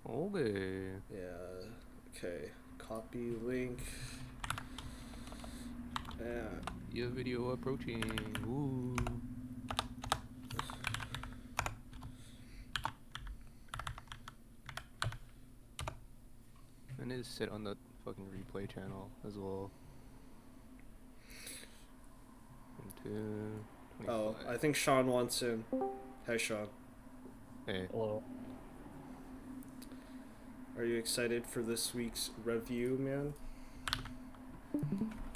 Okay. Yeah. Okay. Copy link. Yeah. Your video approaching. Ooh. I need to sit on the fucking replay channel as well. Into Oh, 25. I think Sean wants in. Hi, Sean. Hey. Hello. Are you excited for this week's review, man?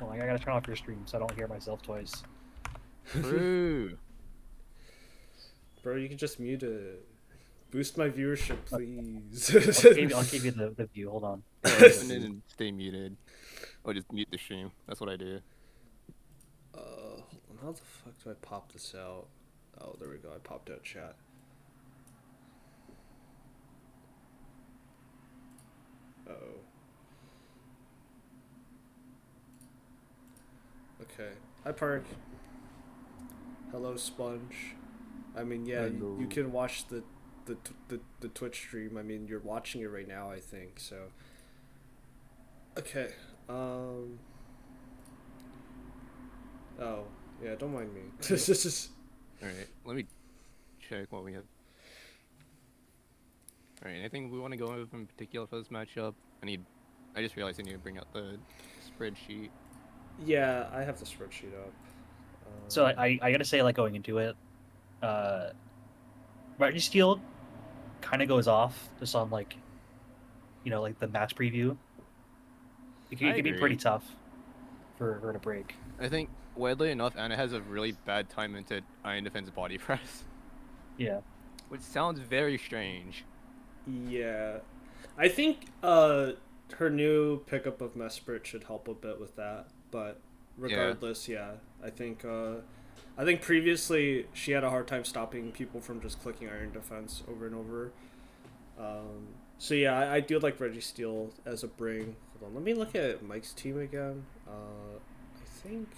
Well, I gotta turn off your stream so I don't hear myself twice. True. Bro, you can just mute it. Boost my viewership, please. I'll give you the view. Hold on. Listen in and stay muted. Or just mute the stream. That's what I do. Hold on. How the fuck do I pop this out? Oh, there we go. I popped out chat. Uh-oh. Okay. Hi, Park. Hello, Sponge. I mean, yeah, you can watch the Twitch stream. I mean, you're watching it right now, I think. So, okay. Oh, yeah. Don't mind me. This is. All right. Let me check what we have. All right. Anything we want to go over in particular for this matchup? I just realized I need to bring out the spreadsheet. Yeah, I have the spreadsheet up. So I gotta say, like, going into it, Martin Steele kind of goes off just on, like, like the match preview. It can be pretty tough for her to break. I think, weirdly enough, Anna has a really bad time into Iron Defense body press. Yeah. Which sounds very strange. Yeah. I think her new pickup of Mesprit should help a bit with that, but regardless, yeah. I think previously she had a hard time stopping people from just clicking Iron Defense over and over. So yeah, I do like Reggie Steele as a bring. Hold on, let me look at Mike's team again. I think.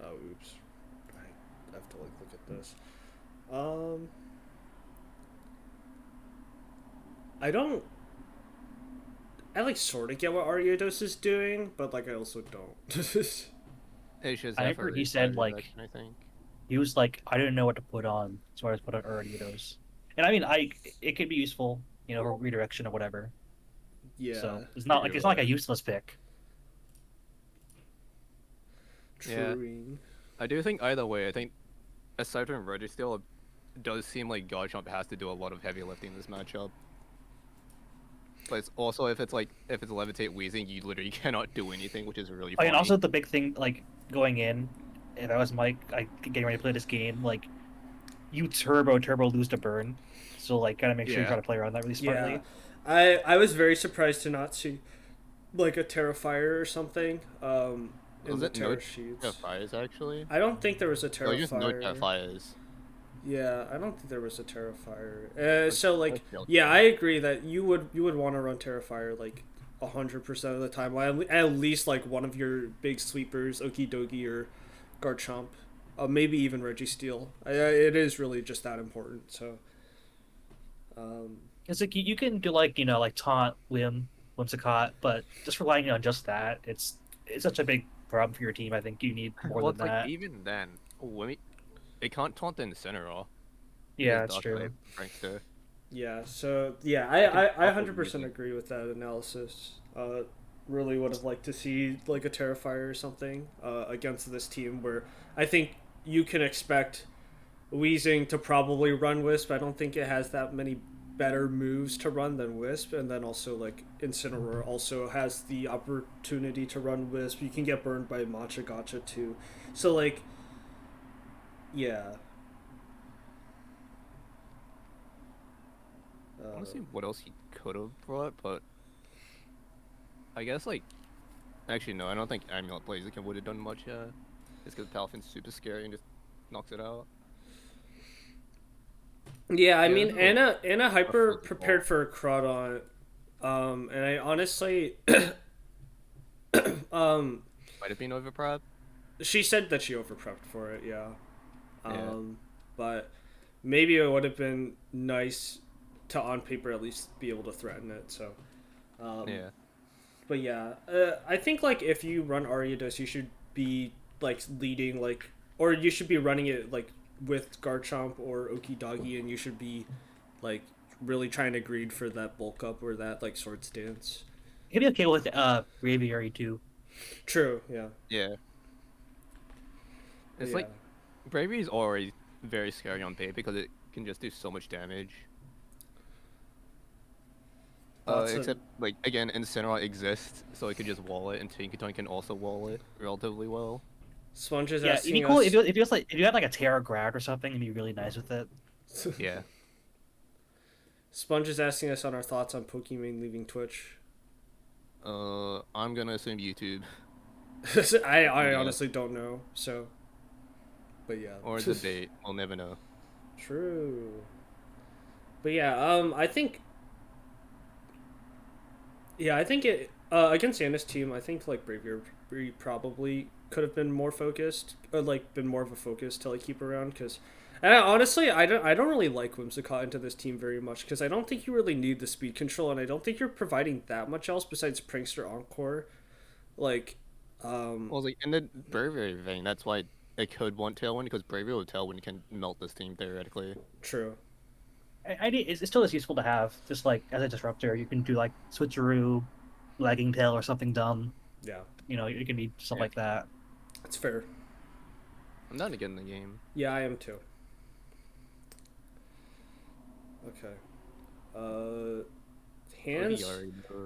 Oh, oops. I have to like look at this. I like sort of get what Aryados is doing, but like I also don't. I heard he said like I think he was like, I didn't know what to put on, so I just put on Eroditos. And I mean, it could be useful, for redirection or whatever. Yeah. So it's not like a useless pick. Yeah. I do think either way, I think aside from Roger Steele, it does seem like Garchomp has to do a lot of heavy lifting in this matchup. But it's also if it's Levitate Wheezing, you literally cannot do anything, which is really funny. And also the big thing, like, going in, if I was Mike, getting ready to play this game, like, you turbo lose to burn. So, like, gotta make sure you try to play around that really smartly. Yeah. I was very surprised to not see, like, a Terrafire or something, in the Terra sheets. Terrafires, actually? I don't think there was a Terrafire. No, just no Terrafires. Yeah, I don't think there was a Terrafire. So like, yeah, I agree that you would want to run Terrafire like 100% of the time. At least like one of your big sweepers, Okidogi or Garchomp, maybe even Reggie Steele. It is really just that important. So, it's like you can do like like taunt, Whimsicott, but just relying on just that, it's such a big problem for your team. I think you need more than that. Even then, it can't taunt in the center all. Yeah, that's true. Yeah, so yeah, I 100% agree with that analysis. Really would have liked to see like a Terrafire or something against this team where I think you can expect Weezing to probably run Wisp. I don't think it has that many better moves to run than Wisp, and then also like Incineroar also has the opportunity to run Wisp. You can get burned by Matcha Gotcha too. So like, yeah. I want to see what else he could have brought, but I guess like, actually no, I don't think Amulet Blaziken would have done much. Just because Palfin's super scary and just knocks it out. Yeah, I mean, Anna hyper prepared for a Crawdon, and I honestly, might have been overprepped. She said that she overprepped for it, yeah. But maybe it would have been nice to on paper at least be able to threaten it. So, Yeah. but yeah, I think like if you run Ariados, you should be like leading like, or you should be running it like with Garchomp or Okidogi, and you should be like really trying to greed for that bulk up or that like sword stance. He'd be okay with Braviary too. True. Yeah. Yeah. It's Yeah. like Bravery is already very scary on bait because it can just do so much damage. Except like again, Incineroar exists, so it could just wall it, and Tinkaton can also wall it relatively well. Sponge is Yeah, it'd be asking cool us. if it was like if you had like a Terra Grad or something, it'd be really nice with it. Yeah. Sponge is asking us on our thoughts on Pokemon leaving Twitch. I'm gonna assume YouTube. I honestly don't know. So, but yeah. Or debate. We'll never know. True. But yeah, I think. Yeah, I think it against Anna's team. I think like Braviary probably could have been more focused, or like been more of a focus to like keep around because. And honestly, I don't really like Whimsicott into this team very much because I don't think you really need the speed control, and I don't think you're providing that much else besides Prankster Encore. Like, Well, like in the Bravery thing, that's why it could want Tailwind because Bravery with Tailwind can melt this team theoretically. True. It's still as useful to have, just like as a disruptor. You can do like switcheroo, lagging tail, or something dumb. Yeah. You know, it can be stuff like that. That's fair. I'm down to get in the game. Yeah, I am too. Okay. Hands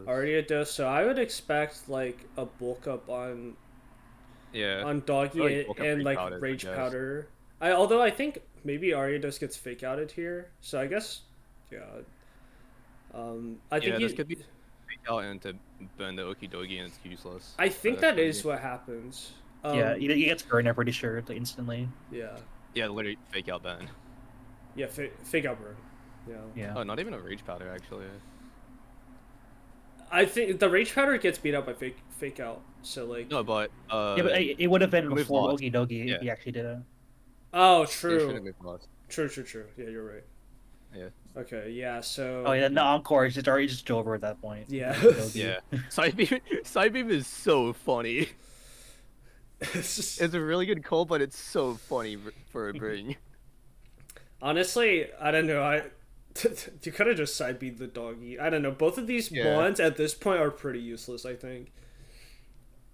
Ariados. So I would expect like a bulk up on Doggy and like Rage Powder. Although I think maybe Ariados gets fake outed here. So I guess yeah. I think this could be fake out and to burn the Okidogi and it's useless. I think that is what happens. Yeah, he gets burned. I'm pretty sure instantly. Yeah. Yeah, literally fake out burn. Yeah, fake out burn. Yeah. Oh, not even a Rage Powder actually. I think the Rage Powder gets beat up by fake out. So like. No, but yeah, but it would have been before Okidogi if he actually did it. Oh, true. True. Yeah, you're right. Yeah. Okay. Yeah. So. Oh yeah, the Encore is just already just over at that point. Yeah. Yeah. Side beam is so funny. It's a really good call, but it's so funny for a bring. Honestly, I don't know. You could have just side beat the doggy. I don't know. Both of these bonds at this point are pretty useless, I think.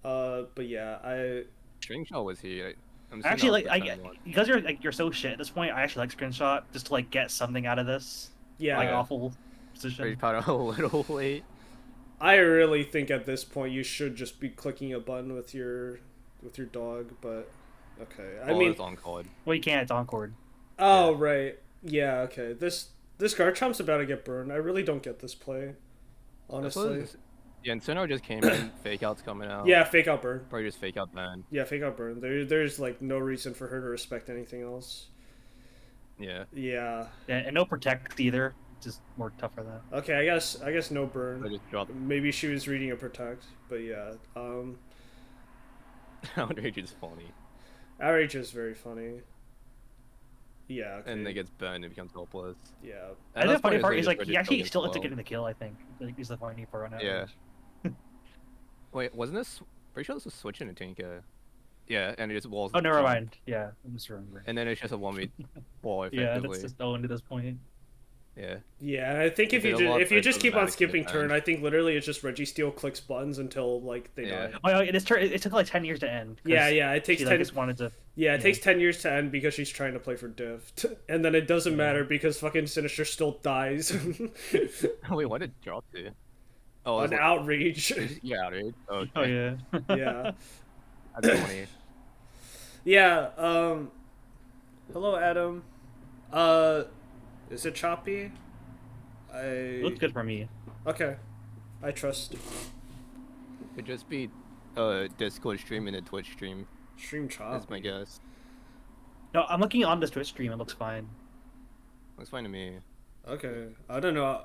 But yeah, Screenshot was here. Actually, because you're so shit at this point, I actually like Screenshot just to like get something out of this. Yeah. Like awful position. Rage Powder a little late. I really think at this point you should just be clicking a button with your dog, but okay. I mean, it's Encored. Well, you can't. It's Encored. Oh right. Yeah. Okay. This Garchomp's about to get burned. I really don't get this play. Honestly. Yeah, and Sinnoh just came in. Fake out's coming out. Yeah, fake out burn. Probably just fake out burn. Yeah, fake out burn. There's like no reason for her to respect anything else. Yeah. Yeah. And no protect either. Just more tough for that. Okay, I guess no burn. I just dropped. Maybe she was reading a protect, but yeah. Outrage is funny. Outrage is very funny. Yeah. Okay. And it gets burned and becomes helpless. Yeah. And the funny part is like he actually still ends up getting the kill. I think is the funny part on it. Yeah. Wait, wasn't this? Pretty sure this was switching to Tinker. Yeah, and it just walls. Oh, never mind. Yeah, I'm just remembering. And then it's just a 1v wall effectively. Yeah, that's just owned to this point. Yeah. Yeah, I think if you just keep on skipping turn, I think literally it's just Registeel clicks buttons until like they die. Oh, yeah, it took like 10 years to end. Yeah, it takes 10. Like, just wanted to. Yeah, it takes 10 years to end because she's trying to play for div, and then it doesn't matter because fucking Sinister still dies. Wait, what did it drop to? Oh, an outrage. Yeah, outrage. Okay. Oh yeah. Yeah. That's funny. Yeah. Hello, Adam. Is it choppy? It looks good for me. Okay. I trust. It'd just be Discord stream and a Twitch stream. Stream choppy. That's my guess. No, I'm looking on this Twitch stream. It looks fine. Looks fine to me. Okay. I don't know.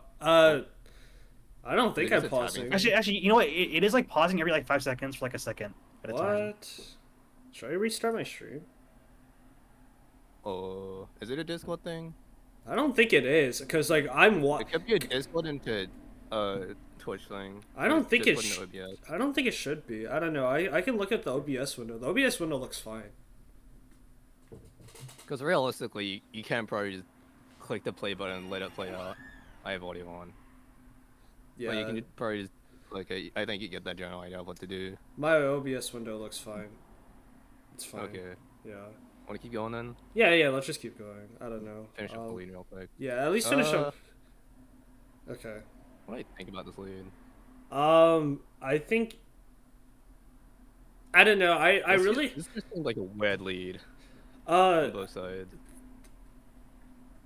I don't think I'm pausing. Actually, you know what? It is like pausing every like 5 seconds for like a second at a time. What? Should I restart my stream? Oh, is it a Discord thing? I don't think it is, because like I'm It could be a Discord into Twitch thing. I don't think it. Discord into OBS. I don't think it should be. I don't know. I can look at the OBS window. The OBS window looks fine. Because realistically, you can probably just click the play button and let it play out. I have audio on. Yeah. But you can probably just I think you get that general idea of what to do. My OBS window looks fine. It's fine. Okay. Yeah. Want to keep going then? Yeah. Let's just keep going. I don't know. Finish up the lead real quick. Yeah, at least finish up. Okay. What do you think about this lead? I think. I don't know. I really. This just seems like a weird lead. On both sides.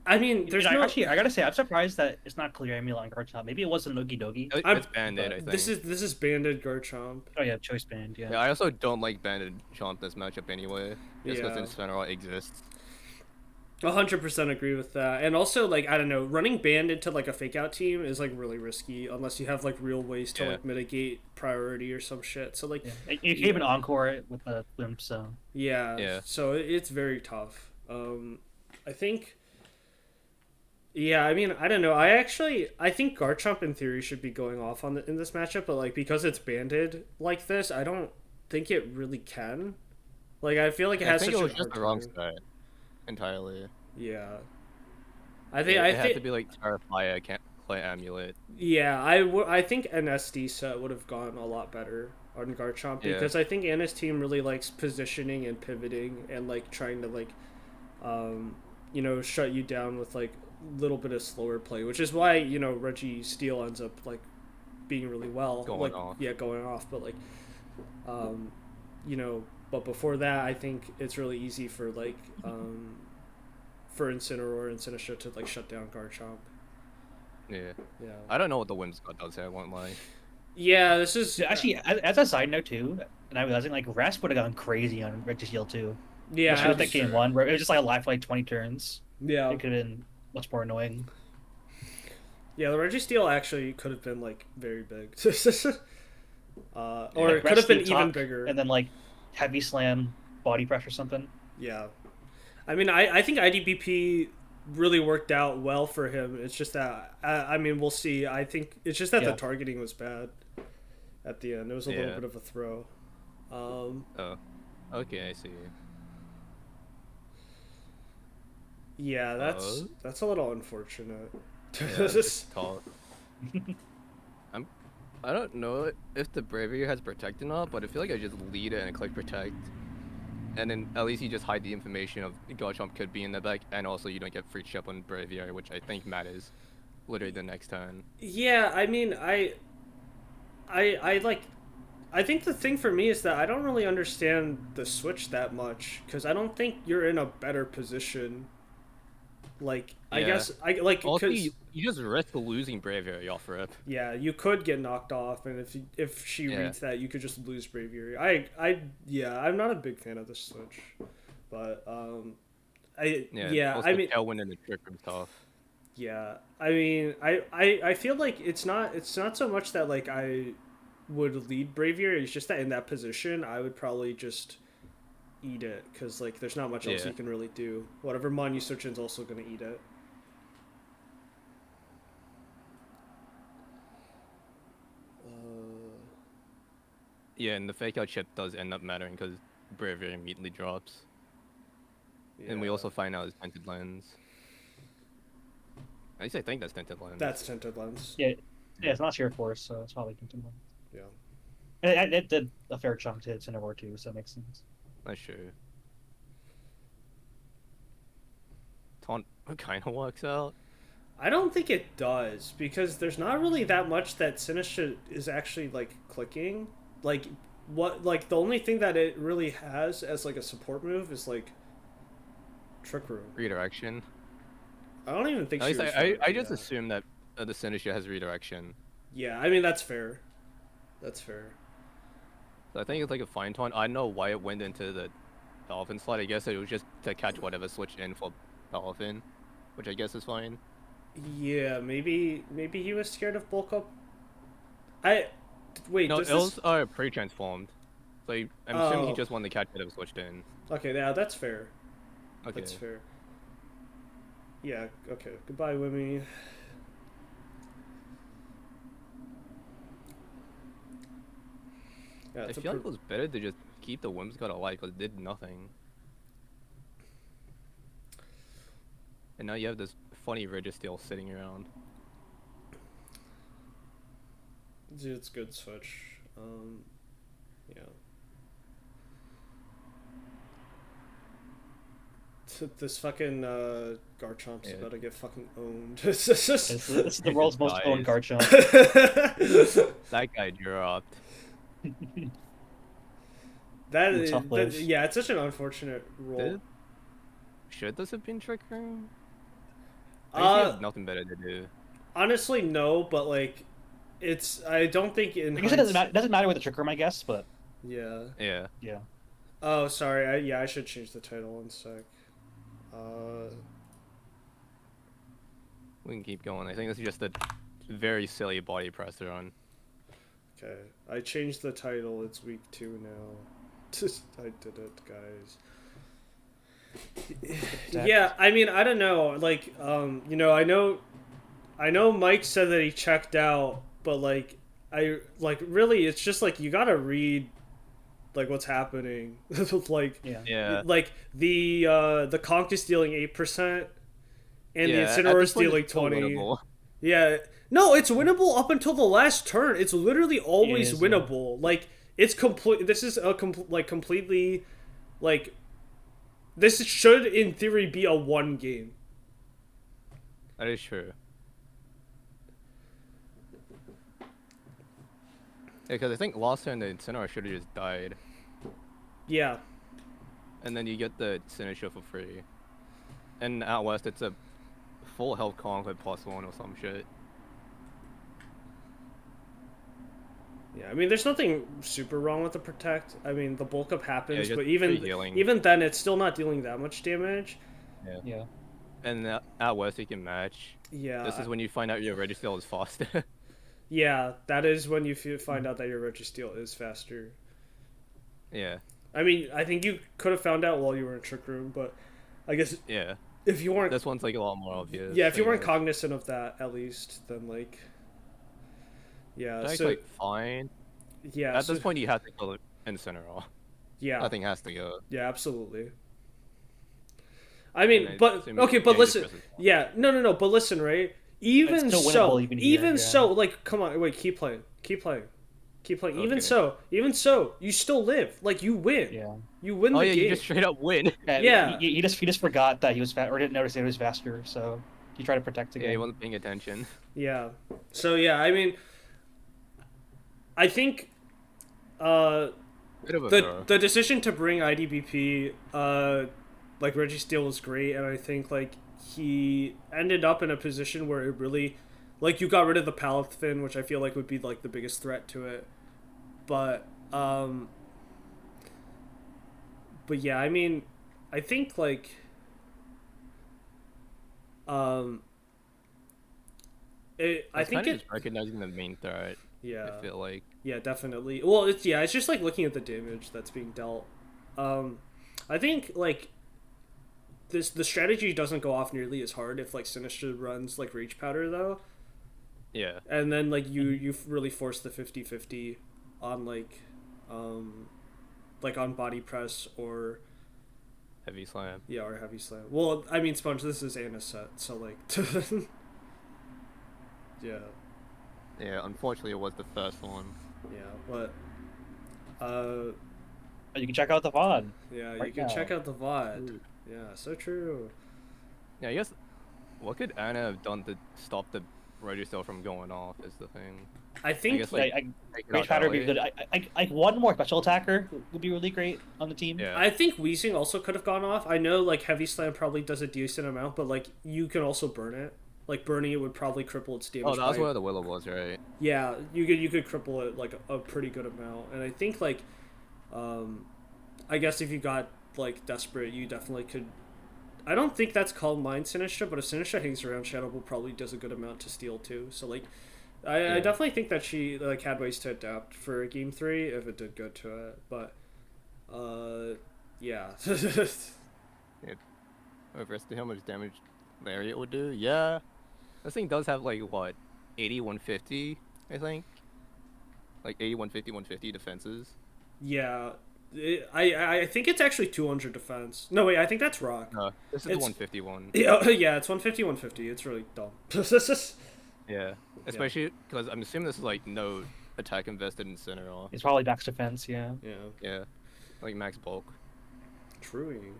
I mean, there's no. Actually, I gotta say, I'm surprised that it's not clear Emil on Garchomp. Maybe it wasn't Okie Dokie. It's banded, I think. This is banded Garchomp. Oh yeah, choice band. Yeah. Yeah, I also don't like banded Chomp this matchup anyway. Just because Yeah. Incineroar exists. 100% agree with that. And also, like, I don't know, running band into like a fake out team is like really risky unless you have like real ways to like mitigate priority or some shit. So like, yeah. You can even encore it with the limp, so yeah. So it's very tough. I think. Yeah, I mean, I don't know. I think Garchomp in theory should be going off in this matchup, but like because it's banded like this, I don't think it really can. Like I feel like it has such a hard just the wrong side entirely. Yeah. I think it had to be like Terrify, I can't play Amulet. Yeah, I think an SD set would have gone a lot better on Garchomp because I think Anna's team really likes positioning and pivoting and like trying to like shut you down with like little bit of slower play, which is why Reggie Steele ends up like being really well going off, but like but before that I think it's really easy for like for Incineroar and Sinistra to like shut down Garchomp. Yeah I don't know what the wind Scott does here, I won't lie. Yeah, this is actually as a side note too, and I realizing like Rasp would have gone crazy on Reggie Steele too. Yeah, I think game one where it was just like a live for like 20 turns. Yeah, it could have been much more annoying. Yeah, the Reggie Steele actually could have been like very big, or it could have been even bigger. And then like heavy slam, body press or something. Yeah, I mean, I think IDBP really worked out well for him. It's just that I mean, we'll see. I think it's just that the targeting was bad at the end. It was a little bit of a throw. Oh, okay, I see. Yeah, that's a little unfortunate. Yeah, tough. I don't know if the Braviary has Protect or not, but I feel like I just lead it and click Protect. And then at least you just hide the information of Garchomp could be in the back, and also you don't get free chip on Braviary, which I think matters literally the next turn. Yeah, I mean, I think the thing for me is that I don't really understand the switch that much, because I don't think you're in a better position. Like, I guess also you just risk losing Braviary off rip. Yeah, you could get knocked off, and if she reads that, you could just lose Braviary. I'm not a big fan of this switch, but I mean, Tailwind and the Trick Room tough. Yeah, I mean, I feel like it's not so much that like I would lead Braviary. It's just that in that position, I would probably just eat it, because like there's not much else you can really do. Whatever mon you switch in is also gonna eat it. Yeah, and the fake out chip does end up mattering because Braviary immediately drops. And we also find out it's Tinted Lens. At least I think that's Tinted Lens. That's Tinted Lens. Yeah, it's not Sheer Force, so it's probably Tinted Lens. Yeah. And it did a fair chunk to Incineroar too, so that makes sense. That's true. Taunt kind of works out. I don't think it does, because there's not really that much that Sinistra is actually like clicking. Like the only thing that it really has as like a support move is like Trick Room. Redirection. I don't even think I just assume that the Sinistra has redirection. Yeah, I mean that's fair. That's fair. So I think it's like a fine taunt. I don't know why it went into the Dolphin slot. I guess it was just to catch whatever switched in for Dolphin, which I guess is fine. Yeah, maybe he was scared of bulk up. Wait, no, it was pre-transformed. So I'm assuming he just wanted to catch whatever switched in. Okay, yeah, that's fair. Okay. That's fair. Yeah, okay. Goodbye, Wimmy. Yeah, I feel like it was better to just keep the Whimsicott alive because it did nothing. And now you have this funny Registeel sitting around. Dude, it's good switch. Yeah. This fucking Garchomp's about to get fucking owned. This is the world's most owned Garchomp. That guy dropped. Yeah, it's such an unfortunate roll. Should this have been Trick Room? I He has nothing better to do. Honestly, no, but like, I don't think in. I guess it doesn't matter with the Trick Room, I guess, but. Yeah. Yeah. Yeah. Oh, sorry. I should change the title one sec. We can keep going. I think this is just a very silly body presser on. Okay, I changed the title. It's week 2 now. I did it, guys. Yeah, I mean, I don't know. Like, you know, I know Mike said that he checked out, but like, really, it's just like you gotta read, like, what's happening. Like, like the Conch is dealing 8%, and the Incineroar is dealing 20. Yeah. No, it's winnable up until the last turn. It's literally always winnable. Yeah. Like, it's complete. This is a completely, like, this should in theory be a 1 game. That is true. Yeah, because I think last turn the Incineroar should have just died. Yeah. And then you get the Sinistcha for free. And out west, it's a full health Conch with +1 or some shit. Yeah, I mean, there's nothing super wrong with the Protect. I mean, the bulk up happens, but healing. even then, it's still not dealing that much damage. Yeah. And out west, you can match. Yeah. This is when you find out your Registeel is faster. Yeah, that is when you find out that your Registeel is faster. Yeah. I mean, I think you could have found out while you were in Trick Room, but I guess if you weren't, this one's like a lot more obvious. Yeah, if you weren't cognizant of that, at least, then like, yeah, that's like fine. Yeah. At this point, you have to kill it Incineroar. Yeah. Nothing has to go. Yeah, absolutely. I mean, but okay, but listen. Yeah, no, but listen, right? Even so, like, come on, wait, keep playing. Okay. Even so, you still live. Like, you win. Yeah. You win the game. You just straight up win. Yeah. He just forgot that he was fast, or didn't notice that he was faster, so he tried to protect again. Yeah, he wasn't paying attention. Yeah. So yeah, I mean, I think the decision to bring IDBP like Registeel was great, and I think like he ended up in a position where it really, like, you got rid of the Palafin, which I feel like would be like the biggest threat to it, but yeah, I mean, I think like I think it's recognizing the main threat. Yeah, I feel like. Yeah, definitely. Well, it's just like looking at the damage that's being dealt. I think like the strategy doesn't go off nearly as hard if like Sinistcha runs like Rage Powder though. Yeah. And then like you really force the 50-50 on like on body press or heavy slam. Yeah, or heavy slam. Well, I mean, Sponge, this is Anna's set, so like yeah. Yeah, unfortunately it was the first one. Yeah, but you can check out the VOD. Yeah, you can check out the VOD. Ooh. Yeah, so true. Yeah, I guess what could Anna have done to stop the Registeel from going off is the thing. I think Rage Powder would be good. I one more special attacker would be really great on the team. Yeah. I think Weezing also could have gone off. I know like Heavy Slam probably does a decent amount, but like you can also burn it. Like burning it would probably cripple its damage. Oh, that was where the Willow was, right? Yeah, you could cripple it like a pretty good amount, and I think like, I guess if you got like desperate, you definitely could. I don't think that's called Mind Sinistcha, but if Sinistcha hangs around, Shadow Ball probably does a good amount to steal too. So like, I definitely think that she like had ways to adapt for Game 3 if it did good to it, but, yeah. Overestimate how much damage Lariat would do. Yeah, this thing does have like what, 80, 150, I think. Like 80, 150, 150 defenses. Yeah, I think it's actually 200 defense. No wait, I think that's rock. No, this is the It's 151. yeah, it's 150, 150. It's really dumb. Yeah, especially because I'm assuming this is like no attack invested in center or It's probably max defense, yeah. yeah, like max bulk. Truing.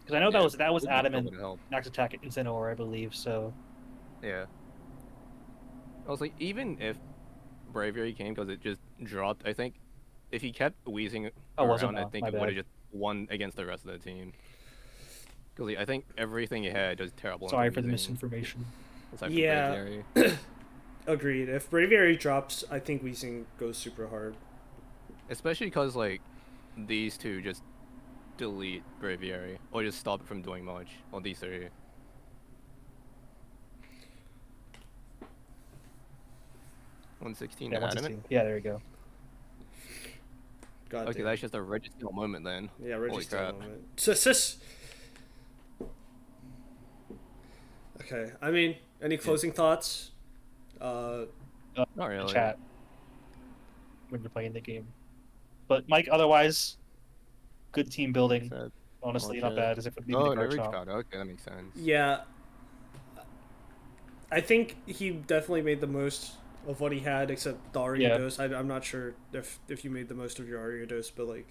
Because I know Yeah, that was it adamant would help. max attack in Incineroar, I believe. So Yeah. I was like, even if Bravery came because it just dropped, I think if he kept wheezing wasn't around, I off, think my it would have bad. just won against the rest of the team. Because I think everything he had was terrible. sorry under for the wheezing, misinformation. aside from Yeah. Braviary. Agreed. If Braviary drops, I think Weezing goes super hard. Especially because like these two just delete Braviary or just stop it from doing much. Well, these three. $116 Yeah, adamant. 116. Yeah, there you go. God Okay, damn. that's just a Registeel moment then. Yeah, Holy register crap. moment. Sis. Okay, I mean, any closing thoughts? Not really. Chat when you're playing the game. But Mike, otherwise, good team building. Sad. Honestly, Okay. not bad. As if it Oh, the no guard reach shot. card. Okay, that makes sense. Yeah, I think he definitely made the most of what he had, except the Aria Yeah. dose. I'm not sure if you made the most of your Aria dose, but like,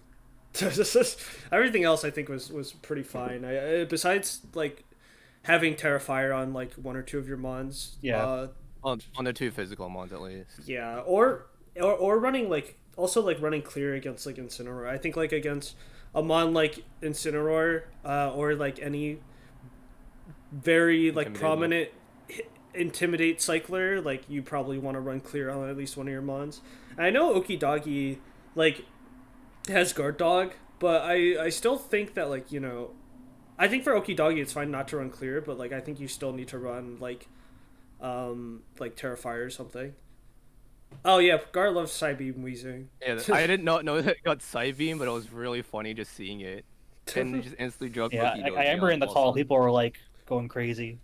everything else I think was pretty fine. Besides like having Terrifier on like one or two of your mons. Yeah. On the two physical mons at least. Yeah, or running like also like running clear against like Incineroar. I think like against a mon like Incineroar, or like any very like Intimidating. prominent intimidate cycler, like you probably want to run clear on at least one of your mons. And I know Okidagi like has guard dog, but I still think that like I think for Okidagi it's fine not to run clear, but like I think you still need to run like Terrifier or something. Oh yeah, Gar loves Psybeam wheezing. Yeah, I did not know that it got side beam, but it was really funny just seeing it. And just instantly drug Yeah, Cookie I Dozy remember on in the boss call, side. people were like going crazy.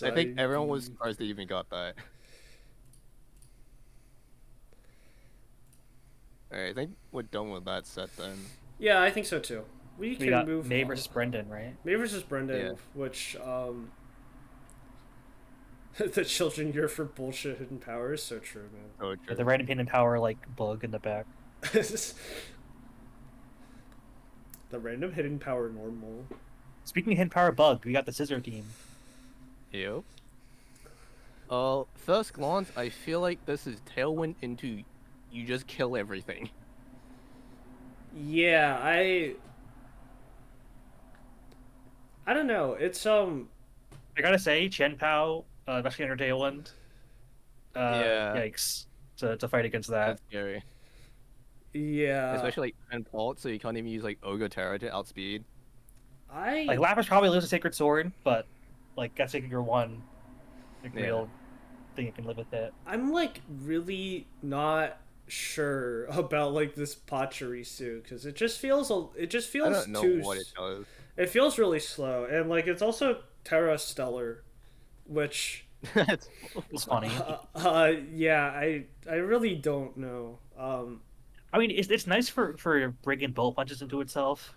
I think everyone was surprised they even got that. Alright, I think we're done with that set then. Yeah, I think so too. We can got move May on. versus Brendan, right? May versus Brendan, Yeah. which the children year for bullshit hidden powers, so true, man. Oh, true. The random hidden power like bug in the back. The random hidden power normal. Speaking of hidden power bug, we got the scissor team. Yep. First glance, I feel like this is Tailwind into you just kill everything. Yeah, I don't know. It's I gotta say, Chen Pao, especially under Tailwind. Yeah. Yikes. To fight against that. That's scary. yeah. Especially like and Pult, so you can't even use like Ogre Terra to outspeed. Like Lapras probably loses Sacred Sword, but like that's like your one like, Yeah. real thing you can live with it. I'm like really not sure about like this Pachirisu because it just feels I don't know too what it does. it feels really slow, and like it's also Terra Stellar, which That's It's funny. yeah, I really don't know. I mean, it's nice for breaking bullet punches into itself,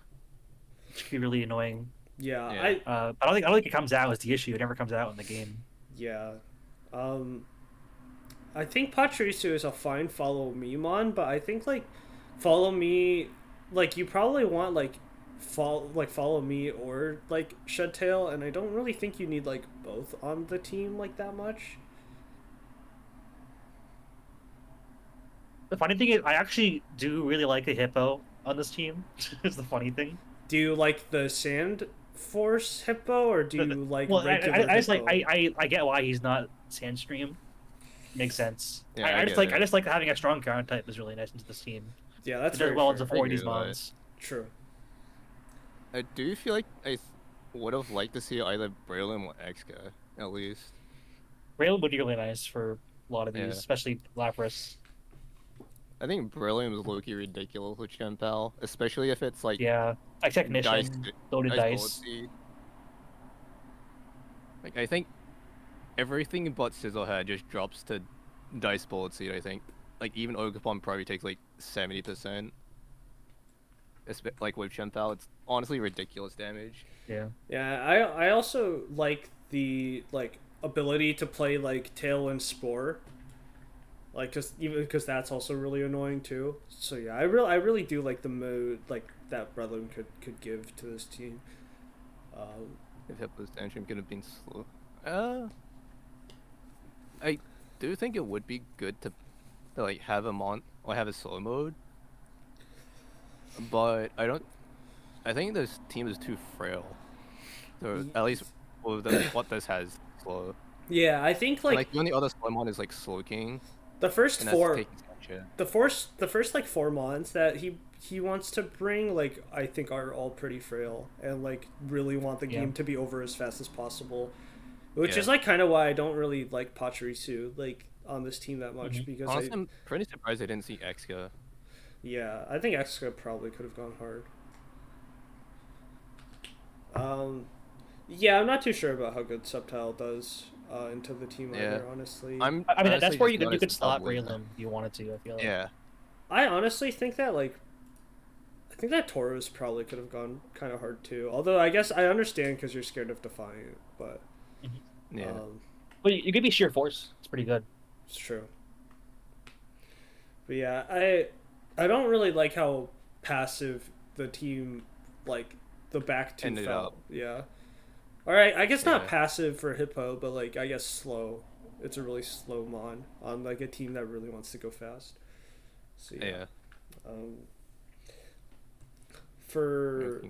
which can be really annoying. Yeah, Yeah. But I don't think it comes out is the issue. It never comes out in the game. yeah. I think Pachirisu is a fine follow me mon, but I think like follow me, like you probably want like follow me or like Shed Tail, and I don't really think you need like both on the team like that much. The funny thing is, I actually do really like the hippo on this team. Is the funny thing. Do you like the Sand Force Hippo, or do you like Well, regular I just Hippo? like I get why he's not Sandstream. Makes sense. Yeah, I I just get like it. I just like having a strong ground type is really nice into this team. Yeah, that's It does very well fair. into 40 agree these with that. mons. True. I do feel like I would have liked to see either Braylon or Exca, at least. Rail would be really nice for a lot of these, Yeah. especially Lapras. I think Brilliant was low-key ridiculous with Chempel, especially if it's like Yeah, like dice, Technician, loaded Bullet dice. Seed. Like I think everything but Sizzlehead just drops to Dice Bullet Seed. I think like even Ogerpon probably takes like 70%. Like with Shenpao, it's honestly ridiculous damage. Yeah. Yeah, I also like the like ability to play like Tail and Spore. Like, because that's also really annoying too. So yeah, I really do like the mode like that Breloom could give to this team. If Hippo's Tantrum could have been slow. I do think it would be good to like have him on or have a slow mode, but I don't. I think this team is too frail. So at least what this has slow. Yeah, I think And, like the only other slow mon is like Slow King, the first and that's four, taking some shit. the first like four mons that he wants to bring, like I think are all pretty frail and like really want the game to be over as fast as possible, which is like kind of why I don't really like Pachirisu like on this team that much because honestly, I'm pretty surprised I didn't see Exka. Yeah, I think Exka probably could have gone hard. Yeah, I'm not too sure about how good Subtile does into the team either, honestly. I mean, that's where you could slot Breloom if you wanted to, I feel like. Yeah. I honestly think that, like, I think that Tauros probably could have gone kind of hard too. Although, I guess I understand because you're scared of Defiant, but... Yeah. But you could be Sheer Force. It's pretty good. It's true. But yeah, I don't really like how passive the team, like, the back two ended felt. up. Yeah. Alright, I guess not passive for Hippo, but, like, I guess slow. It's a really slow mon on, like, a team that really wants to go fast. So, yeah. For...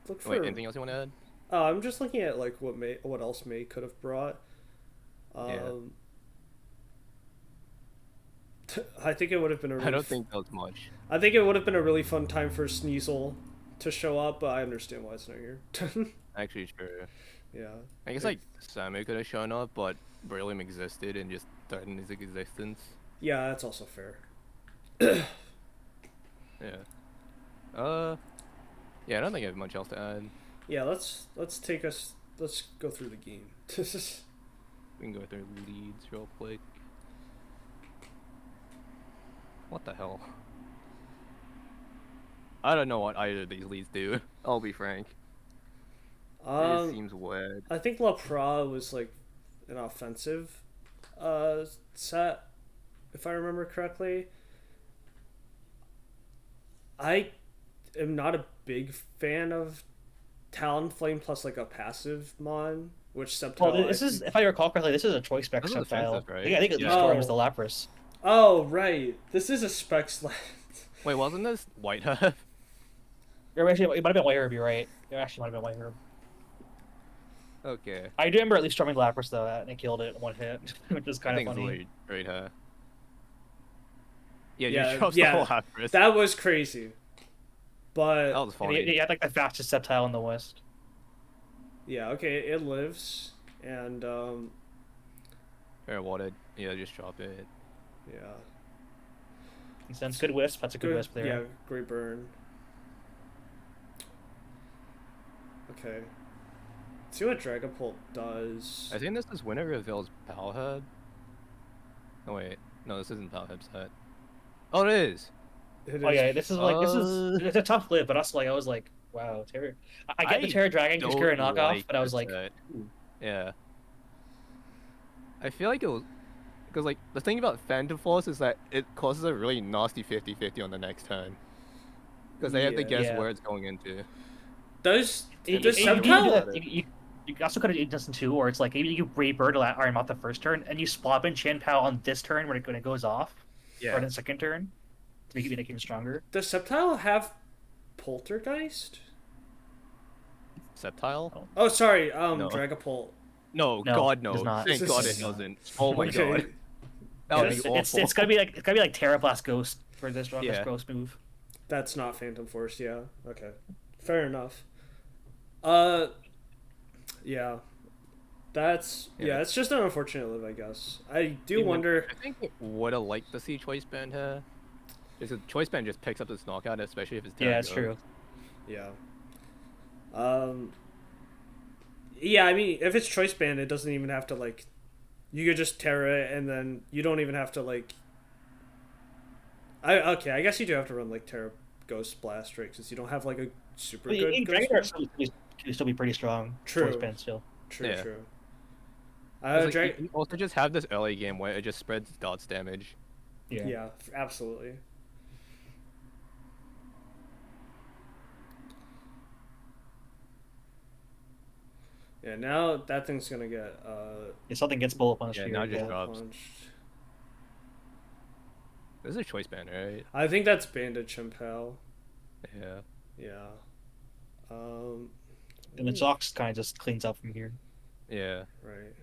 Look for... Wait, anything else you want to add? I'm just looking at, like, what else May could have brought. I think it would have been a really I don't think that was much. I think it would have been a really fun time for Sneasel to show up, but I understand why it's not here. Actually, sure. Yeah. I guess, like, Samu could have shown up, but Breloom existed and just threatened his existence. Yeah, that's also fair. Yeah. Yeah, I don't think I have much else to add. Yeah, let's go through the game. We can go through leads real quick. What the hell? I don't know what either of these leads do. I'll be frank. It seems weird. I think La Pra was like an offensive set, if I remember correctly. I am not a big fan of Talonflame plus like a passive mon, which Subtile. Well, this is, if I recall correctly, this is a choice spec Subtile. Right? Yeah, I think the scoring was the Lapras. Oh right, this is a spec slot. Wait, wasn't this White Herb? Actually, it might have been White Herb. You're right. It actually might have been White Herb. Okay. I do remember at least strumming Lapras though, and it killed it in one hit, which is kind of funny. I think it's right, huh? Yeah, you dropped the whole Lapras. That was crazy. But that was funny. He had like the fastest Sceptile in the West. Yeah. Okay, it lives, and Fair water. Yeah, just drop it. Yeah. And since good wisp, that's a good wisp there. Yeah, great burn. Okay. Let's see what Dragapult does. I think this is Winter Reveal's Palhead. Oh wait, no, this isn't Palhead's set. Oh, it is. Yeah, this is like it's a tough flip, but also like I was like, wow, Terra. I get the Terra Dragon because you're a knockoff, but I was like, yeah. I feel like it was because like the thing about Phantom Force is that it causes a really nasty 50-50 on the next turn because they have to guess where it's going into. Does you also could have done this too, or it's like maybe you Brave Bird Iron Moth the first turn, and you swap in Chanpao on this turn when it goes off, or on the second turn, to make it even stronger. Does Sceptile have Poltergeist? Sceptile? Oh, sorry, no. Dragapult. No, God, no. Thank God it doesn't. Oh my God. That would be awful. It's gotta be like Terra Blast Ghost for this Ghost move. That's not Phantom Force, yeah. Okay. Fair enough. Yeah. That's it's just an unfortunate live, I guess. I do wonder. I think it would have liked to see Choice Band here. Because Choice Band just picks up this knockout, especially if it's Yeah, that's true. Yeah. Yeah, I mean, if it's choice band, it doesn't even have to like. You could just Terra, and then you don't even have to like. I guess you do have to run like Terra Ghost Blast, right? Because you don't have like a super good Ghost Dragon Blast. can still be pretty strong. Choice True, band still. true, Yeah. true. Like, you also just have this early game where it just spreads dots damage. Yeah, absolutely. Yeah, now that thing's gonna get If something gets bullet punched Yeah, here, now it just yeah. drops. punched. This is a choice band, right? I think that's Bandit Chimpel. Yeah. Yeah. And then Zox kind of just cleans up from here. Yeah. Right.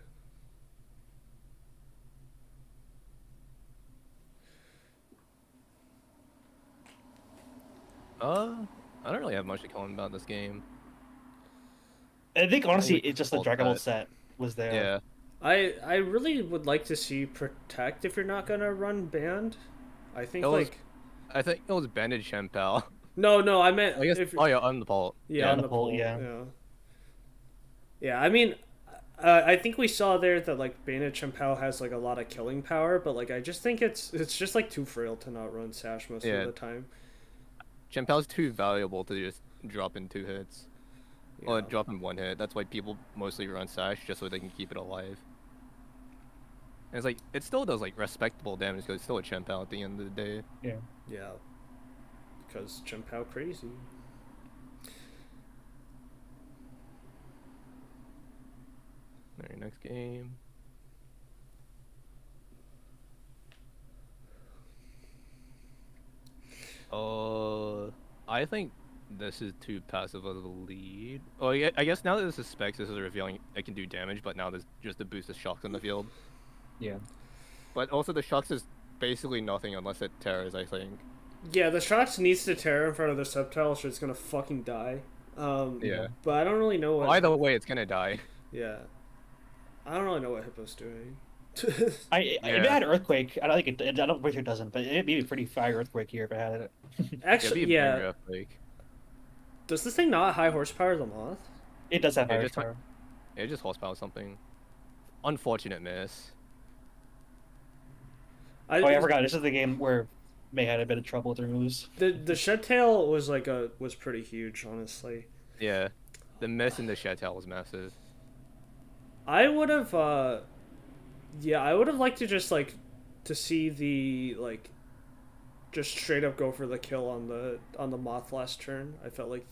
I don't really have much to comment about this game. I think honestly, Only it's just the default Dragon Ball set. set was there. Yeah. I really would like to see Protect if you're not gonna run Band. I think I think it was Banded Shempal. No, I meant I guess. if Oh yeah, on the pole. yeah, on the pole. Yeah. Yeah, I mean, I think we saw there that like Bandit Chimpel has like a lot of killing power, but like I just think it's just like too frail to not run Sash most of the time. Shempal's too valuable to just drop in 2 hits. Yeah. Or drop in 1 hit. That's why people mostly run Sash, just so they can keep it alive. And it's like, it still does like respectable damage because it's still a Chimpal at the end of the day. Yeah. Yeah. Because Chimpel crazy. Alright, next game. I think this is too passive of a lead. Oh, yeah, I guess now that this is specs, this is revealing it can do damage, but now there's just a boost of shocks in the field. Yeah. But also the shocks is basically nothing unless it tears, I think. Yeah, the Shocks needs to tear in front of the Subtile, so it's gonna fucking die. Yeah. But I don't really know what. Well, either way, it's gonna die. Yeah. I don't really know what Hippo's doing. If it had Earthquake, I don't think it. I don't wish it doesn't, but it'd be a pretty fire Earthquake here if it had it. Actually, It'd be a yeah. banger earthquake. Does this thing not high horsepower the Moth? It does have Yeah, high just horsepower. It just horsepower something. Unfortunate miss. Oh yeah, I forgot. This is the game where May had a bit of trouble with her moves. The Shed Tail was like was pretty huge, honestly. Yeah, the miss in the Shed Tail was massive. I would have, yeah, I would have liked to just like to see the like, just straight up go for the kill on the Moth last turn. I felt like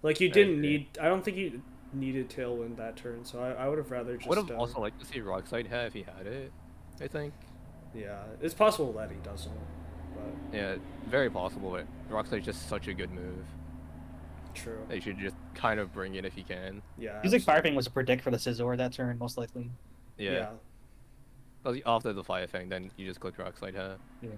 like you didn't need. I don't think you needed Tailwind that turn, so I would have rather just. Would have also liked to see Rockside have if he had it. I think. Yeah, it's possible that he doesn't. But... Yeah, very possible, but Rockslide just such a good move. True. They should just kind of bring it if you can. Yeah. He's like Fire Fang was a predict for the Scizor that turn, most likely. Yeah. After the Fire Fang, then you just click Rockslide her. Yeah.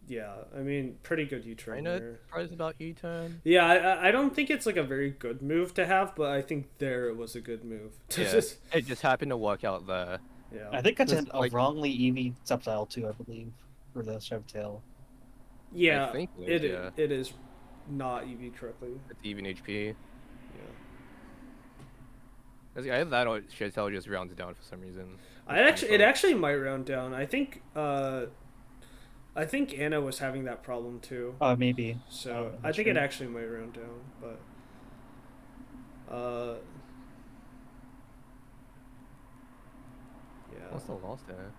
Yeah, I mean, pretty good U-turn there. Surprised about U-turn. Yeah, I don't think it's like a very good move to have, but I think there it was a good move. Yeah, it just happened to work out there. Yeah. I think that's a wrongly EV subtile too, I believe, for the Shove Tail. Yeah, I think it is not EV correctly. It's even HP. Yeah. I have that or Shed Tail just rounds down for some reason. It actually might round down. I think Anna was having that problem too. Maybe. So I think it actually might round down, but yeah. What's the loss there?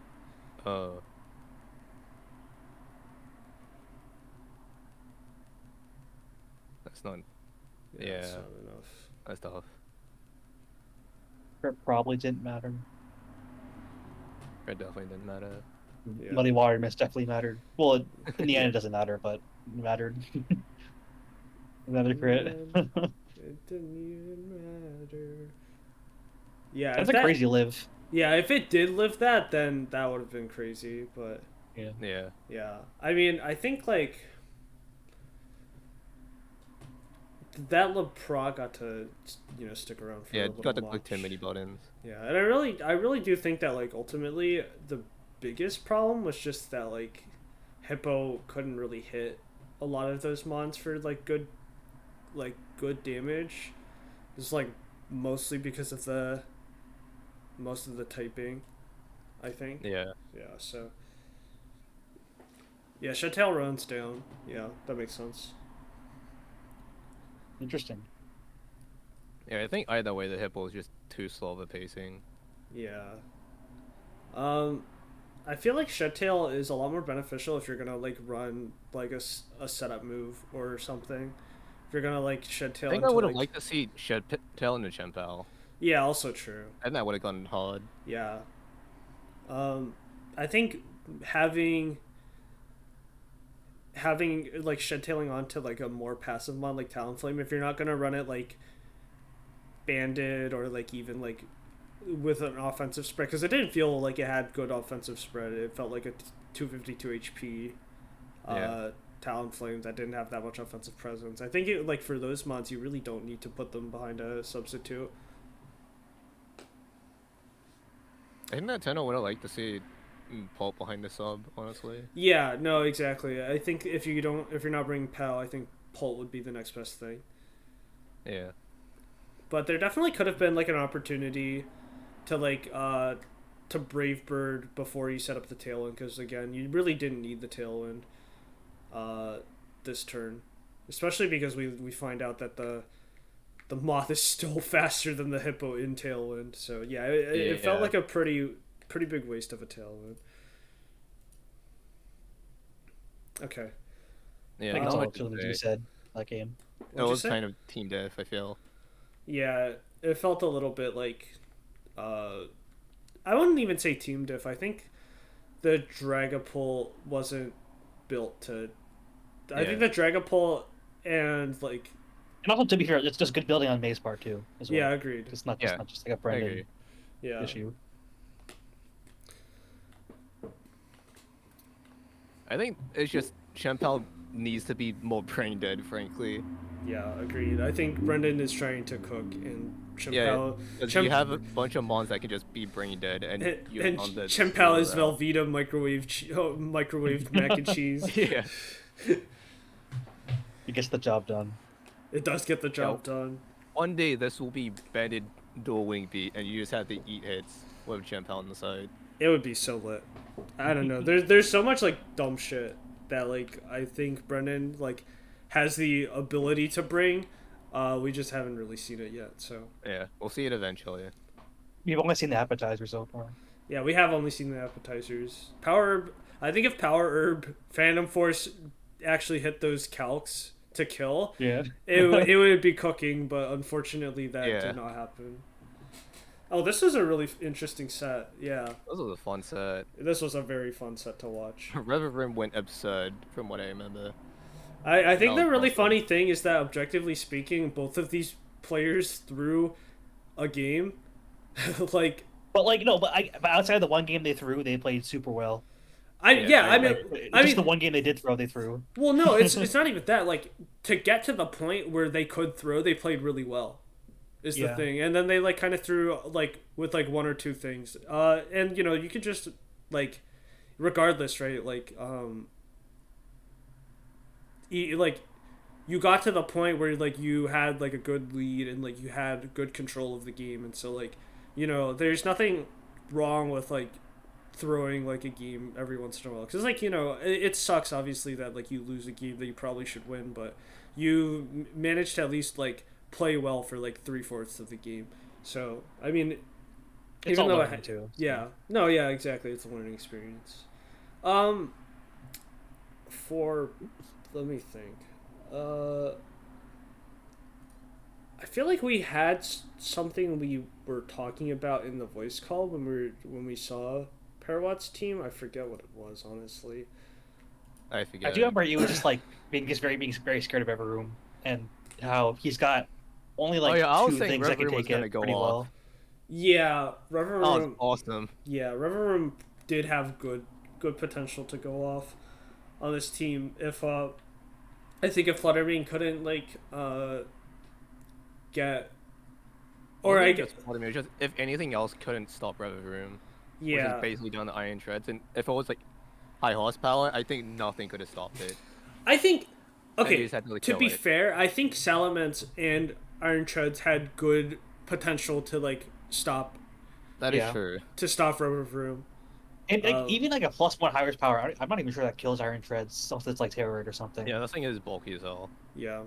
That's not. Yeah. That's not enough. That's tough. It probably didn't matter. It definitely didn't matter. Yeah. Muddy Water Mist definitely mattered. Well, in the end, it doesn't matter, but it mattered. Another crit. It didn't even matter. Yeah, that's a crazy live. Yeah, if it did live that, then that would have been crazy. But yeah. I mean, I think like that LeBron got to stick around for a little got to click too many buttons. Yeah, and I really do think that like ultimately the biggest problem was just that like Hippo couldn't really hit a lot of those mons for like good damage. It's like mostly because of most of the typing, I think. Yeah. Yeah, so yeah, Shadtail runs down. Yeah, that makes sense. Interesting. Yeah, I think either way the Hippo is just too slow of a pacing. Yeah. I feel like Shedtail is a lot more beneficial if you're gonna like run like a setup move or something. If you're gonna like Shedtail. I think I would have liked to see Shedtail into Chien-Pao. Yeah, also true. And that would have gone hard. Yeah. I think having like Shedtailing onto like a more passive mod like Talonflame, if you're not gonna run it like Bandit or like even like with an offensive spread, because it didn't feel like it had good offensive spread. It felt like a 252 HP Talonflame that didn't have that much offensive presence. I think it, like for those mods, you really don't need to put them behind a substitute. I think that Nintendo would have liked to see Pulp behind the sub, honestly. Yeah, no, exactly. I think if you're not bringing Pal, I think Pult would be the next best thing. Yeah. But there definitely could have been like an opportunity to like to Brave Bird before you set up the Tailwind, because again, you really didn't need the Tailwind this turn, especially because we find out that the Moth is still faster than the Hippo in Tailwind. So yeah, it felt like a pretty big waste of a Tailwind. Okay. Yeah, I think that's all the things you said that game. It was kind of team death, I feel. Yeah, it felt a little bit like I wouldn't even say team diff. I think the Dragapult wasn't built to. I think the Dragapult and like. And also, to be fair, it's just good building on May's part too. As well. Yeah, agreed. It's not just like a Brendan issue. I think it's just Chien-Pao needs to be more brain dead, frankly. Yeah, agreed. I think Brendan is trying to cook, and Chien-Pao... Yeah, you have a bunch of mons that can just be brain dead, and Chien-Pao is Velveeta microwaved mac and cheese. Yeah. It gets the job done. It does get the job done. One day this will be banded dual wing beat, and you just have to eat hits with Chien-Pao on the side. It would be so lit. I don't know. There's so much like dumb shit that like I think Brendan like has the ability to bring. We just haven't really seen it yet. So yeah, we'll see it eventually. We've only seen the appetizer so far. Yeah, we have only seen the appetizers. Power Herb. I think if Power Herb Phantom Force actually hit those calcs to kill, it would be cooking. But unfortunately, that did not happen. Oh, this was a really interesting set. Yeah. This was a fun set. This was a very fun set to watch. Reverum went absurd, from what I remember. I think the really funny thing is that, objectively speaking, both of these players threw a game. But outside of the one game they threw, they played super well. I mean, the one game they did throw, they threw. Well, no, it's not even that. Like, to get to the point where they could throw, they played really well. Is the thing, and then they like kind of threw like with like one or two things, and you could just like, regardless, right? Like, you got to the point where like you had like a good lead and like you had good control of the game, and so like, there's nothing wrong with like throwing like a game every once in a while, because like it sucks obviously that like you lose a game that you probably should win, but you managed to at least like play well for like 3/4 of the game. So I mean, it's even all though learning too. Exactly, it's a learning experience. Let me think. I feel like we had something we were talking about in the voice call when we saw Parawatt's team. I forget what it was, honestly. I forget. I do remember he was just like being very scared of every room, and how he's got only like two things that can take it pretty well. Yeah, Reverum. That was awesome. Yeah, Reverum did have good potential to go off on this team. If I think if Flutterbean couldn't like get, or I guess just if anything else couldn't stop Reverum. Yeah, which is basically down the Iron Treads, and if it was like high horsepower, I think nothing could have stopped it. I think, And you okay, just had to, like, to kill be it. fair, I think Salamence and Iron Treads had good potential to like stop That is true. to stop Rubber Vroom. And like, even like a +1 high horsepower, I'm not even sure that kills Iron Treads. Something that's like Terror or something. Yeah, that thing is bulky as hell. Yeah.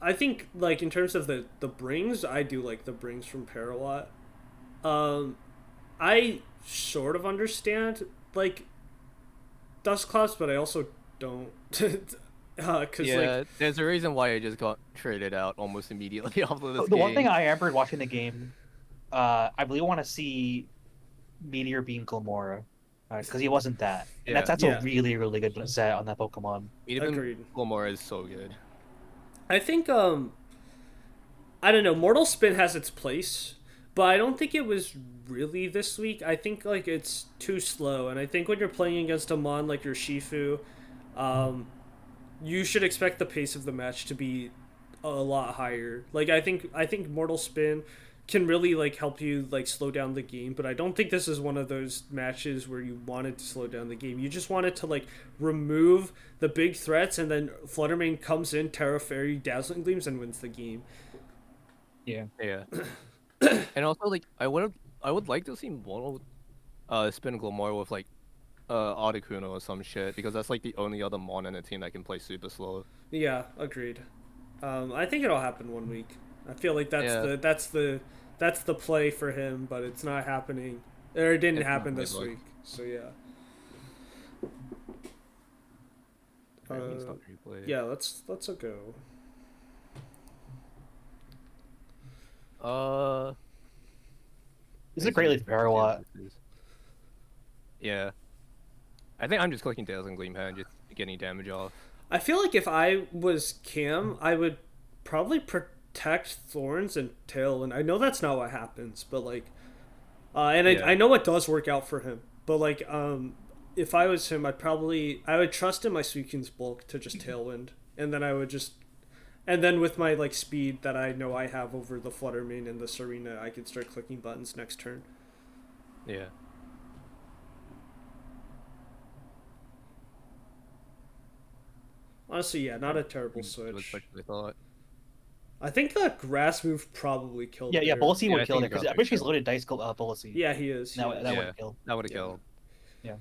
I think like in terms of the brings, I do like the brings from Pear a lot. I sort of understand like Dust Clouds, but I also don't. Cause yeah, like there's a reason why I just got traded out almost immediately after this The game. one thing I remember watching the game, I really want to see Meteor Beam Glamora, because he wasn't that. And that's a really, really good set on that Pokemon. Meteor Beam Glamora is so good. I think I don't know, Mortal Spin has its place, but I don't think it was really this week. I think like it's too slow, and I think when you're playing against a mon like your Shifu, you should expect the pace of the match to be a lot higher. Like I think Mortal Spin can really like help you like slow down the game, but I don't think this is one of those matches where you wanted to slow down the game. You just wanted to like remove the big threats, and then Fluttermane comes in, Terra Fairy, Dazzling Gleams, and wins the game. Yeah. And also like I would like to see Mortal Spin Glamora with like Articuno or some shit, because that's like the only other mon in the team that can play super slow. Yeah, agreed. I think it'll happen one week. I feel like that's the play for him, but it's not happening. Or it didn't happen this week. So yeah. Yeah, let's go. This is a great lead for a lot. Yeah. I think I'm just clicking Dazzling Gleam and just getting damage off. I feel like if I was Cam, I would probably protect Thorns and Tailwind. I know that's not what happens, but like, I know it does work out for him. But like, if I was him, I would trust in my Suicune's bulk to just Tailwind, and then I would just, and then with my like speed that I know I have over the Fluttermane and the Serena, I could start clicking buttons next turn. Yeah. Honestly, yeah, not a terrible switch. Like I thought. I think the grass move probably killed. Yeah, Bullseye would kill it, because I'm pretty sure he's loaded dice Bullseye. Yeah, he is. That would have killed. That would have killed. Yeah.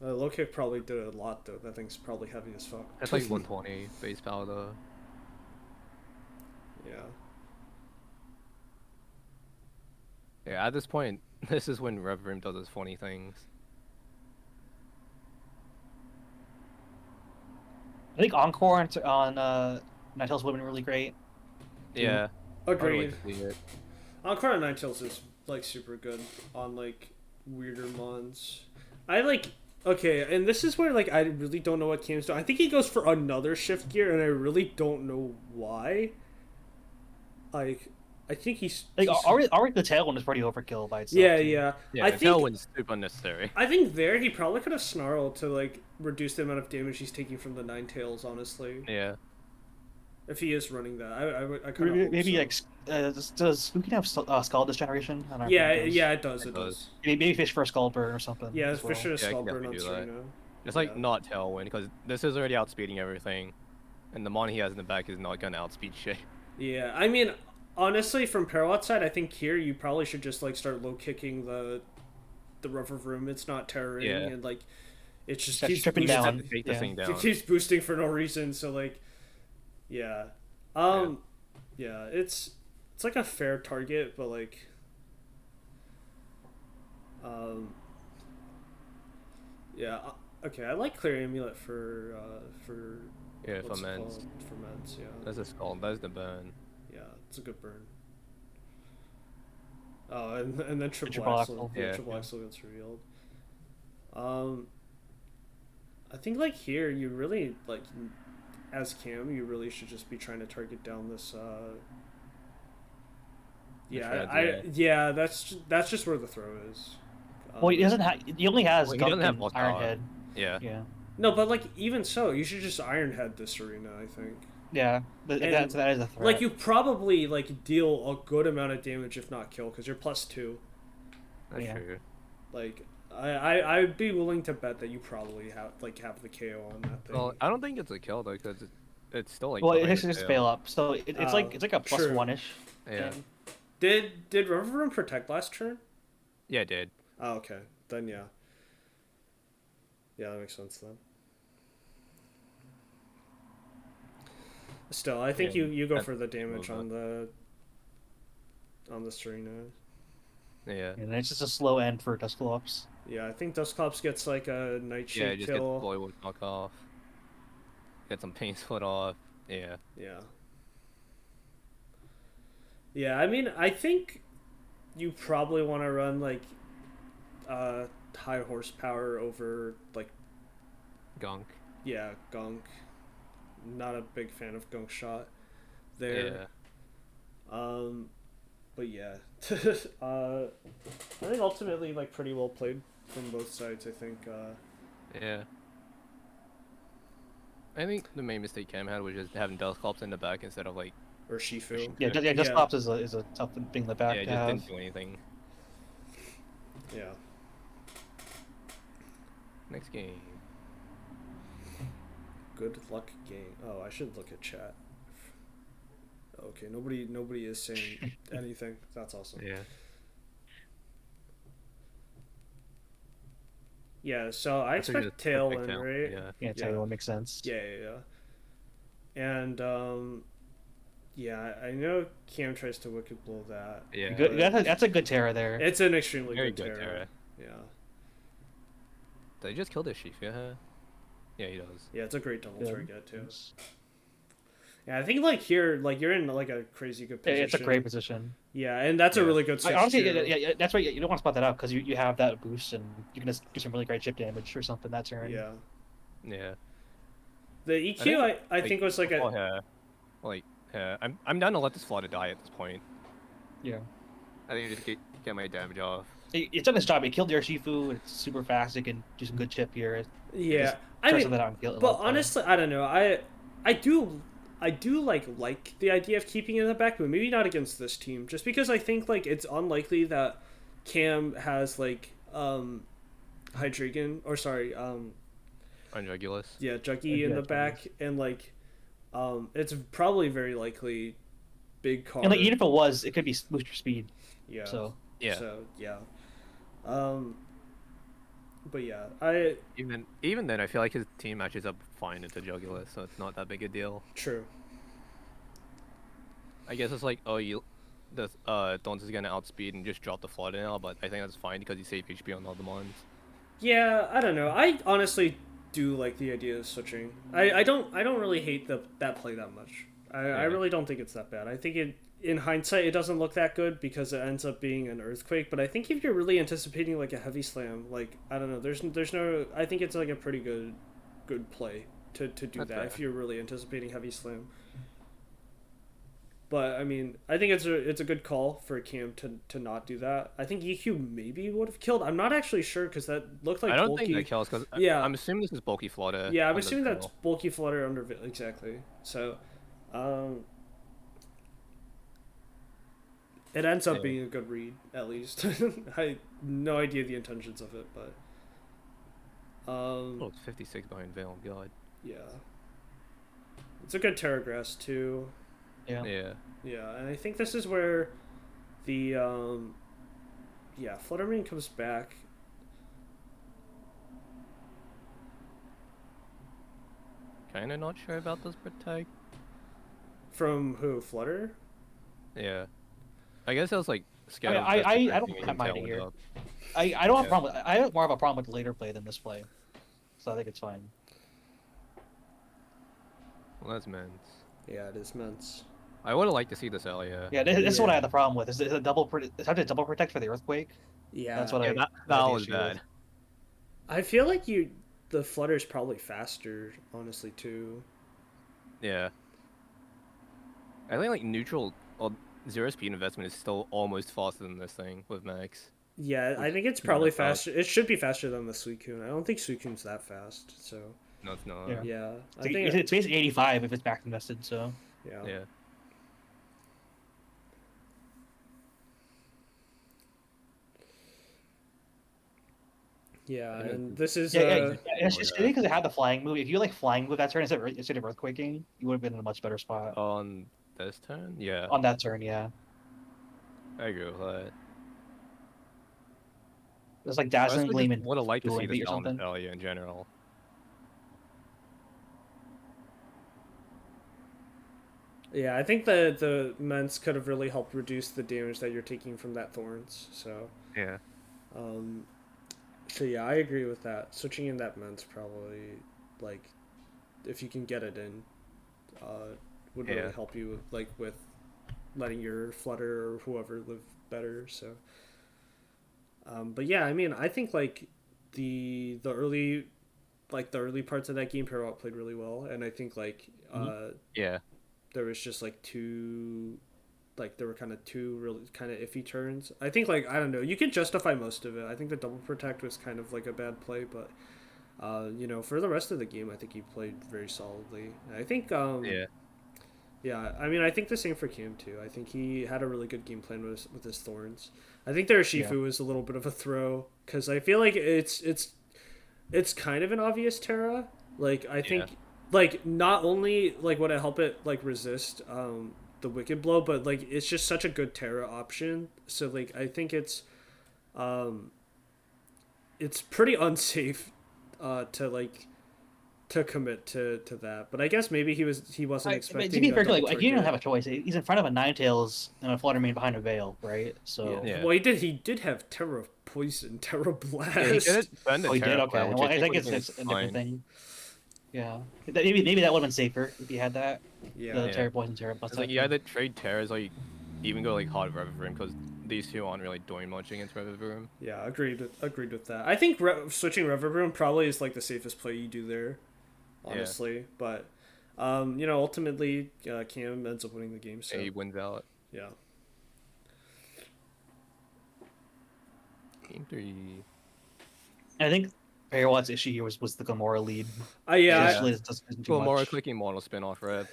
Low kick probably did a lot though. That thing's probably heavy as fuck. That's like 120 base power though. Yeah. Yeah, at this point, this is when Rev Rim does his funny things. I think Encore on Ninetales would have been really great. Yeah. Agreed. Encore on Ninetales is like super good on like weirder mons. I like okay, and this is where like I really don't know what Cam's doing. I think he goes for another shift gear, and I really don't know why. Like, I think he's already the Tailwind is pretty overkill by itself. Yeah. I think Tailwind's super unnecessary. I think there he probably could have snarled to like reduce the amount of damage he's taking from the Ninetales. Honestly. Yeah. If he is running that, I kind of maybe like does who can have Scald this generation? I don't know it does. It does. Maybe fish for a Scald burn or something. Yeah, fish for a Scald burn on Serena. It's like not Tailwind, because this is already outspeeding everything, and the mon he has in the back is not gonna outspeed shit. Yeah, I mean, honestly, from Parrot's side, I think here you probably should just like start low kicking the Rubber Vroom. It's not terroring, and like it's just keeps tripping down. It keeps boosting for no reason. So like, yeah, it's like a fair target, but like, okay. I like Clear Amulet for Mens. For Mens, yeah. That's a Scald. That's the burn. Yeah, it's a good burn. Oh, and then triple axle. Triple axle gets revealed. I think like here you really like as Cam you really should just be trying to target down this. That's just where the throw is. Well, he doesn't have. He only has. He doesn't have Iron Head. Yeah. No, but like even so, you should just Iron Head this arena. I think. Yeah, but that is a threat. Like you probably like deal a good amount of damage if not kill, because you're +2. That's true. Like, I'd be willing to bet that you probably have the KO on that thing. Well, I don't think it's a kill though, because it's still like. Well, it has to just fail up, so it's like a plus true. 1-ish. Yeah. Did River Room protect last turn? Yeah, it did. Oh, okay. Then yeah. Yeah, that makes sense then. Still, I think you go for the damage on the Serena. Yeah. And it's just a slow end for Dusclops. Yeah, I think Dusclops gets like a Nightshade Yeah, just kill. get Boywood knock off. Get some Pain's Foot off. Yeah. Yeah. Yeah, I mean, I think you probably want to run like high horsepower over like Gunk. Yeah, Gunk. Not a big fan of Gunk shot there. Yeah. But yeah. I think ultimately like pretty well played from both sides, I think. Yeah. I think the main mistake Cam had was just having Dusclops in the back instead of like or Shifu. Yeah, Dusclops is a tough thing in the back. Yeah, it just didn't do anything. Yeah. Next game. Good luck game. Oh, I should look at chat. Okay, nobody is saying anything. That's awesome. Yeah. Yeah, so I expect Tailwind, right? Yeah, Tailwind makes sense. Yeah. And yeah, I know Cam tries to Wicked Blow that. Yeah. That's a good Terra there. It's an extremely Very good good Terra. Yeah. Did he just kill this Sheaf? Yeah. Yeah, he does. Yeah, it's a great double target too. Yeah, I think like here, like you're in like a crazy good position. It's a great position. Yeah, and that's a really good switch. Honestly, yeah, that's right. You don't want to spot that out because you have that boost and you can just do some really great chip damage or something that turn. Yeah. Yeah. The EQ I think was like I'm down to let this Flutter die at this point. Yeah. I think I just get my damage off. It's done its job. It killed your Shifu. It's super fast. It can do some good chip here. Yeah, I mean, but honestly, I don't know. I do like the idea of keeping it in the back, but maybe not against this team. Just because I think like it's unlikely that Cam has like Hydreigon or sorry Unjugulus. Yeah, Juggy in the back, and like it's probably very likely big card. And like even if it was, it could be booster speed. Yeah. So yeah. So yeah. But yeah, I even then I feel like his team matches up fine into Jugulus, so it's not that big a deal. True. I guess it's like Dons is gonna outspeed and just drop the Flood now, but I think that's fine because you save HP on all the mons. Yeah, I don't know. I honestly do like the idea of switching. I don't really hate that play that much. I really don't think it's that bad. I think in hindsight, it doesn't look that good because it ends up being an earthquake. But I think if you're really anticipating like a heavy slam, like I don't know, there's no. I think it's like a pretty good play to do that's that fair. If you're really anticipating heavy slam. But I mean, I think it's a good call for Cam to not do that. I think EQ maybe would have killed. I'm not actually sure because that looked like I don't bulky. think that kills because I'm assuming this is bulky Flutter. Yeah, I'm assuming that's bulky Flutter under exactly. So. It ends up being a good read, at least. I had no idea the intentions of it, but... it's 56 behind Veil, God. Yeah. It's a good Terra Grass, too. Yeah. Yeah, and I think this is where the, Fluttermane comes back. Kinda not sure about this Protect. From who? Flutter? Yeah. I guess I was like scared. I don't mind it here. I don't have a problem. I have more of a problem with the later play than this play, so I think it's fine. Well, that's Mence. Yeah, it is Mence. I would have liked to see this earlier. Yeah, this is what I had the problem with. Is it a double? It's hard to double protect for the earthquake. Yeah, that's what that was bad. I feel like the Flutter's probably faster, honestly, too. Yeah. I think like neutral or zero speed investment is still almost faster than this thing with Max. Yeah, I think it's probably faster. It should be faster than the Suicune. I don't think Suicune's that fast, so. No, it's not. Yeah. I think it's basically 85 if it's back invested, so. Yeah. Yeah, and this is it's just because it had the flying move. If you like flying move that turn instead of earthquaking, you would have been in a much better spot. On this turn, yeah. On that turn, yeah. I agree with that. It's like dazzling gleam and would have liked to see this or something. value in general. Yeah, I think the Ments could have really helped reduce the damage that you're taking from that Thorns. So yeah. So yeah, I agree with that. Switching in that Ments probably, like, if you can get it in, would really help you with letting your Flutter or whoever live better. So, but yeah, I mean, I think like the early parts of that game, Perot played really well, and I think like there was just like there were kind of two really kind of iffy turns. I think like I don't know, you can justify most of it. I think the double protect was kind of like a bad play, but for the rest of the game, I think he played very solidly. And I think yeah, I mean, I think the same for Cam too. I think he had a really good game plan with his Thorns. I think their Shifu was a little bit of a throw because I feel like it's kind of an obvious Terra. Like I think like not only like would it help it like resist the Wicked Blow, but like it's just such a good Terra option. So like I think it's pretty unsafe to commit to that. But I guess maybe he wasn't expecting. To be fair, like he didn't have a choice. He's in front of a Ninetales and a Fluttermane behind a Veil, right? So well, he did have Terra Poison, Terra Blast. Yeah, he did he did. Okay, well, I think it's a different thing. Yeah, maybe that would have been safer if he had that. Yeah, the Terra Poison, Terra Blast. It's like you either trade Terras, like even go like hard Revivroom because these two aren't really doing much against Revivroom. Yeah, agreed with that. I think switching Revivroom probably is like the safest play you do there, honestly. But ultimately, Cam ends up winning the game. So he wins out. Yeah. Game 3. I think Parawatt's issue here was the Gamora lead. Gamora clicking model spin off red.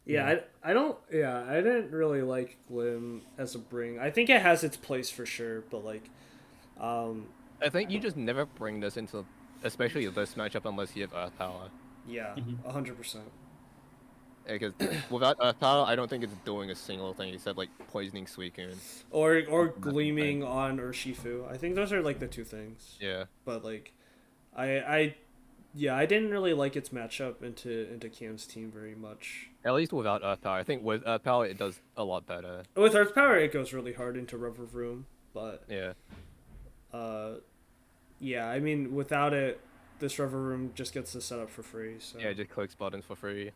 Yeah, I didn't really like Glim as a bring. I think it has its place for sure, but like, I think you just never bring this into, especially this matchup, unless you have Earth Power. Yeah, 100%. Because without Earth Power, I don't think it's doing a single thing except like poisoning Suicune. Or gleaming on Urshifu. I think those are like the two things. Yeah. But like, I didn't really like its matchup into Cam's team very much. At least without Earth Power. I think with Earth Power, it does a lot better. With Earth Power, it goes really hard into Revivroom, but yeah, I mean, without it, this Revivroom just gets the setup for free. So yeah, it just clicks buttons for free.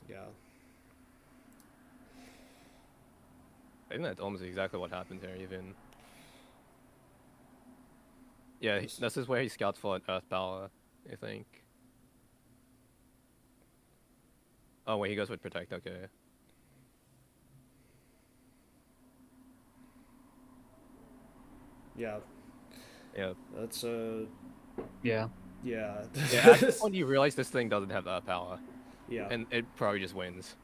Yeah. I think that's almost exactly what happens here, even. Yeah, this is where he scouts for Earth Power, I think. Oh, wait, he goes with Protect, okay. Yeah. Yeah. That's, Yeah. Yeah. At this point, you realize this thing doesn't have Earth Power. Yeah. And it probably just wins.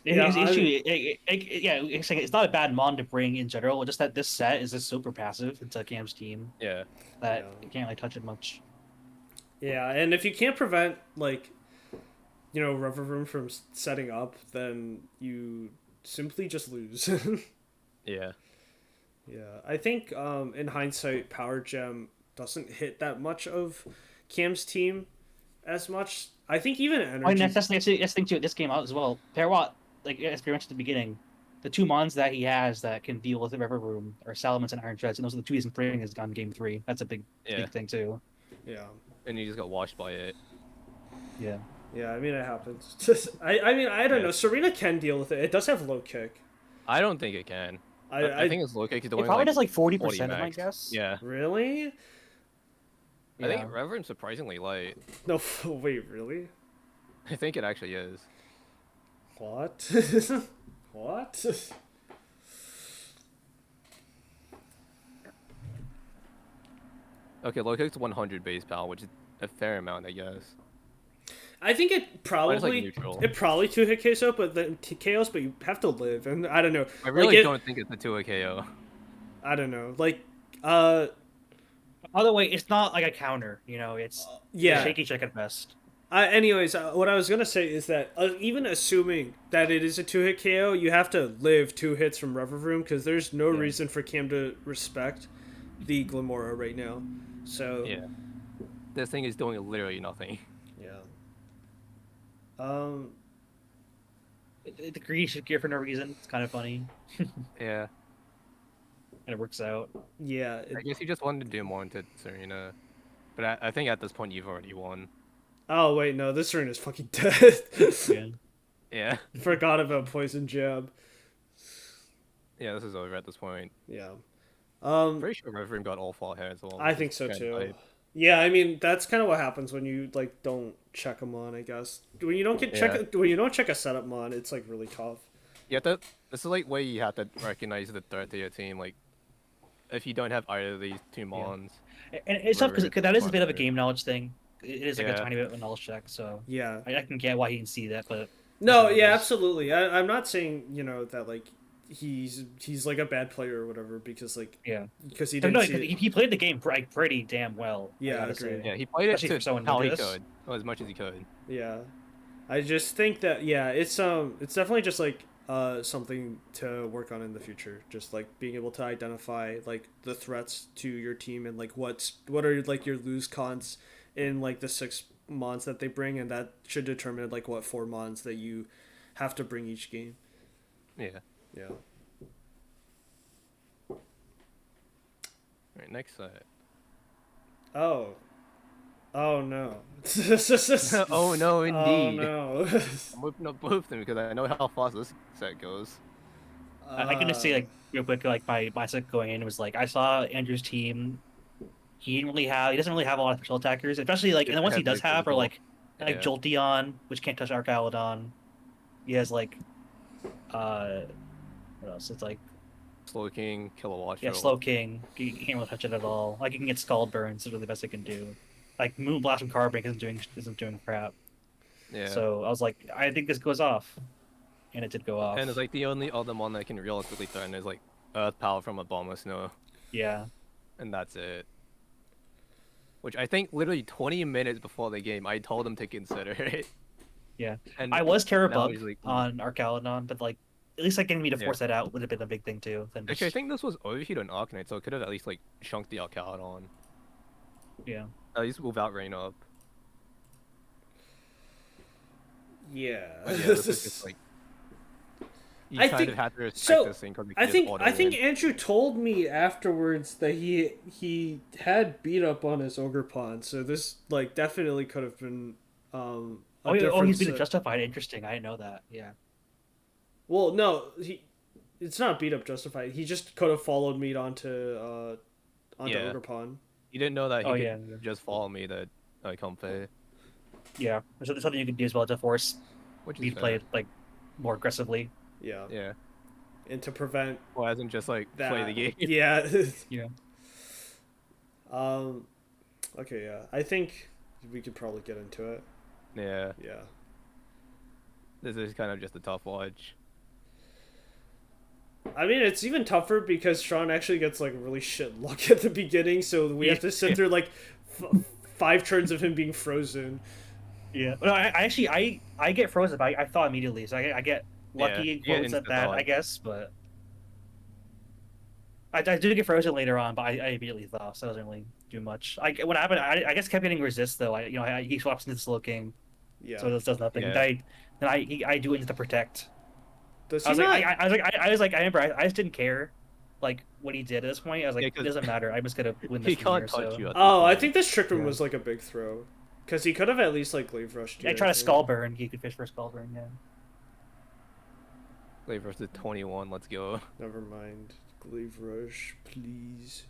His issue, it's not a bad mon to bring in general, just that this set is just super passive into Cam's team. Yeah. That you can't really touch it much. Yeah, and if you can't prevent, like, Revivroom from setting up, then you simply just lose. Yeah. Yeah, I think in hindsight, Power Gem doesn't hit that much of Cam's team as much. I think even Energy... I mean, that's the thing too, this game out as well. Parawatt, like as we mentioned at the beginning, the two mons that he has that can deal with the Revivroom are Salamence and Iron Treads, and those are the two he's bringing his gun game 3. That's a big thing too. Yeah. And you just got washed by it. Yeah. Yeah, I mean, it happens. I mean, I don't know. Serena can deal with it. It does have low kick. I don't think it can. I think it's low kick. It probably does like 40%, I guess. Yeah. Really? I think Reverend's surprisingly light. No, wait, really? I think it actually is. What? What? Okay, low kick's 100 base power, which is a fair amount, I guess. I think it probably 2-hit KO, but then KOs, but you have to live, and I don't know. I really don't think it's a 2-hit KO. I don't know, like By the way, it's not like a counter. It's Yeah. shaky check at best. Anyways, what I was gonna say is that even assuming that it is a 2-hit KO, you have to live 2 hits from Rever Room because there's no reason for Cam to respect the Glamora right now. So yeah, this thing is doing literally nothing. Yeah. The greedy should gear for no reason. It's kind of funny. Yeah. And it works out. Yeah. I guess he just wanted to do more into Serena, but I think at this point you've already won. Oh wait, no, this Serena's fucking dead. Yeah. Yeah. Forgot about Poison Jab. Yeah, this is over at this point. Yeah. Pretty sure Reverend got all 4 hits. I think so too. Yeah, I mean that's kind of what happens when you like don't check them on. I guess when you don't when you don't check a setup mon, it's like really tough. Yeah, this is like where you have to recognize the threat to your team. Like, if you don't have either of these 2 mons. Yeah. And it's tough because that is a bit of a game knowledge thing. It is like a tiny bit of a knowledge check, so yeah, I can get why he can see that, but no, yeah, absolutely. I'm not saying that like he's like a bad player or whatever because like because he didn't he played the game pretty damn well. Yeah, I agree. Yeah, he played it to how he could, or as much as he could. Yeah, I just think that it's definitely just like something to work on in the future. Just like being able to identify like the threats to your team and like what are like your lose cons in like the 6 mons that they bring, and that should determine like what 4 mons that you have to bring each game. Yeah. Yeah. Alright, next set. Oh. Oh no. Oh no, indeed. Oh no. I'm whipping up both of them because I know how fast this set goes. I can just say like real quick, like my set going in was like I saw Andrew's team. He doesn't really have a lot of special attackers, especially like and the ones he does have are like Jolteon, which can't touch Archaludon. He has like what else? It's like Slowking, Kilowatt. Yeah, Slowking. You can't really touch it at all. Like you can get Scald Burns, is really the best it can do. Like Moonblast and Carbonate isn't doing crap. Yeah. So I was like, I think this goes off. And it did go off. And it's like the only other one that can realistically threaten is like Earth Power from a Abomasnow. Yeah. And that's it. Which I think literally 20 minutes before the game, I told him to consider it. Yeah. And I was Terra Bug on Archaludon, but like at least like getting me to force that out would have been a big thing too. Actually, I think this was Overheat on Arcanite, so it could have at least like shunked the Archaludon. Yeah. At least without Rain Up. Yeah. This is just like I think Andrew told me afterwards that he had beat up on his Ogre Pond, so this like definitely could have been he's been justified. Interesting. I didn't know that. Yeah. Well, no, it's not beat up justified. He just could have followed me onto Ogre Pond. You didn't know that he could just follow me to come play. Yeah, there's something you could do as well to force me to play like more aggressively. Yeah. Yeah. And to prevent as in just like play the game. Yeah. Yeah. Okay, yeah. I think we could probably get into it. Yeah. Yeah. This is kind of just a tough watch. I mean, it's even tougher because Sean actually gets like really shit luck at the beginning, so we have to sit through like 5 turns of him being frozen. Yeah. Well, I get frozen, but I thaw immediately, so I get lucky quotes at that, I guess, but I do get frozen later on, but I immediately thaw, so it doesn't really do much. What happened? I guess kept getting resist though. He swaps into Slowking, so it does nothing. Yeah. Then I do it into Protect. I remember I just didn't care, like what he did at this point. I was like, it doesn't matter. I'm just gonna win this. He can't touch you. I think this Trick Room was like a big throw, because he could have at least like Glaive Rushed you. I tried a Skull Burn. He could fish for a Skull Burn. Yeah. Glaive Rush to 21. Let's go. Never mind. Glaive Rush, please.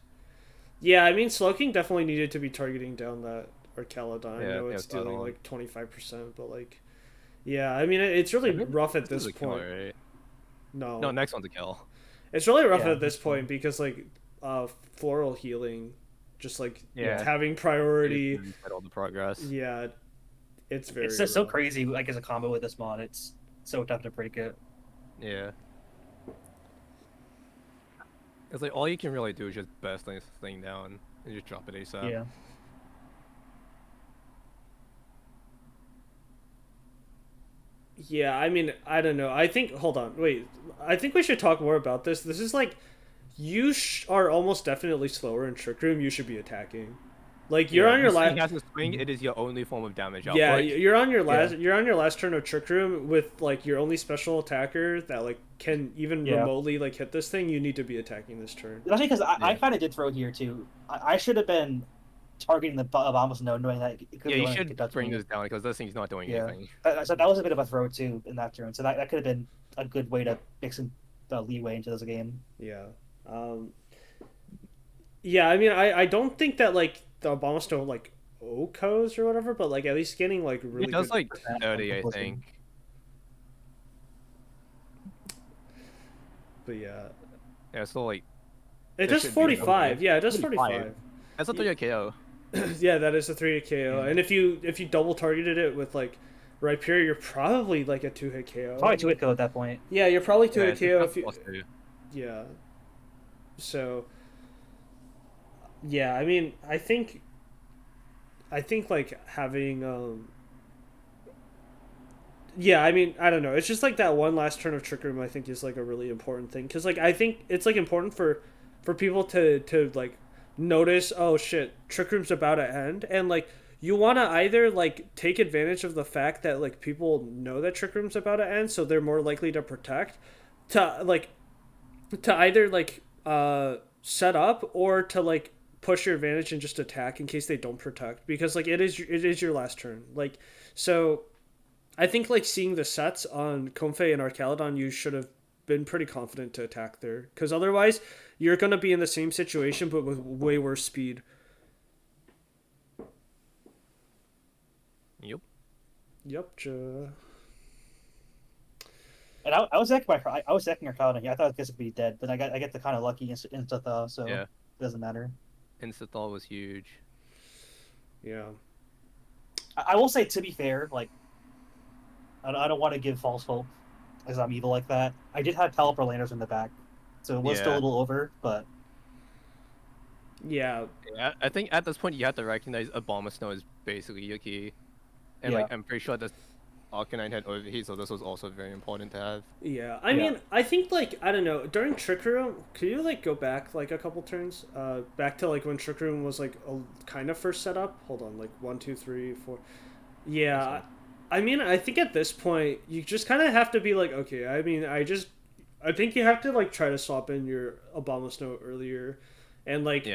Yeah, I mean, Slowking definitely needed to be targeting down that Archaludon. I know it's dealing like 25%, but like, yeah, I mean, it's really rough at this point. Killer, right? No, next one's a kill. It's really rough at this point because like, floral healing, just like having priority. All the progress. Yeah, it's very. It's just so crazy. Like as a combo with this mod, it's so tough to break it. Yeah. It's like all you can really do is just burst this thing down. and just drop it ASAP. Yeah. Yeah, I mean, I don't know. I think. Hold on, wait. I think we should talk more about this. This is like, are almost definitely slower in Trick Room. You should be attacking. Like you're on your He last. has a swing. It is your only form of damage output. Yeah, you're on your last. Yeah. You're on your last turn of Trick Room with like your only special attacker that like can even remotely like hit this thing. You need to be attacking this turn. Especially because I kind of did throw here too. I should have been targeting the Obama's node, knowing that it could you should bring this down because this thing's not doing anything. So that was a bit of a throw too in that turn. So that could have been a good way to make some leeway into this game. Yeah. Yeah, I mean, I don't think that like the Obama don't like Okos or whatever, but like at least getting like really. He does good... like 30, I think. But yeah. Yeah, so like. It does 45. Yeah, it does 45. That's a 3 KO. Yeah, that is a 3 KO. And if you double targeted it with like Rapier, you're probably like a 2-hit KO. Probably 2-hit KO at that point. Yeah, you're probably 2-hit KO if you. Yeah. So. Yeah, I mean, I think like having yeah, I mean, I don't know. It's just like that one last turn of Trick Room I think is like a really important thing cuz like I think it's like important for people to like notice, oh shit, Trick Room's about to end, and like you want to either like take advantage of the fact that like people know that Trick Room's about to end, so they're more likely to protect, to either like set up or to like push your advantage and just attack in case they don't protect, because like it is your last turn. Like, so I think like seeing the sets on Comfey and Archaludon, you should have been pretty confident to attack there, because otherwise you're going to be in the same situation but with way worse speed. Yep. And I was decking Archaludon. Yeah, I thought this would be dead, but I get the kind of lucky insta thaw, so it doesn't matter. Insta thaw was huge. Yeah. I will say, to be fair, like I don't want to give false hope, because I'm evil like that. I did have Teleport Landers in the back, so it was still a little over, but yeah, I think at this point you have to recognize Abomasnow is basically your key, and like I'm pretty sure that Arcanine had overheat, so this was also very important to have. Yeah, I mean, I think like, I don't know, during Trick Room, could you like go back like a couple turns, back to like when Trick Room was like a kind of first set up? Hold on, like 1, 2, 3, 4. Yeah, I mean, I think at this point you just kind of have to be like, okay, I mean, I think you have to like try to swap in your Abomasnow earlier, and like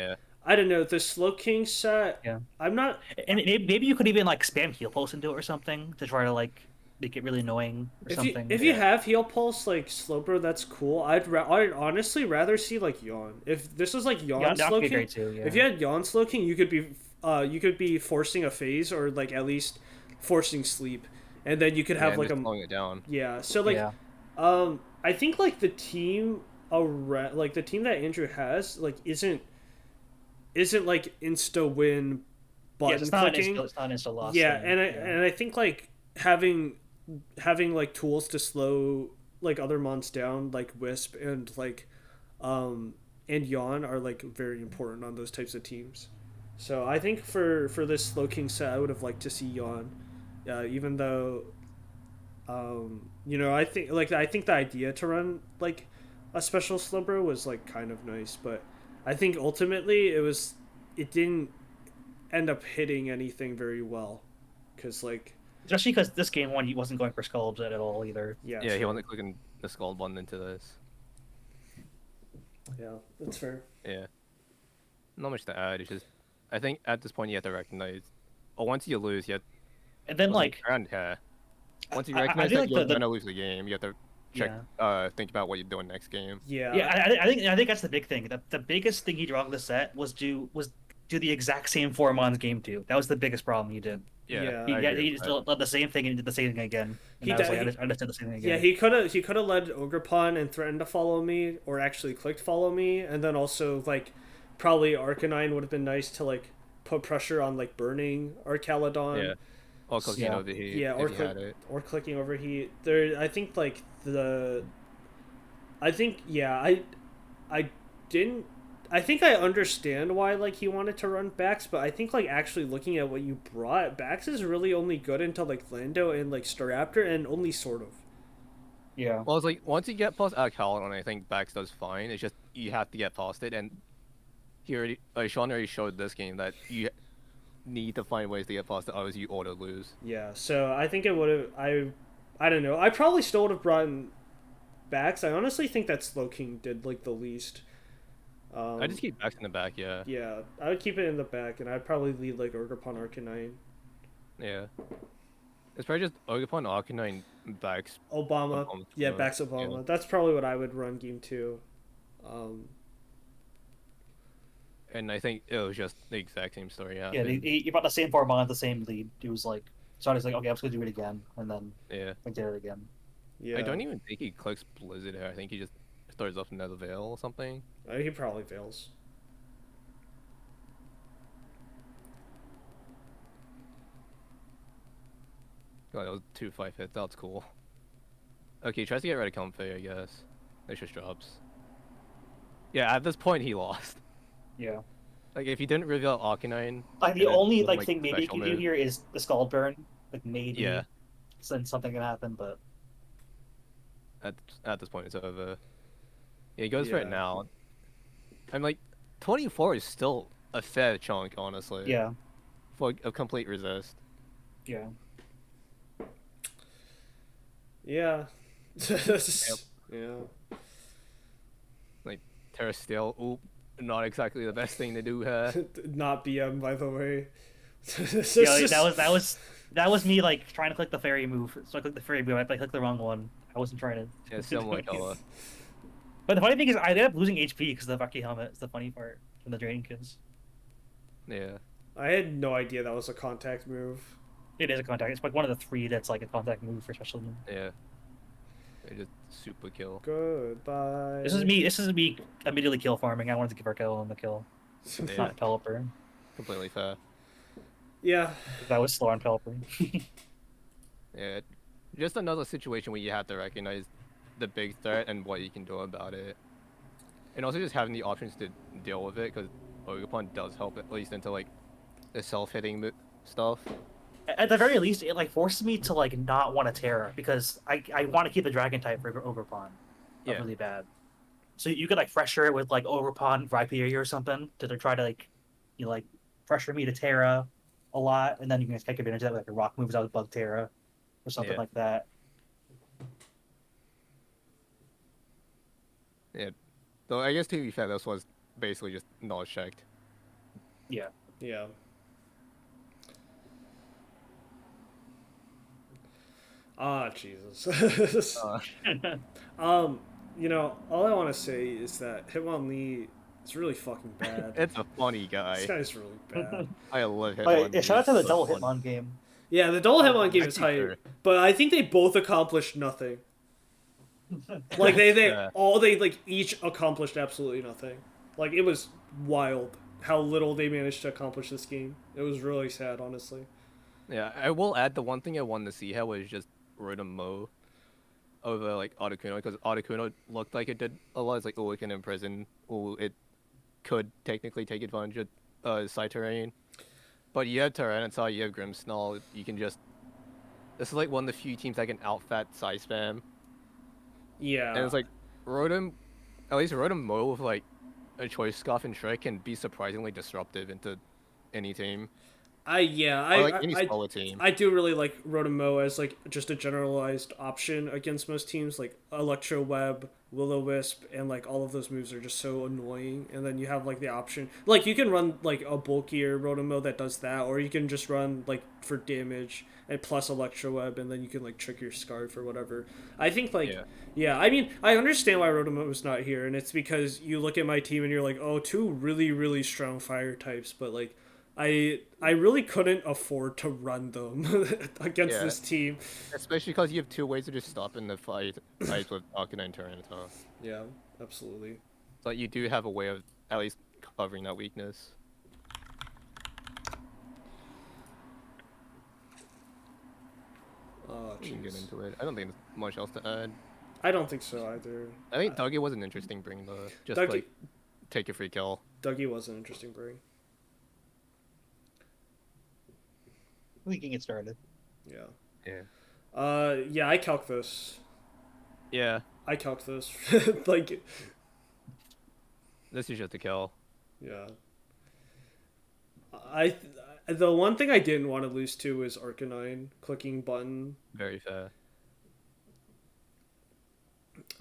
I don't know, the Slowking set. Yeah, I'm not. And maybe you could even like spam Heal Pulse into it or something to try to like make it really annoying or something. If you have Heal Pulse like Slowbro, that's cool. I'd honestly rather see like Yawn. If this was like Yawn Slowking, if you had Yawn Slowking, you could be forcing a phase, or like at least forcing sleep, and then you could have like slowing it down. Yeah. So like, I think like the team that Andrew has like isn't like insta win button clicking. It's not an insta loss. Yeah, and I think like having like tools to slow like other mons down, like Wisp and like and Yawn, are like very important on those types of teams. So I think for this Slowking set, I would have liked to see Yawn, even though I think the idea to run like a special Slowbro was like kind of nice, but I think ultimately it didn't end up hitting anything very well, because like, especially because this game one he wasn't going for Scalds at all either. Yeah, he wasn't clicking the Scald button into this. Yeah, that's fair. Yeah, not much to add. It's just, I think at this point you have to recognize, or once you lose, and then like once you recognize that you're gonna lose the game, you have to check, think about what you're doing next game. Yeah. I think that's the big thing. The biggest thing he did wrong in the set was do the exact same 4 mons game 2. That was the biggest problem he did. He just did the same thing and did the same thing again. I just did the same thing again. Yeah, he could have led Ogrepon and threatened to follow me, or actually clicked follow me, and then also like probably Arcanine would have been nice to like put pressure on like burning Archaludon. Yeah. Or clicking overheat. Yeah, or clicking overheat. I think I think I understand why like he wanted to run Bax, but I think like actually looking at what you brought, Bax is really only good until like Lando and like Staraptor, and only sort of. Yeah. Well, it's like once you get past Alcalon, I think Bax does fine. It's just you have to get past it, and Sean already showed this game that you need to find ways to get past it, otherwise you auto lose. Yeah, so I think it would have. I don't know. I probably still would have brought in Bax. I honestly think that Slowking did like the least. I just keep Bax in the back, yeah. Yeah, I would keep it in the back, and I'd probably lead like Orgrippon Arcanine. Yeah. It's probably just Ogerpon, Arcanine, Bax. Obama. Yeah, Bax Obama. Yeah. That's probably what I would run game 2. And I think it was just the exact same story. Yeah, he brought the same form on the same lead. He was like, so he's like, okay, I'm just gonna do it again, and then I did it again. Yeah. I don't even think he clicks Blizzard Air. I think he just starts off Nether Veil or something. He probably fails. God, that was 2-5 hits. That's cool. Okay, he tries to get rid of Comfy, I guess. It just drops. Yeah, at this point he lost. Yeah. Like if he didn't reveal Arcanine. Like the only like thing maybe you can do here is the Scald Burn. Like maybe. Yeah. Then something can happen, but. At this point it's over. Yeah, he goes for it now. I'm like, 24 is still a fair chunk, honestly. Yeah. For a complete resist. Yeah. Yeah. Yep. Yeah. Like Terra Steel, oop, not exactly the best thing to do here. Not BM, by the way. Yeah, like, that was me like trying to click the fairy move. So I clicked the fairy move. I clicked the wrong one. I wasn't trying to. Yeah, similar color. But the funny thing is, I ended up losing HP because of the Rocky helmet. It's the funny part from the Draining Kids. Yeah. I had no idea that was a contact move. It is a contact. It's like one of the 3 that's like a contact move for special move. Yeah. They just super kill. Goodbye. This is me immediately kill farming. I wanted to give our kill on the kill. Yeah. Not Pelipper. Completely fair. Yeah. That was slow on Pelipper. Yeah. Just another situation where you have to recognize the big threat and what you can do about it. And also just having the options to deal with it, because Ogerpon does help at least into like the self-hitting stuff. At the very least, it like forces me to like not want to Terra because I want to keep the Dragon type for Overpawn. Yeah. Really bad. So you could like pressure it with like Overpawn, Rhyperior or something to try to like, you know, like pressure me to Terra a lot, and then you can just take advantage of that with like a rock moves out with Bug Terra or something like that. Yeah. Though I guess to be fair, this was basically just knowledge checked. Yeah. Yeah. Ah, Jesus. You know, all I want to say is that Hitmonlee is really fucking bad. It's a funny guy. This guy's really bad. I love Hitmonlee. Yeah, shout out to the double Hitmon game. Yeah, the double Hitmon game is hype, but I think they both accomplished nothing. Like they each accomplished absolutely nothing. Like it was wild how little they managed to accomplish this game. It was really sad, honestly. Yeah, I will add the one thing I wanted to see here was just Rotom Mo over like Articuno, because Articuno looked like it did a lot. It's like, oh, it can imprison. Oh, it could technically take advantage of side terrain. But you have Tyranitar, you have Grimmsnarl, you can just... This is like one of the few teams that can outfat side spam. Yeah. And it's like, at least Rotom Mo with like a Choice Scarf and Shrek can be surprisingly disruptive into any team. I I do really like Rotom-Mow as like just a generalized option against most teams. Like Electro Web, Will-O-Wisp, and like all of those moves are just so annoying. And then you have like the option, like you can run like a bulkier Rotom-Mow that does that, or you can just run like for damage and plus Electro Web, and then you can like trick your Scarf or whatever. I think like I mean I understand why Rotom-Mow is not here, and it's because you look at my team and you're like, oh, 2 really really strong fire types, but like. I really couldn't afford to run them against this team. Especially because you have 2 ways to just stop in the fights with Arcanine and Tyranitar. Yeah, absolutely. So you do have a way of at least covering that weakness. Oh, we can get into it. I don't think there's much else to add. I don't think so either. I think Dougie was an interesting bring though. Just Dougie, like take a free kill. Dougie was an interesting bring. We can get started. Yeah. Yeah. Yeah, I calc this. Yeah. I calc this. Like, this is just a kill. yeah. The one thing I didn't want to lose to is Arcanine clicking button. Very fair.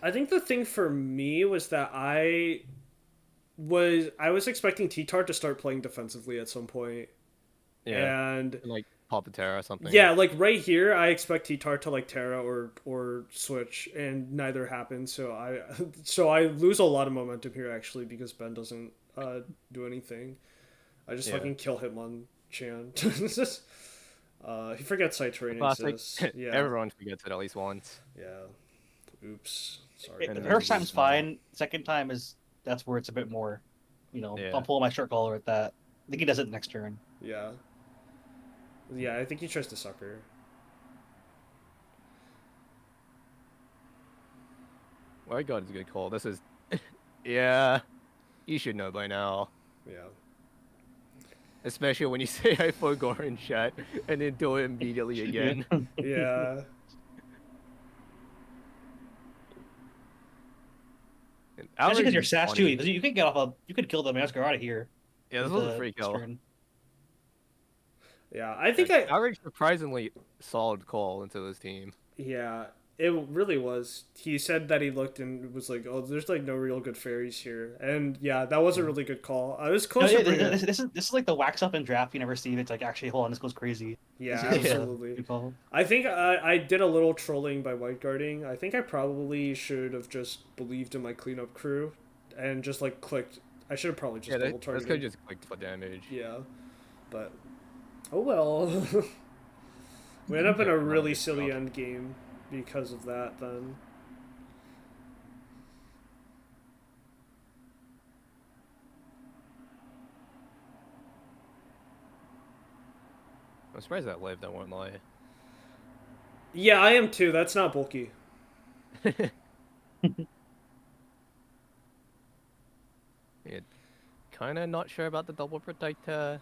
I think the thing for me was that I was expecting T-Tar to start playing defensively at some point. Yeah. And like pop a Terra or something. Yeah, like right here I expect T-Tar to like Terra or switch, and neither happened, so I lose a lot of momentum here actually because Ben doesn't do anything. I just fucking kill Hitmonchan. He forgets side terrain exists. Yeah. Everyone forgets it at least once. Yeah. Oops. Sorry. The first time's fine. Second time that's where it's a bit more, I'll pull my short collar with that. I think he does it next turn. Yeah. Yeah, I think he tries to sucker. My god, it's a good call. This is... yeah. You should know by now. Yeah. Especially when you say I forgot in chat and then do it immediately again. Yeah. Especially because you're sash too. You can get off you could kill the Masker out of here. Yeah, this was a free kill. Yeah, I think Average surprisingly solid call into this team. Yeah, it really was. He said that he looked and was like, "Oh, there's like no real good fairies here," and yeah, that was a really good call. I was close. No, this is like the wax up and draft you never see. It's like actually, hold on, this goes crazy. Yeah, absolutely. I think I did a little trolling by white guarding. I think I probably should have just believed in my cleanup crew, and just like clicked. I should have probably just double targeted. This could just clicked for damage. Yeah, but oh well. We end up in a really silly end game because of that, then. I'm surprised that lived, I won't lie. Yeah, I am too. That's not bulky. Yeah, kind of not sure about the double protector.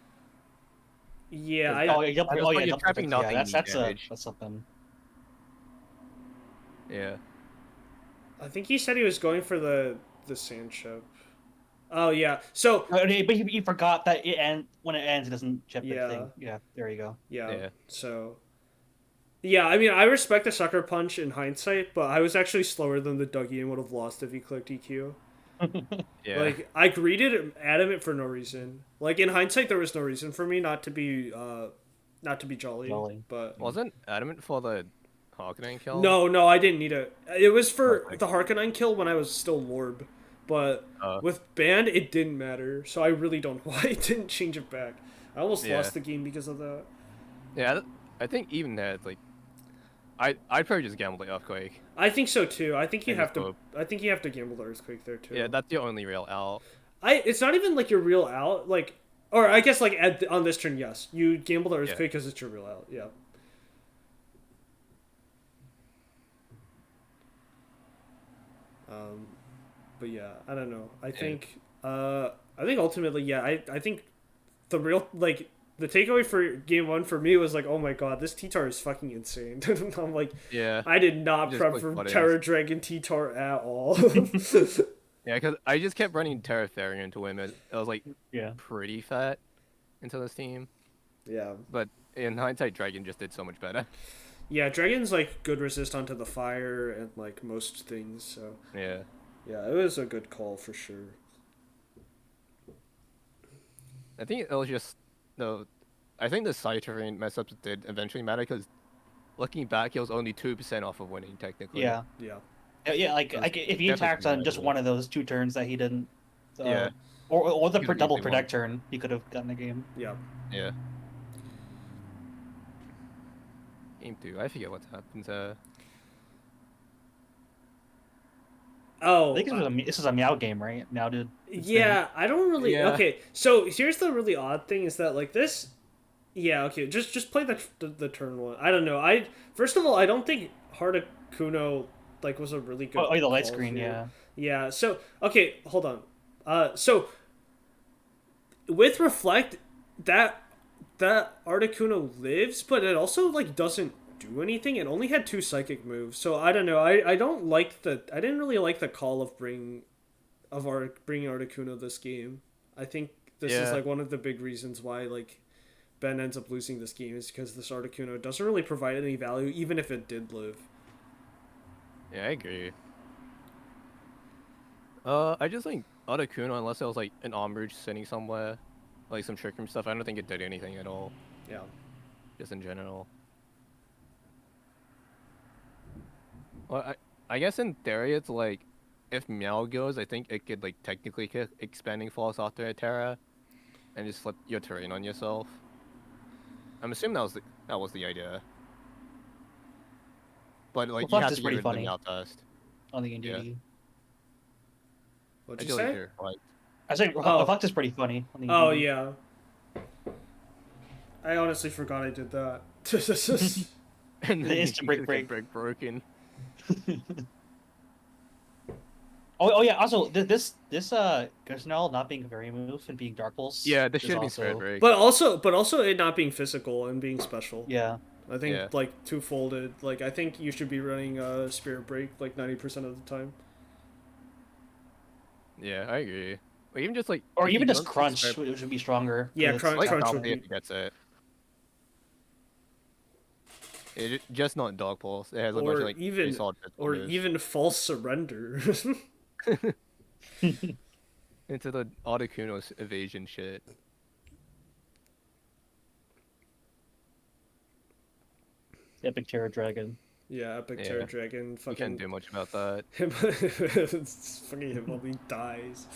Yeah, you're trapping nothing. That's something. Yeah. I think he said he was going for the sand chip. Oh yeah. So but he forgot that when it ends it doesn't chip yeah. the thing. Yeah, there you go. Yeah. So yeah, I mean I respect the sucker punch in hindsight, but I was actually slower than the Dougie and would have lost if he clicked EQ. Yeah. Like I greeted adamant for no reason. Like in hindsight there was no reason for me not to be jolly. But wasn't adamant for the Harkonnen kill? No, I didn't need it. It was for the Harkonnen kill when I was still Lorb. But with Band, it didn't matter. So I really don't know why it didn't change it back. I almost lost the game because of that. Yeah, I think even that, like, I'd probably just gamble the Earthquake. I think so too. I think you have to gamble the Earthquake there too. Yeah, that's your only real out. It's not even like your real out, like, or I guess like on this turn, yes, you gamble the Earthquake because it's your real out. Yeah. But yeah, I don't know. I think ultimately, yeah, I think the real, like, the takeaway for game one for me was like, oh my god, this T-Tar is fucking insane. I'm like, yeah, I did not prep for Terra Dragon T-Tar at all. Yeah, because I just kept running Terra Fairy into him. It was like pretty fat into this team. Yeah. But in hindsight, Dragon just did so much better. Yeah, Dragon's like good resist onto the fire and like most things, so. Yeah. Yeah, it was a good call for sure. I think it was just I think the side terrain mess ups did eventually matter because looking back, he was only 2% off of winning technically. Yeah. Yeah, like if he attacked on just one of those 2 turns that he didn't, or the double protect turn, he could have gotten the game. Yeah. Yeah. Game 2, I forget what happened. Oh, I think this is a Meow game, right? Meow did. Yeah, I don't really. Yeah. Okay, so here's the really odd thing is that like this. Yeah, okay, just play the turn one. I don't know. First of all, I don't think Hardakuno like was a really good. Oh, the light screen, here. Yeah. So okay, hold on. So with Reflect, that Articuno lives, but it also like doesn't do anything. It only had 2 psychic moves, so I don't know. I don't like the. I didn't really like the call of bringing Articuno this game. I think this is like one of the big reasons why like Ben ends up losing this game is because this Articuno doesn't really provide any value, even if it did live. Yeah, I agree. I just think Articuno, unless it was like an Ombrage sitting somewhere, like some Trick Room stuff, I don't think it did anything at all. Yeah. Just in general. Well, I guess in theory it's like, if Meow goes, I think it could like technically kick Expanding Force after a Terra, and just flip your terrain on yourself. I'm assuming that was the idea. But like you have to get rid of the Meow first. On the NDD. Yeah. What'd you say? I was saying Reflect is pretty funny on the NDD. Oh yeah. I honestly forgot I did that. And the instant break broken. Oh yeah. Also, this Gusnell not being a very move and being Dark Pulse. Yeah, this should be Spirit Break. But also it not being physical and being special. Yeah. I think like two-folded. Like I think you should be running Spirit Break like 90% of the time. Yeah, I agree. Or even just like, or even just Crunch should be stronger. Yeah, Crunch would be. If he gets it. Just not Dog Pulse. It has a bunch of like even False Surrender. Into the Articuno's evasion shit. Epic Terror Dragon. Yeah, Epic Terror Dragon. You can't do much about that. It's funny him when he dies.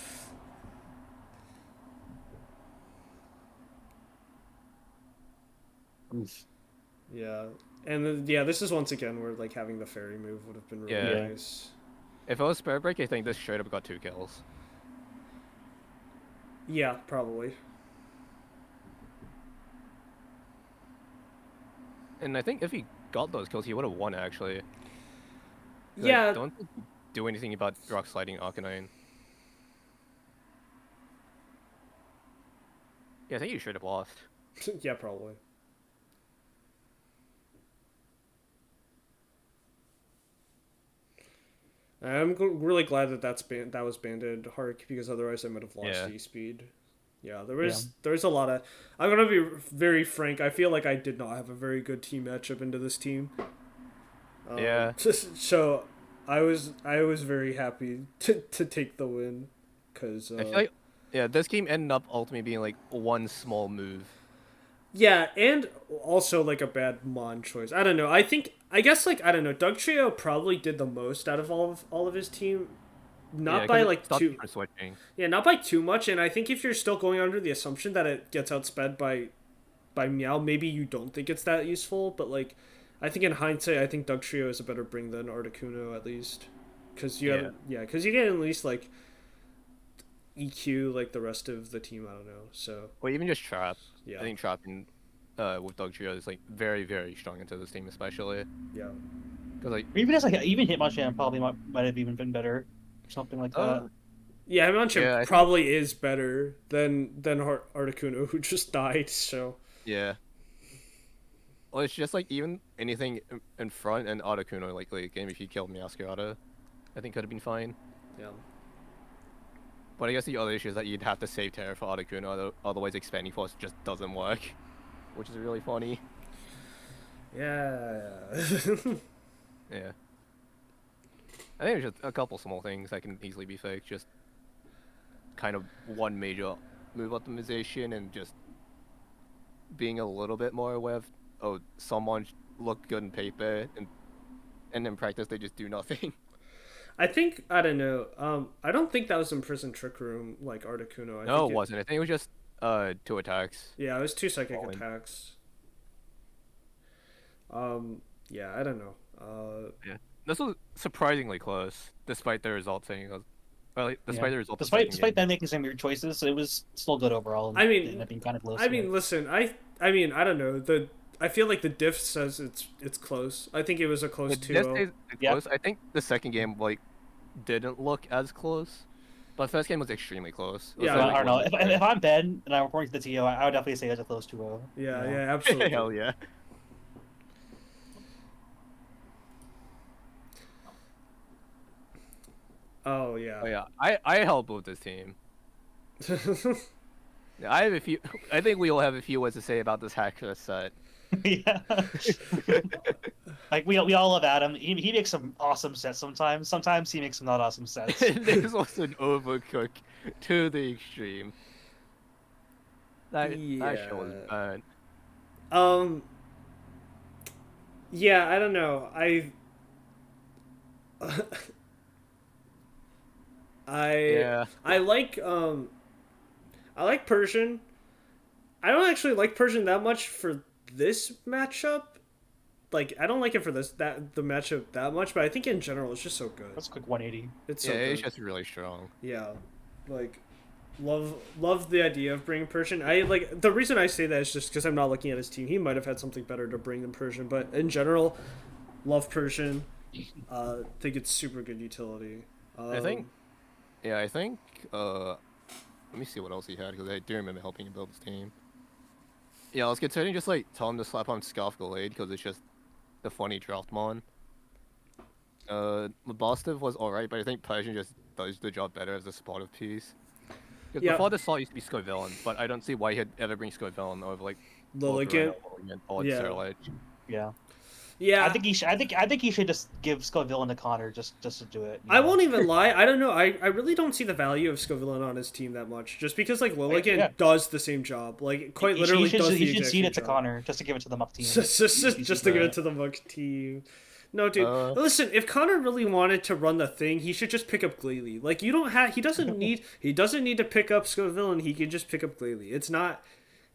Oof. Yeah. And then, this is once again where like having the fairy move would have been really nice. If it was Spirit Break, I think this straight up got 2 kills. Yeah, probably. And I think if he got those kills, he would have won actually. Yeah. Like, don't do anything about Rock Sliding Arcanine. Yeah, I think you should have lost. Yeah, probably. I'm really glad that that was banded Hark, because otherwise I might have lost E-Speed. Yeah, there's a lot of. I'm gonna be very frank. I feel like I did not have a very good team matchup into this team. So I was very happy to take the win, because I feel like this game ended up ultimately being like one small move. Yeah, and also like a bad Mon choice. I don't know. I guess like I don't know. Dugtrio probably did the most out of all of his team, not by like too. Yeah, not by too much. And I think if you're still going under the assumption that it gets outsped by Meow, maybe you don't think it's that useful. But like, I think in hindsight, I think Dugtrio is a better bring than Articuno at least, because you because you get at least like EQ like the rest of the team. I don't know. So or even just Trap. Yeah, I think trapping with Dugtrio is like very, very strong into this team, especially. Yeah, because like even Hitmonchan probably might have even been better, something like that. Yeah, Hitmonchan probably is better than Articuno, who just died. So yeah. Well, it's just like even anything in front and Articuno like late game, if you killed Meowscarada, I think could have been fine. Yeah. But I guess the other issue is that you'd have to save Terra for Articuno, otherwise Expanding Force just doesn't work, which is really funny. Yeah. Yeah. I think there's just a couple small things that can easily be fixed. Just kind of one major move optimization and just being a little bit more aware of, someone look good in paper and in practice they just do nothing. I think, I don't know, I don't think that was in Prison Trick Room, like Articuno. No, it wasn't. I think it was just 2 attacks. Yeah, it was 2 psychic attacks. Yeah, I don't know. Yeah, this was surprisingly close, despite the result saying it was... despite the result. Despite them making some weird choices, it was still good overall. I mean, being kind of close. I mean, listen, I mean, I don't know. I feel like the diff says it's close. I think it was a close 2-0. Close. I think the second game didn't look as close, But first game was extremely close. Yeah, I don't know. If I'm Ben and I'm reporting to the TO, I would definitely say it's a close 2-0. Yeah, you know? yeah, absolutely. Hell yeah. Oh yeah. Oh yeah. I help with this team. Yeah, I have a few. I think we all have a few words to say about this hacker set. Yeah. Like we all love Adam. He makes some awesome sets sometimes. Sometimes he makes some not awesome sets. There's also an overcook to the extreme. That shit was bad. Yeah, I don't know. I like Persian. I don't actually like Persian that much for this matchup. Like I don't like it for the matchup that much, but I think in general it's just so good. That's a quick 180. It's so good. It's just really strong. Yeah, like love the idea of bringing Persian. I like the reason I say that is just because I'm not looking at his team. He might have had something better to bring than Persian, but in general, love Persian. Think it's super good utility. I think. Let me see what else he had because I do remember helping him build his team. Yeah, I was considering just like tell him to slap on Scarf Gallade because it's just the funny draft mon. Bostiv was alright, but I think Persian just does the job better as a supportive piece. Because before the slot used to be Scovillain, but I don't see why he'd ever bring Scovillain over like Lilligant or Surledge. Yeah. Yeah, I think he should just give Scovillain to Connor just to do it. I won't even lie. I don't know. I really don't see the value of Scovillain on his team that much. Just because like Lilligant does the same job, like quite literally does the exact same job. He should cede it to Connor just to give it to the Muck team. just to give it to the Muck team. No, dude. Listen, if Connor really wanted to run the thing, he should just pick up Glalie. Like you don't have. He doesn't need to pick up Scovillain. He can just pick up Glalie. It's not.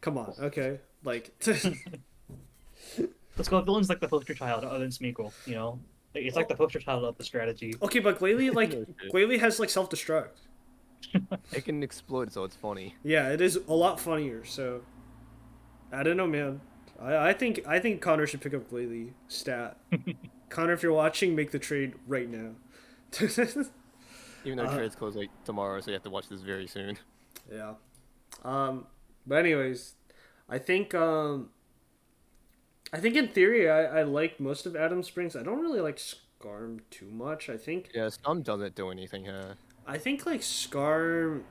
Come on, okay. Like. Let's go. Villain's like the poster child other than Smeagol, you know? It's like the poster child of the strategy. Okay, but Glalie, Glalie has, like, self-destruct. It can explode, so it's funny. Yeah, it is a lot funnier, so... I don't know, man. I think Connor should pick up Glalie. Stat. Connor, if you're watching, make the trade right now. Even though trades close, like, tomorrow, so you have to watch this very soon. Yeah. But anyways, I think in theory I like most of Adam Springs. I don't really like Skarm too much. I think Skarm doesn't do anything here. I think Skarm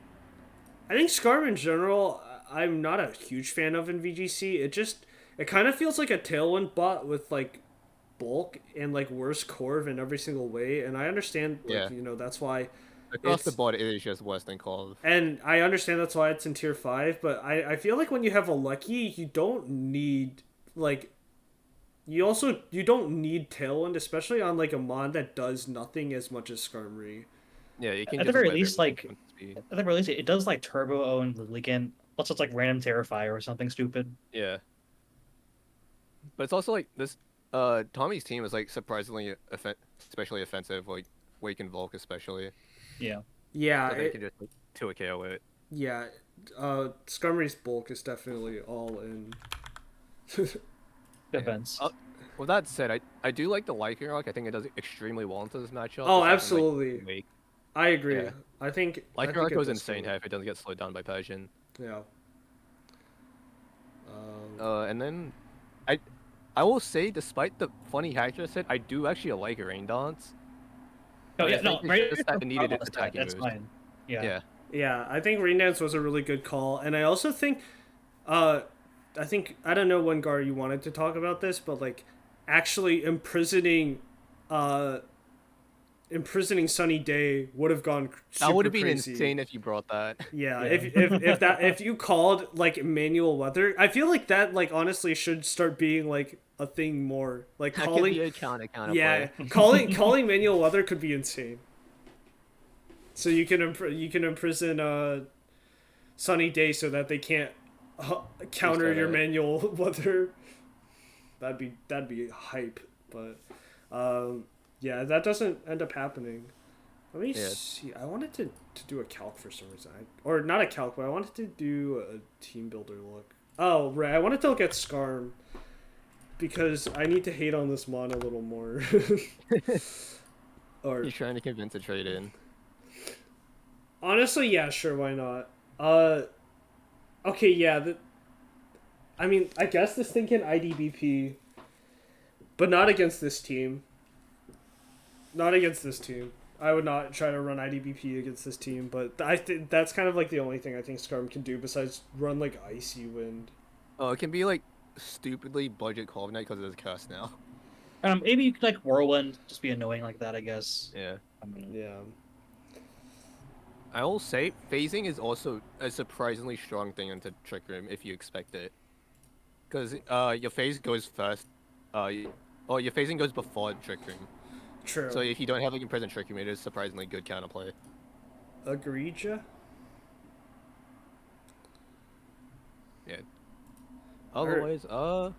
in general I'm not a huge fan of in VGC. It kind of feels like a Tailwind bot with like bulk and like worse Corv in every single way, and I understand that's why across the board it is just worse than Corv. And I understand that's why it's in tier 5, but I feel like when you have a Lucky, you don't need like you don't need Tailwind, especially on like a mod that does nothing as much as Skarmory. Yeah, you can at the very least it does like Turbo O and Lilligant. Plus it's like random Terrifier or something stupid. Yeah. But it's also like this Tommy's team is like surprisingly especially offensive, like Wake and Volk especially. Yeah. Yeah. So they can just like 2 KO it. Yeah. Skarmory's bulk is definitely all in. Defense. With that said, I do like the Lycan Rock. I think it does extremely well into this matchup. Oh, absolutely. I agree. Yeah. I think Lycan Rock goes insane here if it doesn't get slowed down by Persian. Yeah. And then I will say, despite the funny hacker set, I do actually like Rain Dance. Oh yeah, no, Rain Dance needed attacking moves. That's fine. Yeah. Yeah, I think Rain Dance was a really good call, and I also think, I don't know when Gar you wanted to talk about this, but like, actually imprisoning Sunny Day would have gone super That would have been crazy. Insane if you brought that. Yeah, if you called like manual weather, I feel like that like honestly should start being like a thing more. Like that calling could be a counter yeah, play. calling manual weather could be insane. So you can imprison Sunny Day so that they can't counter your manual weather. That'd be hype, but yeah, that doesn't end up happening. Let me see. I wanted to do a calc for some reason. Or not a calc, but I wanted to do a team builder look. Oh, right. I wanted to look at Skarm because I need to hate on this mon a little more. You're trying to convince a trade in. Honestly, yeah, sure, why not? Okay, yeah. I mean, I guess this thing can IDBP, but not against this team. Not against this team. I would not try to run IDBP against this team, but that's kind of like the only thing I think Scarm can do besides run like Icy Wind. Oh, it can be like stupidly budget Call Knight because it is cast now. Maybe you could like Whirlwind, just be annoying like that, I guess. Yeah. Yeah. I will say phasing is also a surprisingly strong thing into Trick Room if you expect it, because your phase goes first, or your phasing goes before Trick Room. True. So if you don't have like Imprisoned Trick Room, it is surprisingly good counterplay. Agreed, ya? Yeah. Otherwise, yeah,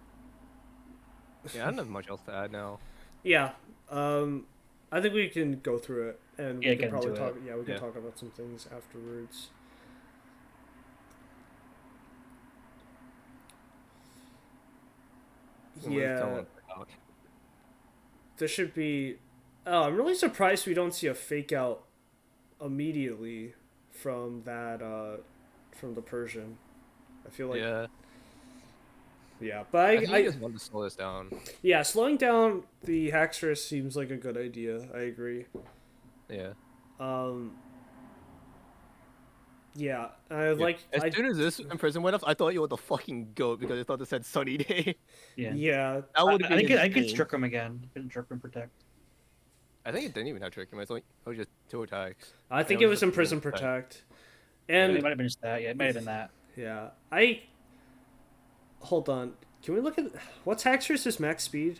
I don't have much else to add now. Yeah. I think we can go through it and we can probably talk. Yeah, we can talk about some things afterwards. Yeah. There should be. Oh, I'm really surprised we don't see a fake out immediately from that from the Persian. I feel like yeah, but I just want to slow this down. Yeah, slowing down the Haxorus seems like a good idea. I agree. Yeah. Yeah, As soon as this Imprison went up, I thought you were the fucking goat because I thought it said Sunny Day. Yeah. That would I think I could Trick Room again. Couldn't Trick Room Protect. I think it didn't even have Trick Room. It was just 2 attacks. I think it was Imprison Protect. And it might have been just that. Yeah, it might have been that. Yeah. Hold on. Can we look at what's Haxorus' max speed?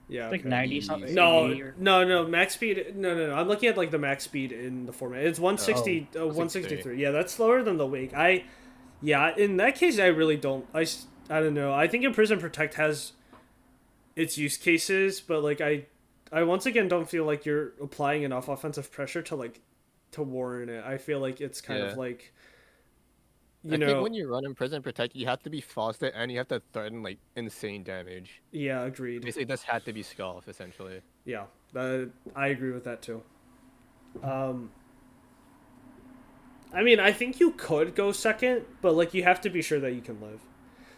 Yeah, like 90 something. No, max speed. No. I'm looking at like the max speed in the format. It's 160, 163. Yeah, that's slower than the Wake. In that case, I really don't. I don't know. I think Imprison Protect has its use cases, but like I once again don't feel like you're applying enough offensive pressure to warrant it. I feel like it's kind of like. I think when you run Imprison Protect, you have to be faster and you have to threaten like insane damage. Yeah, agreed. Basically, this had to be Scarf, essentially. Yeah, I agree with that too. I mean, I think you could go second, but like you have to be sure that you can live.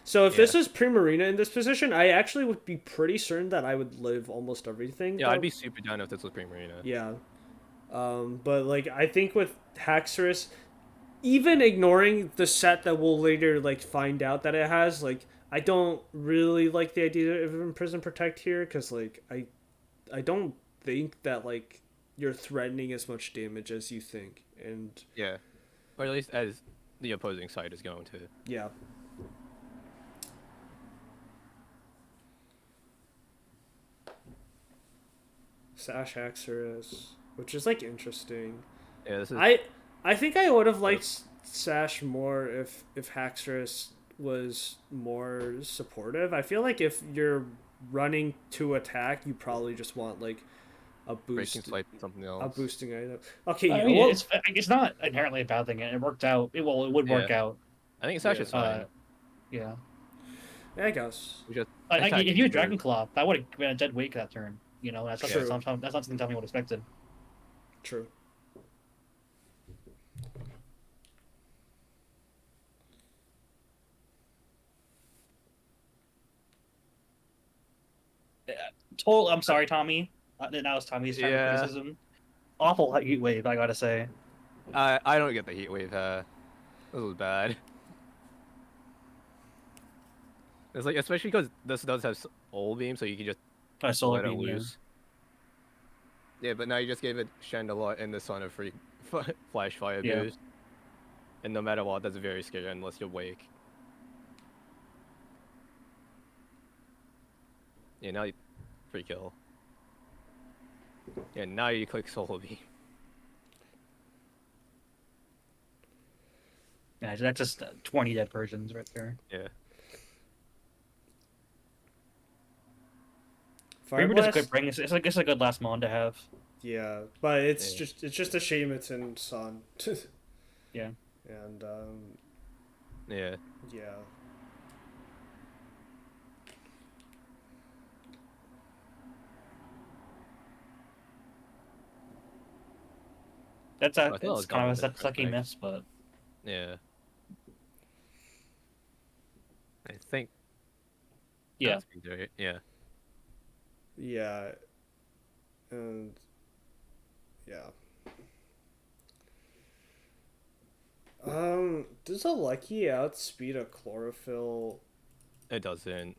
So if this was Primarina in this position, I actually would be pretty certain that I would live almost everything. Yeah, I'd be super down if this was Primarina. Yeah. But like I think with Haxorus, even ignoring the set that we'll later like find out that it has, like I don't really like the idea of Imprison Protect here because like I don't think that like you're threatening as much damage as you think, and yeah, or at least as the opposing side is going to. Yeah. Sash Haxorus, which is like interesting. Yeah, this is. I think I would have liked Sash more if Haxorus was more supportive. I feel like if you're running to attack, you probably just want like a boost. Breaking Swipe, something else. A boosting item. Okay, I mean, it's not inherently a bad thing. It worked out. It would work out. I think Sash is fine. Yeah, I guess. If you had Dragon Claw, that would have been a dead wake that turn. You know, that's not something Tommy would have expected. True. I'm sorry, Tommy. That was Tommy's turn of criticism. Awful heat wave, I gotta say. I don't get the heat wave. This was bad. It's like, especially because this does have Soul Beam, so you can just Solar Beam loose. Yeah, but now you just gave it Chandelure and the Son of Free Flash Fire boost. And no matter what, that's very scary unless you're Wake. Yeah, now you free kill. Yeah, now you click Solar Beam. Yeah, that's just 20 dead Persians right there. Yeah. Fire Blast is a good bring. It's a good last mon to have. Yeah, but it's just a shame it's in Sun. Yeah. And Yeah. Yeah. That's I thought it was it's kind of a double sucky different, miss, but yeah. I think yeah. that's right. Yeah. Yeah. And yeah. Does a Lucky outspeed a chlorophyll? It doesn't.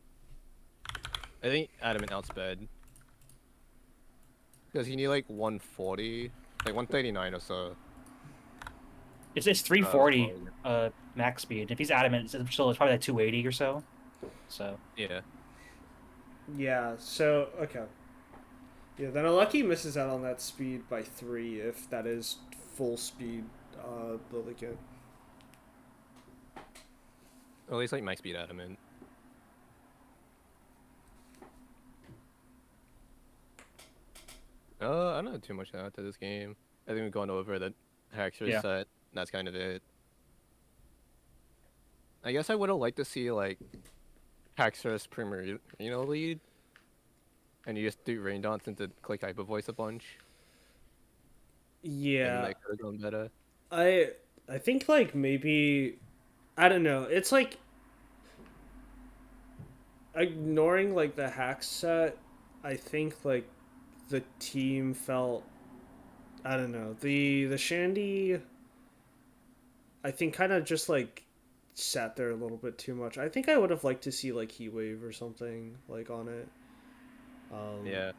I think Adamant outsped. Because you need like 140, like 139 or so. It's 340 max speed. If he's adamant, it's still it's probably like 280 or so. So yeah. Yeah. So okay. Yeah, then a Lucky misses out on that speed by 3 if that is full speed. Lilligant. Or at least like max speed Adamant. I don't know too much out to this game. I think we've gone over the Haxor set. That's kind of it. I guess I would have liked to see like Haxor's Primarina lead, and you just do Rain Dance into Click Hyper Voice a bunch. Yeah. And that could have gone better. I think like maybe I don't know. It's like ignoring like the hack set. I think like the team felt I don't know the Shandy. I think kind of just like sat there a little bit too much. I think I would have liked to see like Heat Wave or something like on it. Yeah.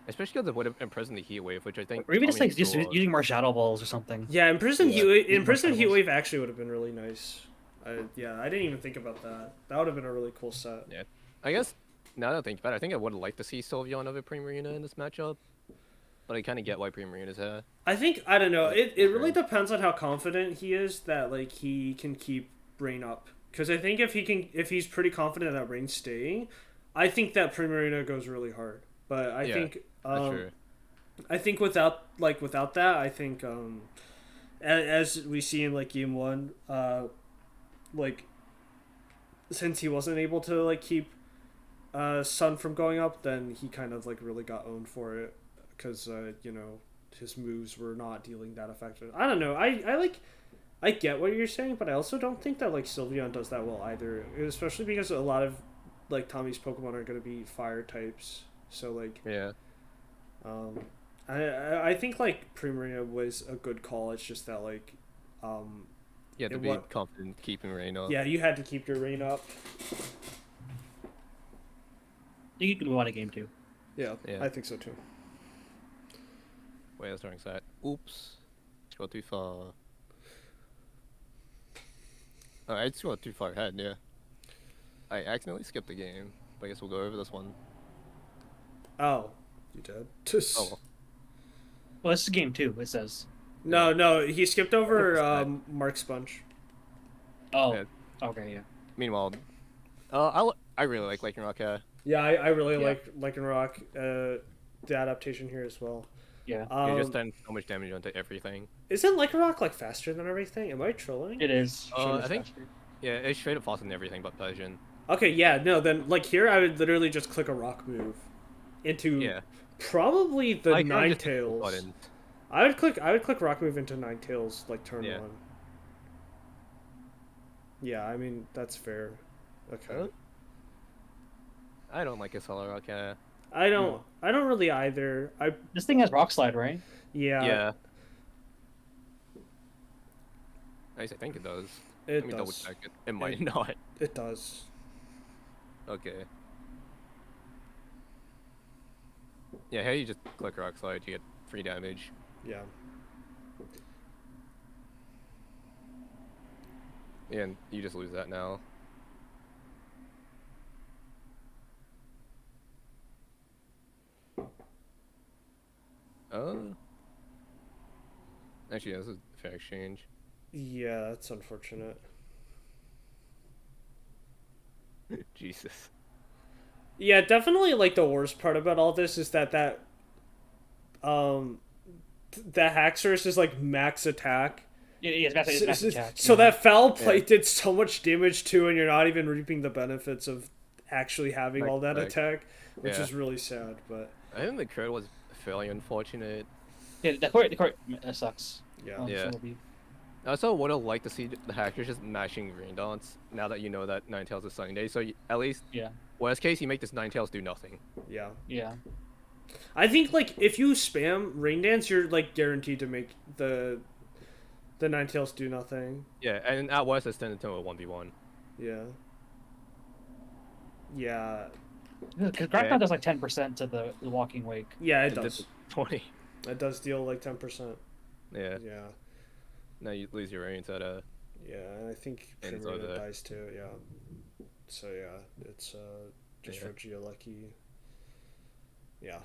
Especially because it would have imprisoned the Heat Wave, which I think. or even just like just using more Shadow Balls or something. Yeah, imprisoned Heat Wave actually would have been really nice. I didn't even think about that. That would have been a really cool set. Yeah, I guess now that I think about it, I think I would have liked to see Sylveon over Primarina in this matchup, but I kind of get why Primarina's here. I think I don't know. It really depends on how confident he is that like he can keep Rain up. Because I think if he's pretty confident that Rain's staying, I think that Primarina goes really hard. But I think I think without that, I think as we see in like game 1, like since he wasn't able to like keep Sun from going up, then he kind of like really got owned for it because his moves were not dealing that effective. I don't know. I get what you're saying, but I also don't think that like Sylveon does that well either, especially because a lot of like Tommy's Pokemon are going to be fire types. So like I think like Primarina was a good call. It's just that like you had to be confident keeping Rain up. Yeah, you had to keep your Rain up. I think you can move on to game 2. Yeah, I think so too. Wait, that's wrong side. Oops. Go too far. Oh, I just got too far ahead, yeah. I accidentally skipped the game, but I guess we'll go over this one. Oh, you did? Oh. Well, this is game 2, it says. No, he skipped over Mark Sponge. Oh, yeah. Okay, yeah. Meanwhile, I really like Lycanroc. Yeah, I really like Lycanroc. The adaptation here as well. Yeah. You're just done so much damage onto everything. Isn't Lycanroc like faster than everything? Am I trolling? It is. I think. Faster. Yeah, it's straight up faster than everything but Persian. Okay, yeah, no, then like here I would literally just click a rock move into probably the Ninetales. I would click rock move into Ninetales like turn 1. Yeah, I mean that's fair. Okay. I don't like Accelerock. I don't really either. This thing has Rock Slide, right? Yeah. Yeah. I think it does. Let me double check it. It might not. It does. Okay. Yeah, here you just click Rock Slide, you get free damage. Yeah. And you just lose that now. Actually, yeah, this is a fair exchange. Yeah, that's unfortunate. Jesus. Yeah, definitely like the worst part about all this is that Haxorus is like max attack. Yeah, it's max attack. So that foul play did so much damage too, and you're not even reaping the benefits of actually having all that attack, which is really sad. But I think the crit was fairly unfortunate. Yeah, the court sucks. Yeah. Yeah. I also would have liked to see the hackers just mashing rain dance now that you know that Ninetales is Sunny Day. So at least, worst case, you make this Ninetales do nothing. Yeah. Yeah. I think like if you spam rain dance, you're like guaranteed to make the Ninetales do nothing. Yeah, and at worst, it's turned into a 1v1. Yeah. Yeah. Because Grandpa does like 10% to the walking wake. Yeah, it does. 20. It does deal like 10%. Yeah. Yeah. Now you lose your range at a. Yeah, and I think Primarina dies too. Yeah. So yeah, it's just for Geolucky. Yeah.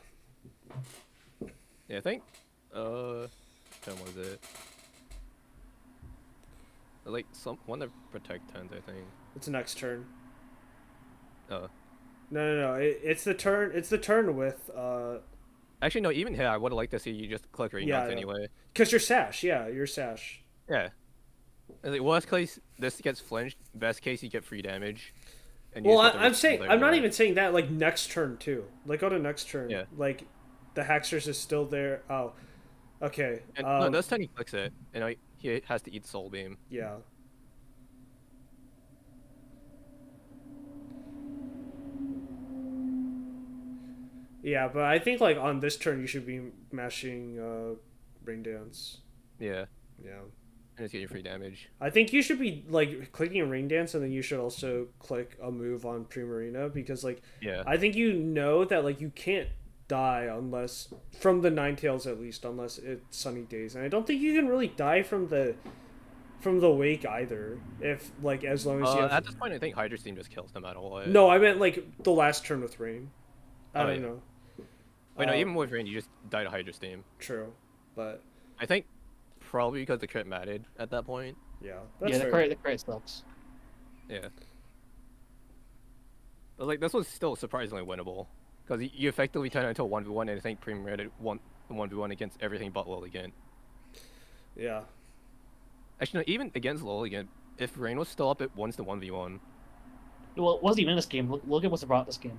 Yeah, I think. When was it? Like one of protect turns, I think. It's the next turn. Oh. No. It's the turn. It's the turn with. Actually, no. Even here, I would have liked to see you just click rain dance anyway. Cause your sash, your sash. Yeah. And like worst case, this gets flinched. Best case, you get free damage. And well, I'm saying I'm not even saying that. Like next turn too. Like go to next turn. Yeah. Like, the Hacksters is still there. Oh, okay. And, no, this time he clicks it, and he has to eat Soul Beam. Yeah. Yeah, but I think like on this turn you should be mashing Rain Dance. Yeah. Yeah. And it's getting free damage. I think you should be like clicking Rain Dance, and then you should also click a move on Primarina, because like I think you know that like you can't die unless from the Ninetales at least, unless it's Sunny Days, and I don't think you can really die from the wake either, if like as long as you have... At this point I think Hydra Steam just kills no matter what. No, I meant like the last turn with Rain. I don't know. Wait, no, even with Rain you just die to Hydra Steam. True, but I think probably because the crit mattered at that point. Yeah, that's fair. The crit sucks. Yeah. But like this was still surprisingly winnable, because you effectively turn it into a 1v1, and I think Premier won 1v1 against everything but Lilligant. Yeah. Actually, no, even against Lilligant, if Rain was still up, it wins the 1v1. Well, it wasn't even in this game. Lilligant was brought this game.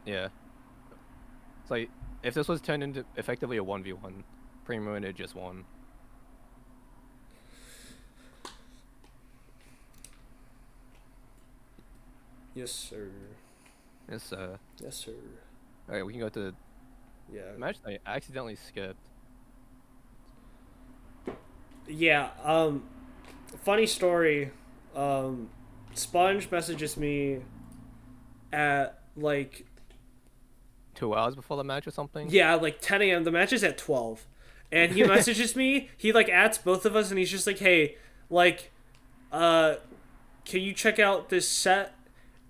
Yeah. It's like, if this was turned into effectively a 1v1, Premier just won. Yes, sir. Yes, sir. Yes, sir. Alright, we can go to the match I accidentally skipped. Yeah, funny story. Sponge messages me at like 2 hours before the match or something? Yeah, like 10 a.m. The match is at 12. And he messages me, he like adds both of us, and he's just like, hey, like, can you check out this set?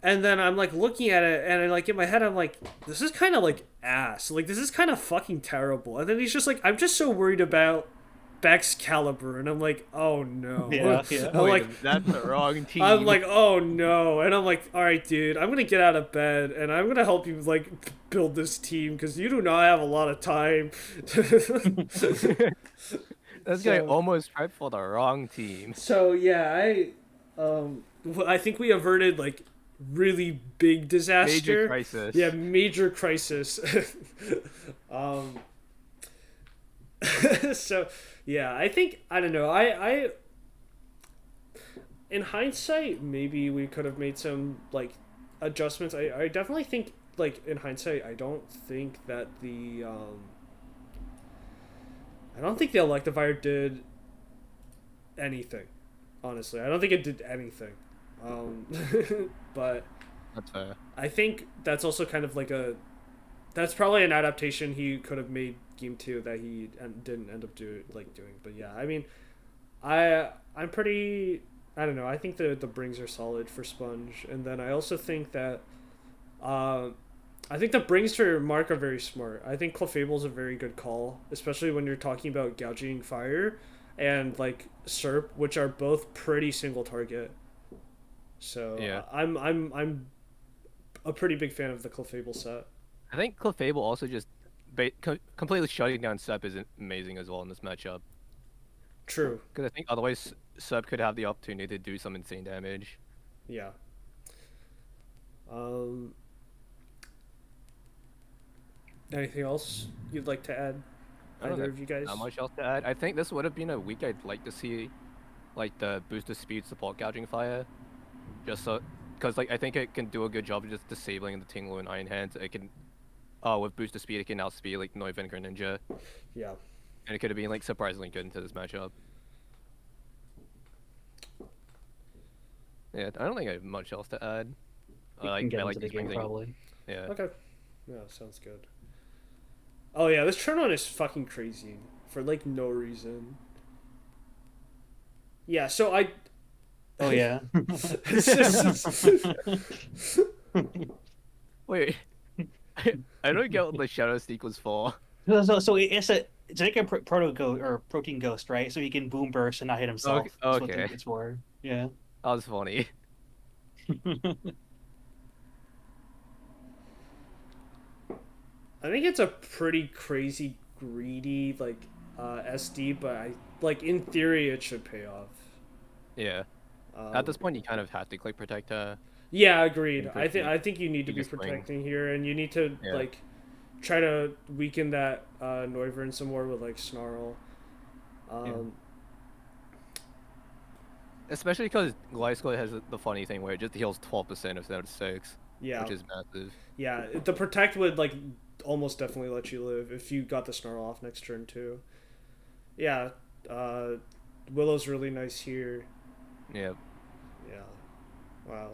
And then I'm like looking at it, and like in my head I'm like, this is kind of like ass. Like, this is kind of fucking terrible. And then he's just like, I'm just so worried about Baxcalibur, and I'm like, oh no. Yeah. I'm like, that's the wrong team. I'm like, oh no. And I'm like, all right, dude, I'm gonna get out of bed and I'm gonna help you like build this team, because you do not have a lot of time. This guy almost prepped for the wrong team. So yeah, I think we averted like really big disaster. Major crisis. Yeah, major crisis. So yeah, I think, I don't know, I in hindsight maybe we could have made some like adjustments. I definitely think like in hindsight I don't think that the electivire did anything. Honestly, I don't think it did anything. But that's fair. I think that's also kind of like that's probably an adaptation he could have made game 2 that he didn't end up doing. But yeah, I mean, I'm pretty, I don't know, I think the brings are solid for Sponge, and then I also think that I think the brings for Mark are very smart. I think Clefable's a very good call, especially when you're talking about gouging fire and like Serp, which are both pretty single target. So yeah. I'm a pretty big fan of the Clefable set. I think Clefable also just completely shutting down Sep is amazing as well in this matchup. True. Because I think otherwise Sep could have the opportunity to do some insane damage. Yeah. Anything else you'd like to add? Either of you guys? Not much else to add. I think this would have been a week I'd like to see, like the boosted speed support gouging fire, just so, because like I think it can do a good job of just disabling the Tinglu and Iron Hands. It can, with boosted speed, it can outspeed like Noivern and Greninja. Yeah. And it could have been like surprisingly good into this matchup. Yeah, I don't think I have much else to add. I like the game probably. Yeah. Okay. Yeah, sounds good. Oh yeah, this turn on is fucking crazy for like no reason. Yeah, so I. Oh yeah. Wait, I don't get what the Shadow Sneak was for. So it's like a protein ghost, right? So he can boom burst and not hit himself. Okay. That's what it's for. Yeah. That was funny. I think it's a pretty crazy greedy like SD, but I like in theory it should pay off. Yeah. At this point, you kind of have to click protect her. Yeah, agreed. I think you need to be protecting swing. here, and you need to like try to weaken that Noivern some more with like Snarl. Especially because Gliscor has the funny thing where it just heals 12% instead of 6. Yeah. Which is massive. Yeah, the protect would like almost definitely let you live if you got the Snarl off next turn too. Yeah, Willow's really nice here. Yep. Yeah. Wow.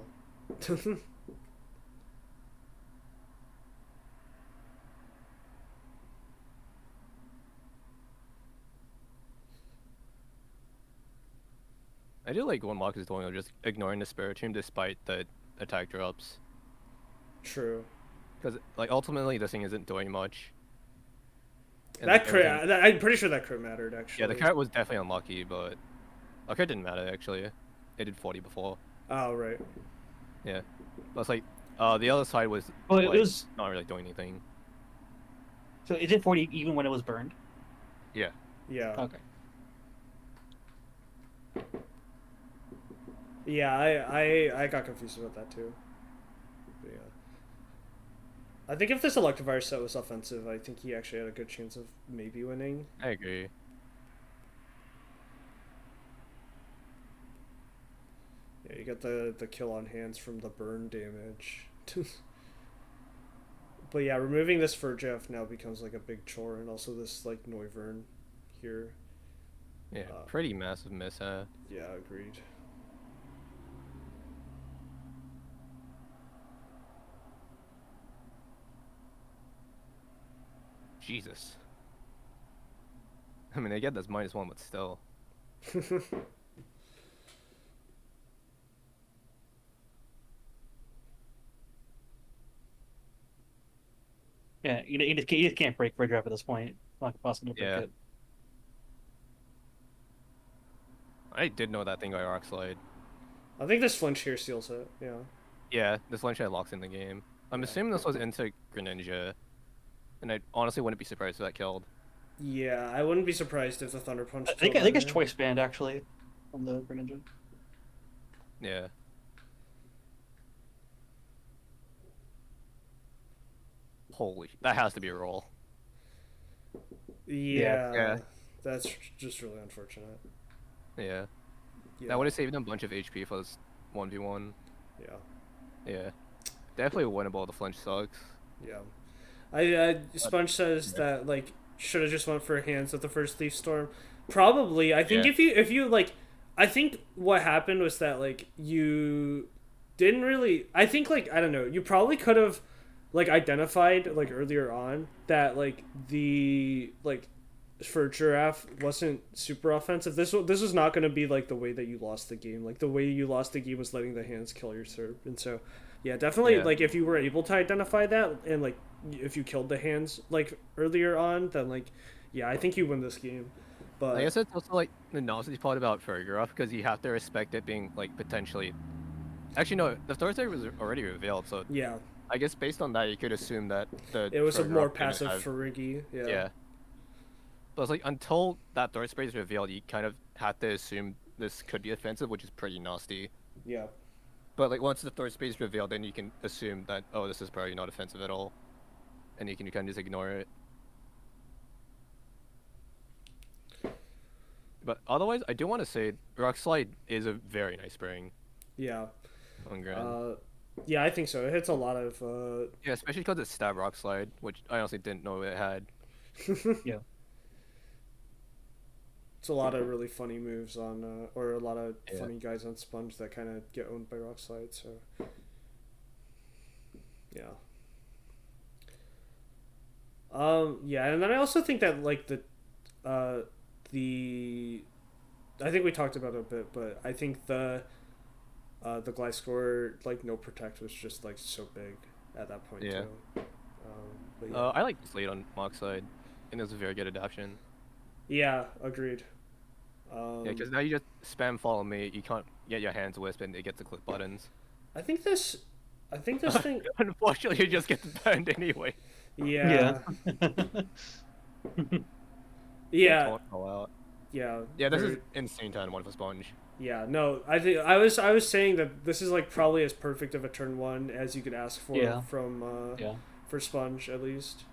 I do like what Mark is doing of just ignoring the Spiritomb despite the attack drops. True. Because like ultimately this thing isn't doing much. And that crit, I'm pretty sure that crit mattered actually. Yeah, the crit was definitely unlucky, but the crit didn't matter actually. It did 40 before. Oh right. Yeah, but it's like the other side was well, like, it was not really doing anything. So it did 40 even when it was burned. Yeah. Yeah. Okay. Yeah, I got confused about that too. But yeah. I think if this Electivire set was offensive, I think he actually had a good chance of maybe winning. I agree. Yeah, you get the kill on hands from the burn damage. But yeah, removing this for Jeff now becomes like a big chore, and also this like Noivern here. Yeah, pretty massive miss, huh? Yeah, agreed. Jesus. I mean, I get that's -1, but still. Yeah, you just can't break Bridge at this point. Not possible to break it. I did know that thing by Rock Slide. I think this flinch here seals it, yeah. Yeah, this flinch had locks in the game. I'm assuming this was into Greninja. And I honestly wouldn't be surprised if that killed. Yeah, I wouldn't be surprised if the Thunder Punch I think it's choice banned actually on the Greninja. Yeah. Holy, that has to be a roll. Yeah. That's just really unfortunate. Yeah. That would have saved him a bunch of HP for this 1v1. Yeah. Yeah. Definitely winnable, the flinch sucks. Yeah. Sponge says that like should have just went for hands with the first Leaf Storm. Probably. I think if you like I think what happened was that like you didn't really I think like I don't know, you probably could have like identified like earlier on that like the like for Giraffe wasn't super offensive. This was not going to be like the way that you lost the game. Like the way you lost the game was letting the hands kill your serve. And so yeah, definitely like if you were able to identify that and like if you killed the hands like earlier on, then like yeah, I think you win this game. But I guess it's also like the nasty part about Fergoroth because you have to respect it being like potentially. Actually, no, the Thursday was already revealed, so yeah. I guess based on that, you could assume that it was a more passive Fergie. Yeah. But it's like until that third space is revealed, you kind of have to assume this could be offensive, which is pretty nasty. Yeah. But like once the third space is revealed, then you can assume that this is probably not offensive at all, and you can kind of just ignore it. But otherwise, I do want to say Rock Slide is a very nice spring Yeah. on Grand. Yeah, I think so. It hits a lot of. Yeah, especially because it's Stab Rock Slide, which I honestly didn't know it had. Yeah. It's a lot of really funny moves on, or a lot of Yeah. funny guys on Sponge that kind of get owned by Rock Slide. So, yeah. Yeah, and then I also think that like the, I think we talked about it a bit, but I think the Gliscor like no protect was just like so big at that point Yeah. too. But yeah. I like Slade on Mock Slide. I think that's a very good adaptation. Yeah, agreed. Yeah, because now you just spam follow me. You can't get your hands wisp and it gets to click buttons. I think this thing. Unfortunately, you just get burned anyway. Yeah. Yeah. Yeah. Yeah. Yeah, this is insane turn one for Sponge. Yeah, no, I think I was saying that this is like probably as perfect of a turn one as you could ask for from for Sponge at least.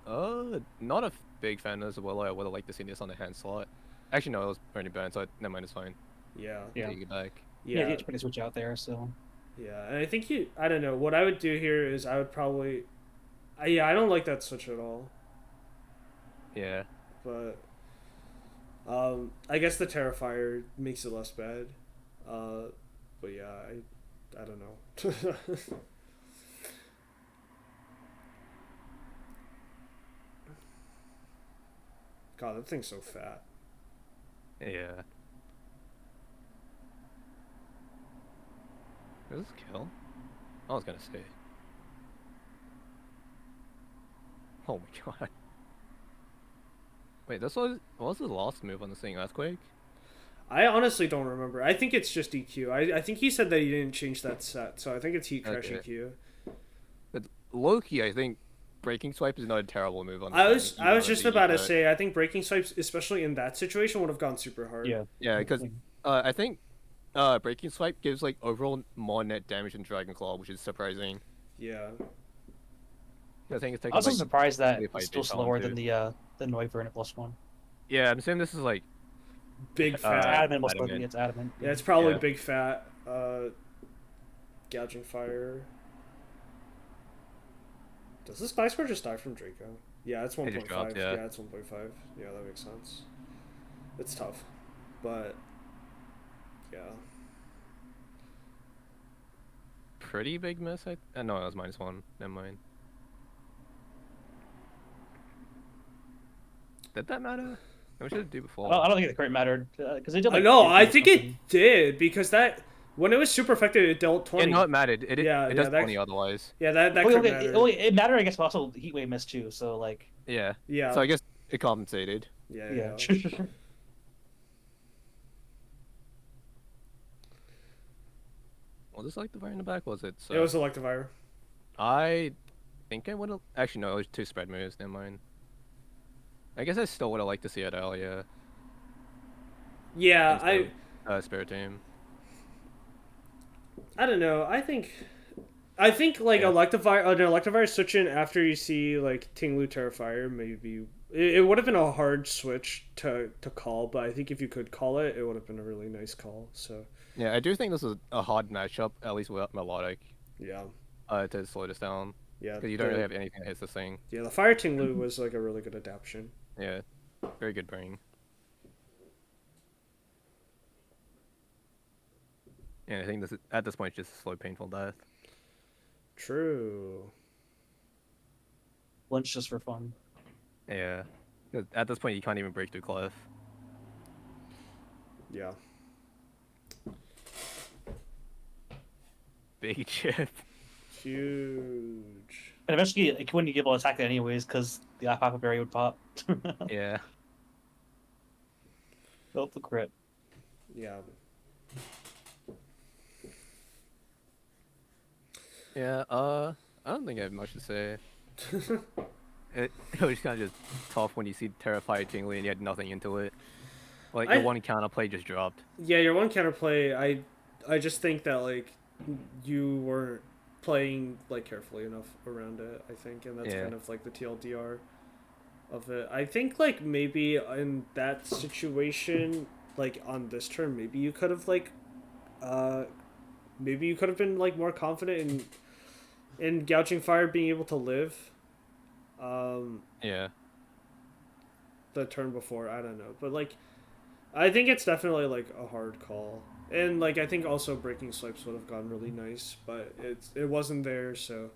Not a big fan as well. I would have liked to see this on the hand slot. Actually, no, it was already burned, so never mind, it's fine. Yeah. Take it back. Yeah, it's pretty switch out there, so. Yeah, and I think I don't know, what I would do here is I would probably, yeah, I don't like that switch at all. Yeah. But, I guess the Terrifier makes it less bad. But yeah, I don't know. God, that thing's so fat. Yeah. Is this a kill? I was gonna say. Oh my god. Wait, what was the last move on the thing? Earthquake? I honestly don't remember. I think it's just EQ. I think he said that he didn't change that set, so I think it's Heat Crash EQ. But low-key, I think Breaking Swipe is not a terrible move on the I was just about to say, I think Breaking Swipes, especially in that situation, would have gone super hard. Yeah. Yeah, because I think Breaking Swipe gives like overall more net damage than Dragon Claw, which is surprising. Yeah. I think it's taking, I was also surprised that it's it's still slower than the Noivern at +1. Yeah, I'm assuming this is like big fat. It's adamant, most likely. It's adamant. Yeah, it's probably big fat. Gouging Fire. Does this Gliscor just die from Draco? Yeah, it's 1.5. Yeah, it's 1.5. Yeah, that makes sense. It's tough, but yeah. Pretty big miss. No, it was -1. Never mind. Did that matter? What should it do before? I don't think the crit mattered because it did. Like, no, I think it did because that when it was super effective, it dealt 20. Yeah, no, it mattered. It does 20 otherwise. Yeah, that could matter. It mattered, I guess, but also Heat Wave missed too. So like. Yeah. Yeah. So I guess it compensated. Yeah. Was this Electivire in the back? Was it? So... It was Electivire. I think I would have. Actually, no, it was 2 spread moves. Never mind. I guess I still would have liked to see it earlier. Yeah, Spirit Team. I don't know. I think like an Electivire switch in after you see like Tinglu Terrifier, maybe it would have been a hard switch to call, but I think if you could call it, it would have been a really nice call. So yeah, I do think this is a hard matchup, at least without Melodic. Yeah. To slow this down. Yeah. Because you don't really have anything that hits this thing. Yeah, the Fire Tinglu was like a really good adaptation. Yeah, very good brain. And I think this is, at this point, just a slow, painful death. True. Lunch just for fun. Yeah. At this point, you can't even break through Cliff. Yeah. Big chip. Huge. And eventually, it wouldn't be able to attack it anyways, because the Alpha Berry would pop. Yeah. Built the crit. Yeah. Yeah, I don't think I have much to say. It was kind of just tough when you see Terrified Tingly and you had nothing into it. Like, your one counterplay just dropped. Yeah, your one counterplay, I just think that, like, you weren't playing, like, carefully enough around it, I think, and that's kind of, like, the TLDR. of it. I think like maybe in that situation, like on this turn, maybe you could have like, maybe you could have been like more confident in gouging fire being able to live. Yeah. The turn before, I don't know, but like, I think it's definitely like a hard call, and like I think also breaking swipes would have gone really nice, but it wasn't there, so.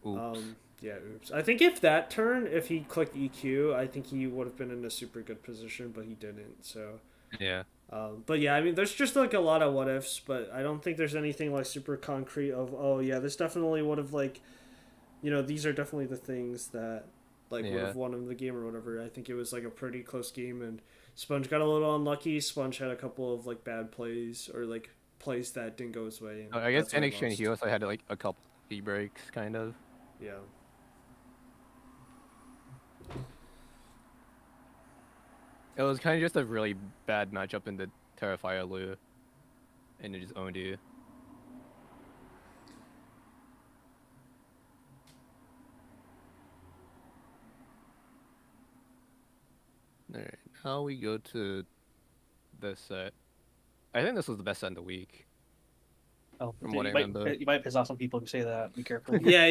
Oops. Yeah, oops. I think if that turn, if he clicked EQ, I think he would have been in a super good position, but he didn't. So, Yeah. but yeah, I mean, there's just like a lot of what ifs, but I don't think there's anything like super concrete of, oh yeah, this definitely would have like, these are definitely the things that like would have won him the game or whatever. I think it was like a pretty close game, and Sponge got a little unlucky. Sponge had a couple of like bad plays or like plays that didn't go his way. And I guess in exchange, he also had like a couple E breaks, kind of. Yeah. It was kind of just a really bad matchup in the Terrifier Lu, and it just owned you. Alright, now we go to this set. I think this was the best set in the week. Oh, from what I remember. You might piss off some people who say that. Be careful. Yeah,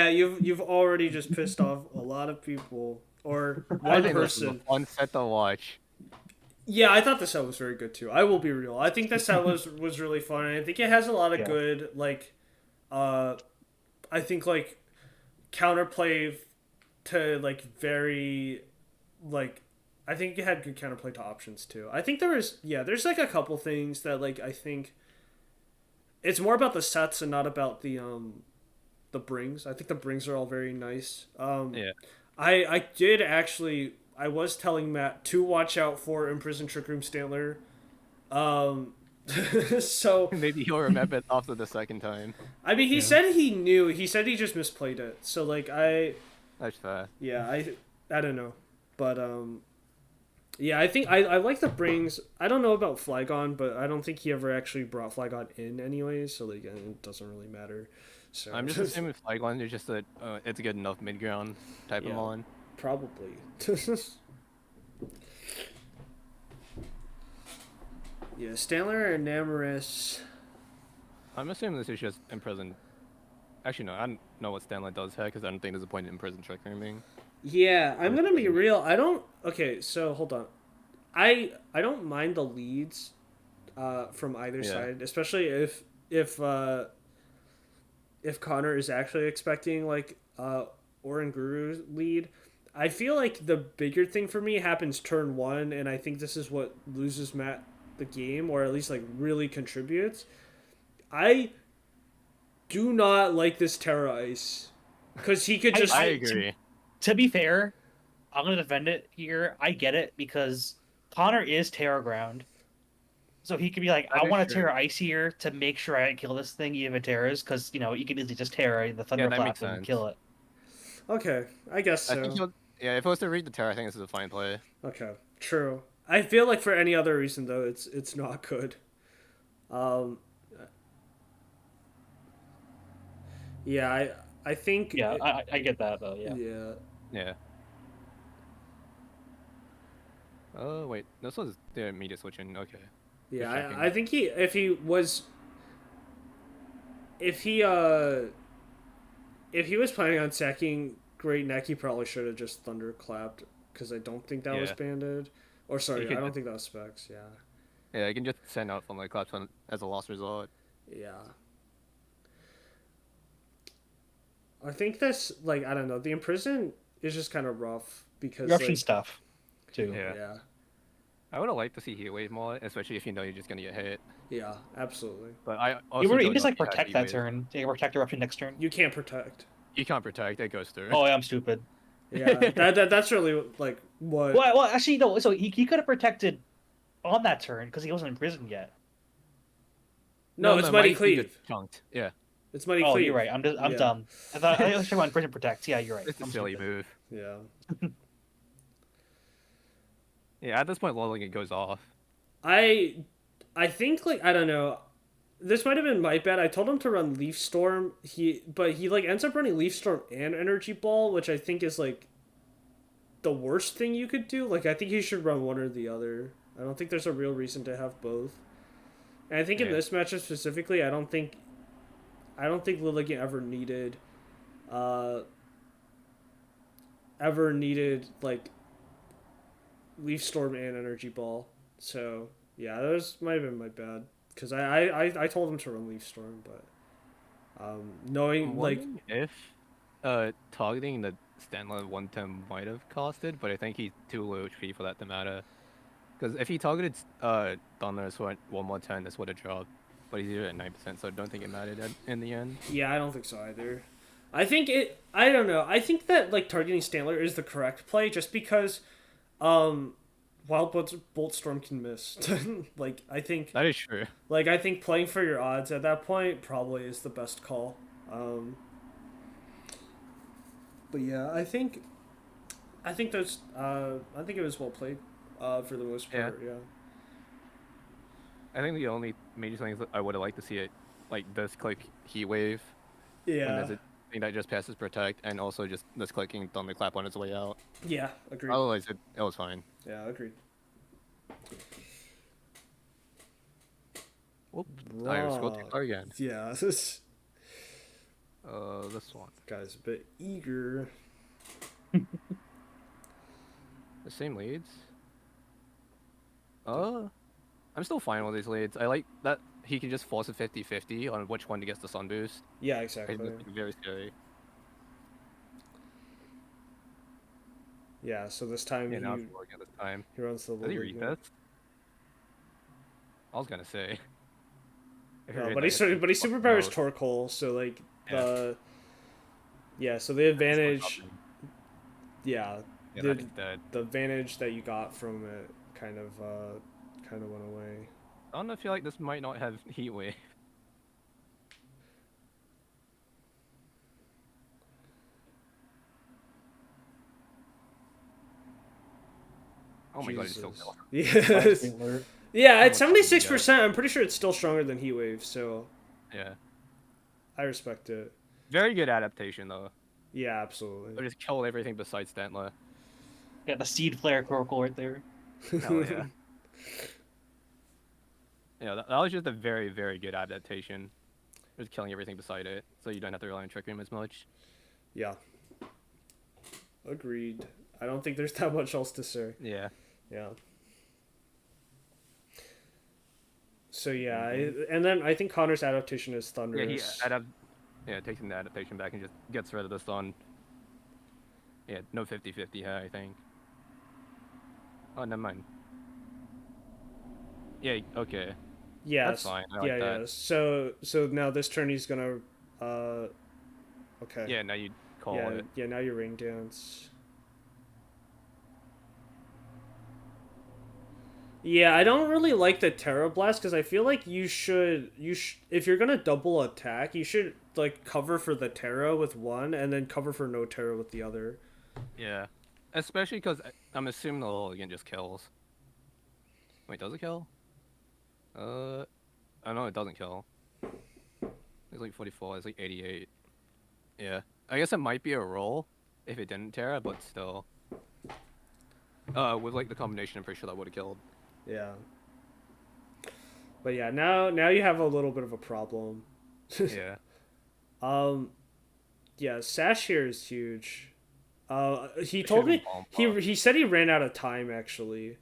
you've already just pissed off a lot of people or one person. This was a fun set to watch. Yeah, I thought the set was very good too. I will be real. I think the set was really fun. And I think it has a lot of good like, I think like counterplay to like very like. I think it had good counterplay to options too. I think there's like a couple things that like I think. It's more about the sets and not about the brings. I think the brings are all very nice. Yeah. I did actually. I was telling Matt to watch out for Imprisoned Trick Room Stantler. So maybe he'll remember it after the second time. I mean, he said he knew. He said he just misplayed it. So like That's fair. Yeah, I don't know, but yeah, I think I like the brings. I don't know about Flygon, but I don't think he ever actually brought Flygon in anyways. So like, it doesn't really matter. So I'm just assuming Flygon is just a it's a good enough mid ground type of mon. Probably. Yeah, Stantler and Namarus. I'm assuming this is just Imprisoned. Actually, no, I don't know what Stantler does here because I don't think there's a point in Imprisoned Trick Rooming. Yeah, I'm gonna be real. I don't. Okay, so hold on. I don't mind the leads, from either side, especially if Connor is actually expecting like Orin Guru's lead. I feel like the bigger thing for me happens turn one, and I think this is what loses Matt the game, or at least like really contributes. I do not like this Terra Ice because he could just. I agree. To be fair, I'm gonna defend it here. I get it because Connor is Terra Ground, so he could be like, I want to Terra Ice here to make sure I kill this thing, even if it Terras, because you can easily just Terra the Thunderclap and kill it. Okay, I guess so. I think if I was to read the Terra, I think this is a fine play. Okay, true. I feel like for any other reason though, it's not good. Yeah, I think. Yeah, I get that though. Yeah. Yeah. Yeah. Oh wait, this was the media switching. Okay. Yeah, I think if he was planning on sacking Great Neck, he probably should have just thunderclapped because I don't think that was banded. Or sorry, I don't think that was specs. Yeah. Yeah, you can just send out from like claps as a last resort. Yeah. I think this like I don't know. The Imprison is just kind of rough because Russian stuff too. Yeah. I would have liked to see Heat Wave more, especially if you know you're just gonna get hit. Yeah, absolutely. But I also you just like protect that turn. You can protect Eruption next turn. You can't protect. You can't protect. It goes through. Oh, I'm stupid. Yeah, that's really like what. Well, actually, no. So he could have protected on that turn because he wasn't in prison yet. No, it's Mighty Cleave. Chunked. Yeah. It's Mighty Cleave. Oh, you're right. I'm dumb. I thought I was talking about prison protect. Yeah, you're right. It's a silly move. Yeah. Yeah, at this point, lolling it goes off. I think like I don't know. This might have been my bad. I told him to run Leaf Storm. But he like ends up running Leaf Storm and Energy Ball, which I think is like the worst thing you could do. Like, I think you should run one or the other. I don't think there's a real reason to have both. And I think in this matchup specifically, I don't think Lilligant ever needed like Leaf Storm and Energy Ball. So yeah, that might have been my bad because I told him to run Leaf Storm, but knowing like if targeting the Stanley 110 might have costed, but I think he's too low HP for that to matter. Because if he targeted Thunder for 110, this would have dropped. But he's here at 9%, so I don't think it mattered in the end. Yeah, I don't think so either. I don't know. I think that like targeting Stanler is the correct play just because Wild Bolt Storm can miss. Like, I think that is true. Like, I think playing for your odds at that point probably is the best call. But yeah, I think there's I think it was well played for the most part. Yeah. I think the only major things that I would have liked to see it like this click Heat Wave. Yeah. When there's a thing that just passes Protect, and also just this clicking Thunderclap on its way out. Yeah, agreed. Otherwise, it was fine. Yeah, agreed. Whoop! I was scrolled too far again. Yeah, this one. Guy's a bit eager. The same leads. I'm still fine with these leads. I like that he can just force a 50-50 on which one to get the Sun Boost. Yeah, exactly. It's very scary. Yeah, so this time now it's working this time. He runs the Does he read this? I was gonna say. No, but he superpowers Torque Hole, so like so the advantage the advantage that you got from it kind of went away. I don't feel like this might not have Heat Wave. Oh my god, it's so killer. Yes. Yeah, at 76%, I'm pretty sure it's still stronger than Heat Wave, so yeah. I respect it. Very good adaptation though. Yeah, absolutely. I just killed everything besides Stantler. Yeah, the Seed Flare Coracle right there. Hell yeah. Yeah, that was just a very, very good adaptation. Just killing everything beside it, so you don't have to rely on Trick Room as much. Yeah. Agreed. I don't think there's that much else to say. Yeah. Yeah. So yeah, and then I think Connor's adaptation is Thunderous. Yeah, takes the adaptation back and just gets rid of the stun. Yeah, no 50-50, I think. Oh, never mind. Yeah, okay. Yeah, that's fine. I like that. So now this turn he's gonna okay. Yeah, now you call it. Yeah, now you Ring Dance. Yeah, I don't really like the Terra Blast because I feel like you should if you're gonna double attack, you should like cover for the Terra with one and then cover for no Terra with the other. Yeah, especially because I'm assuming the Lilligant just kills. Wait, does it kill? I know it doesn't kill. It's like 44. It's like 88. Yeah, I guess it might be a roll if it didn't Terra, but still. With like the combination, I'm pretty sure that would have killed. Yeah. But yeah, now you have a little bit of a problem. Yeah. Yeah, Sash here is huge. He told me he said he ran out of time actually.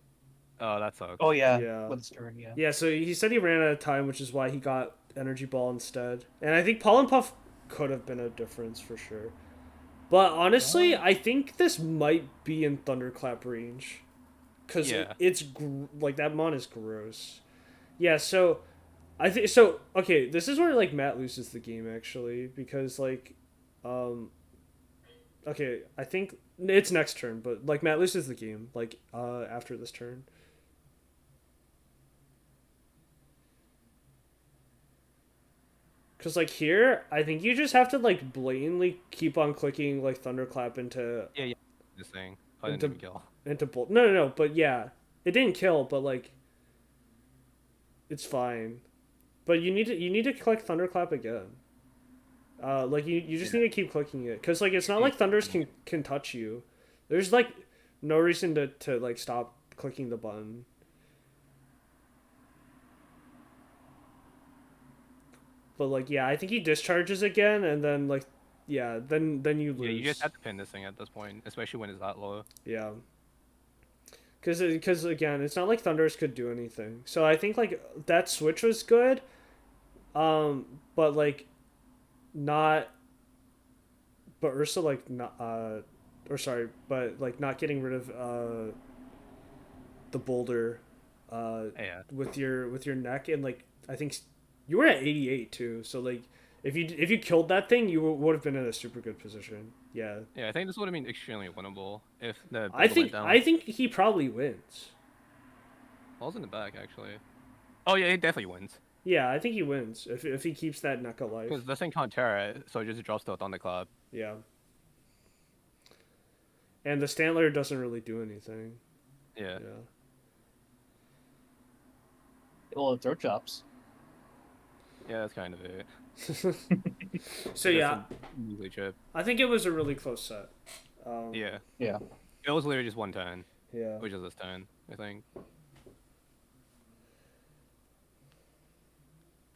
Oh, that sucks. Oh yeah. Yeah. With his turn, yeah. Yeah, so he said he ran out of time, which is why he got Energy Ball instead. And I think Pollen Puff could have been a difference for sure. But honestly, I think this might be in Thunderclap range. Because it's like that mon is gross. Yeah, so I think so. Okay, this is where like Matt loses the game actually because like, okay, I think it's next turn, but like Matt loses the game like after this turn. Because like here, I think you just have to like blatantly keep on clicking like Thunderclap into this thing. I didn't even kill. Into Bolt. No, but yeah. It didn't kill, but like it's fine. But you need to click Thunderclap again. Like you just need to keep clicking it cuz like it's not like Thunders can touch you. There's like No reason to like stop clicking the button. But like, yeah, I think he discharges again, and then like, yeah, then you lose. Yeah, you just have to pin this thing at this point, especially when it's that low. Yeah. Because again, it's not like Thunders could do anything. So I think like that switch was good, but like not. But Ursa like not or sorry, but like not getting rid of the boulder, with your neck, and like I think you were at 88 too. So like if you killed that thing, you would have been in a super good position. Yeah. Yeah, I think this would have been extremely winnable if the I boulder think went down. I think he probably wins. Ball's in the back actually. Oh yeah, he definitely wins. Yeah, I think he wins if he keeps that neck alive. Because this thing can't tear it, so it just drops to a thunderclap. Yeah. And the Stantler doesn't really do anything. Yeah. Well, throat chops. Yeah, that's kind of it. So yeah, Easily chip. I think it was a really close set. Yeah. Yeah. It was literally just one turn. Yeah. Which is this turn, I think.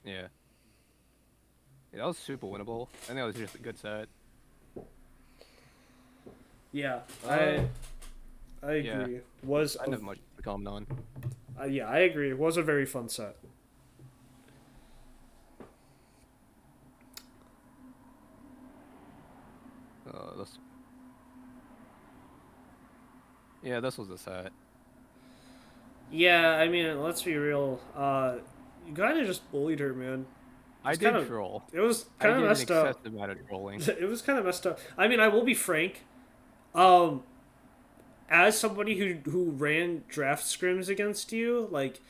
Yeah. Yeah, that was super winnable. I think that was just a good set. Yeah, I agree. Yeah. Was I didn't have much to comment on. yeah, I agree. It was a very fun set. This. Yeah, this was the set. Yeah, I mean, let's be real. You kind of just bullied her, man. I did troll. It was kind of messed up. I did an excessive amount of trolling. It was kind of messed up. I mean, I will be frank. As somebody who ran draft scrims against you, like,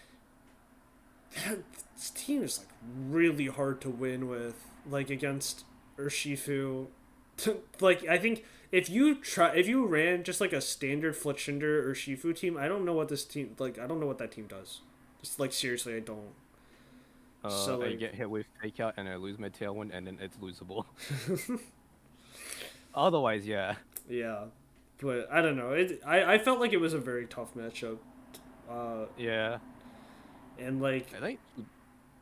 this team is like really hard to win with, like against Urshifu. Like, I think if you ran just like a standard Fletchinder or Shifu team, I don't know what this team like. I don't know what that team does. Just like seriously, I don't. So I get hit with fake out and I lose my tailwind and then it's losable. Otherwise, yeah. Yeah, but I don't know. I felt like it was a very tough matchup. Yeah. And like I think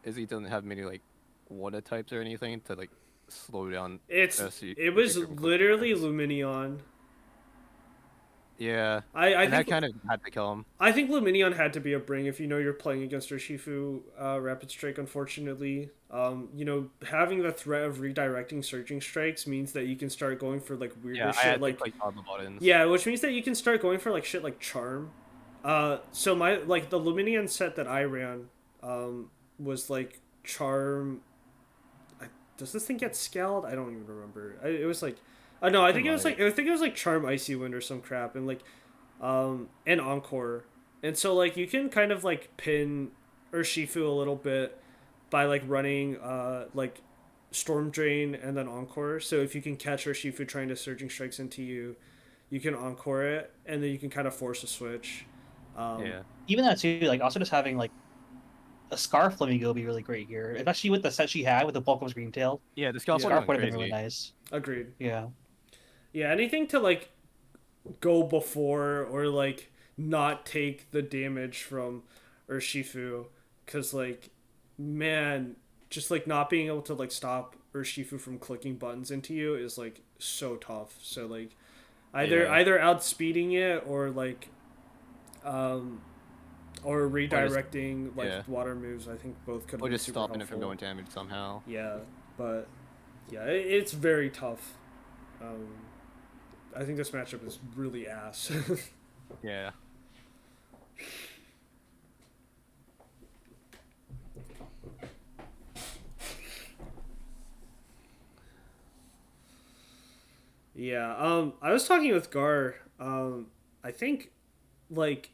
Izzy doesn't have many like water types or anything to like slow down. It was literally Luminion. Yeah, I think that kind of had to kill him. I think Luminion had to be a bring if you know you're playing against Urshifu Rapid Strike. Unfortunately, you know, having the threat of redirecting Surging Strikes means that you can start going for like weirder shit like all the buttons. Yeah, which means that you can start going for like shit like Charm. So my like the Luminion set that I ran, was like Charm. Does this thing get scaled? I don't even remember. It was like, no, I think it was like Charm Icy Wind or some crap, and like, and Encore, and so like you can kind of like pin Urshifu a little bit by like running like Storm Drain and then Encore. So if you can catch Urshifu trying to Surging Strikes into you, you can Encore it, and then you can kind of force a switch. Yeah. Even that too, like also just having like a Scarf Flamingo would be really great here, especially with the set she had with the bulk of Screamtail. Yeah, the Scarf would have been really nice. Agreed. Yeah. Yeah, anything to like go before or like not take the damage from Urshifu, because like, man, just like not being able to like stop Urshifu from clicking buttons into you is like so tough. So like either outspeeding it or like or redirecting water moves. I think both could. Or just stopping it from going damage somehow. Yeah, but yeah, it's very tough. I think this matchup is really ass. Yeah. Yeah. I was talking with Gar. I think like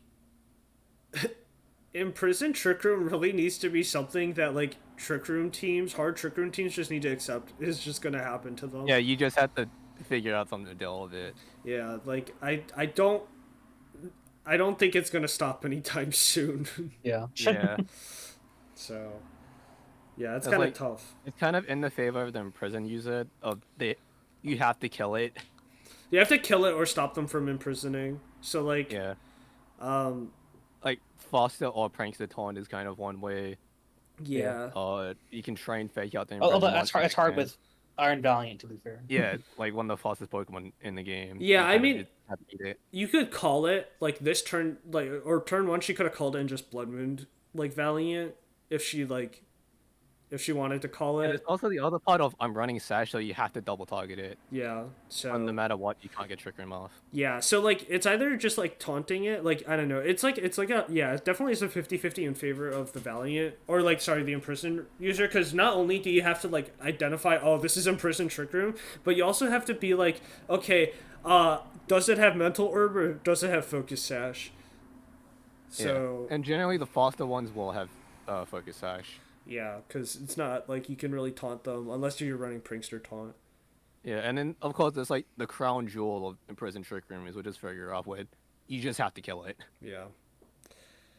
Imprison Trick Room really needs to be something that like Trick Room teams, hard Trick Room teams, just need to accept is just gonna happen to them. Yeah, you just have to figure out something to deal with it. Yeah, like I don't think it's gonna stop anytime soon. Yeah. Yeah. So yeah, it's kind of tough. It's kind of in the favor of the Imprison user you have to kill it. You have to kill it or stop them from imprisoning. So like, Yeah. um, Like Foster or Prankster Taunt is kind of one way. yeah, You can try and fake out the Although imprison that's monster hard. if It's you hard can. with Iron Valiant, to be fair. Yeah, like one of the fastest Pokemon in the game. yeah. You I kind of mean, just have to eat it. you could call it like this turn, like or turn one. She could have called it and just Blood Moon like Valiant if she like if she wanted to call And there's it. also the other part of I'm running Sash, so you have to double target it. Yeah. And no So matter what, you can't get Trick Room off. yeah, so like it's either just like taunting it, like I don't know. It's like a yeah, it definitely is a 50-50 in favor of the Valiant or like sorry, the imprisoned user cuz not only do you have to like identify oh, this is imprisoned trick room, but you also have to be like okay, does it have mental orb or does it have focus sash? Yeah. So And generally the faster ones will have Focus Sash. yeah, cuz it's not like you can really taunt them unless you're running prankster taunt. Yeah, and then of course there's like the crown jewel of Imprisoned Trick Room is which is figure out with. You just have to kill it. Yeah.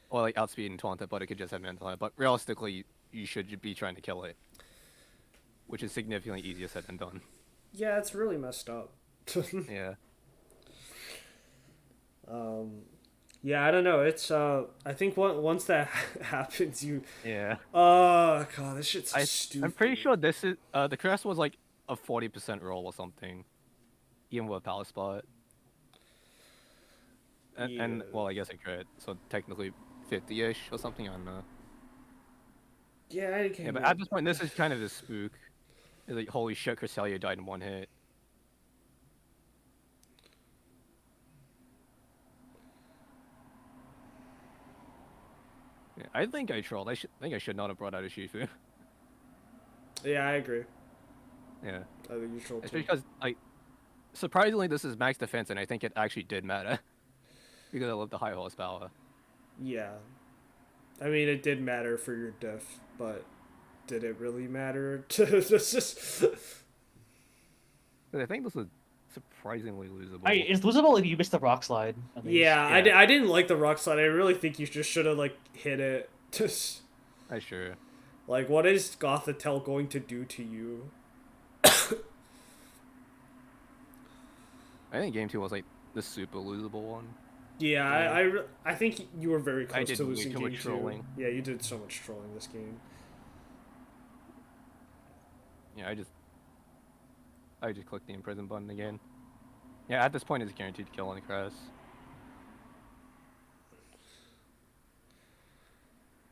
Or like outspeed and taunt it, but it could just have mental health. But realistically, you should be trying to kill it. Which is significantly easier said than done. Yeah, it's really messed up. Yeah. um Yeah, I don't know. It's I think once that happens, you Yeah. God, this shit's I stupid. I'm pretty sure this is the crest was like a 40% roll or something. Even with a power spot. And Yeah. well I guess it could. So technically 50-ish or something, I don't know. Yeah, I can't. Yeah, but at this point this is kind of the spook. It's like holy shit, Cresselia died in one hit. Yeah, I think I trolled. I should not have brought out a Shifu. Yeah, I agree. Yeah. I think you trolled It's too. because like surprisingly this is max defense and I think it actually did matter. Because I love the high horsepower. Yeah, I mean it did matter for your diff, but did it really matter? It's just But I think this was surprisingly losable. It's losable if you miss the rock slide. At least. yeah, Yeah. I didn't like the rock slide. I really think you just should have like hit it. Just I sure. like what is Gothitelle going to do to you? I think game 2 was like the super losable one. Yeah, I think you were very close did to way losing too game much two. trolling. Yeah, you did so much trolling this game. Yeah, I just clicked the imprison button again. Yeah, at this point it's guaranteed to kill on the crest.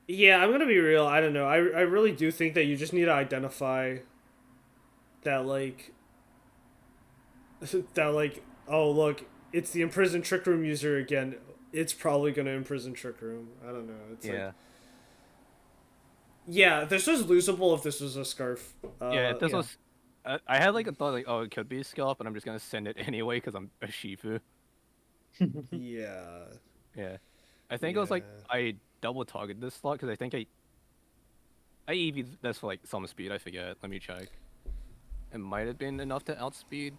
Yeah, I'm gonna be real. I don't know. I really do think that you just need to identify that like that like oh look, it's the imprisoned trick room user again. It's probably gonna imprison trick room. I don't know. It's Yeah. like yeah, this was losable if this was a scarf. Yeah, if this was I had like a thought like, oh, it could be a Scarf, but I'm just gonna send it anyway because I'm a Shifu. Yeah. Yeah, I think it was like I double targeted this slot because I think I EV'd this for like some speed. I forget. Let me check. It might have been enough to outspeed.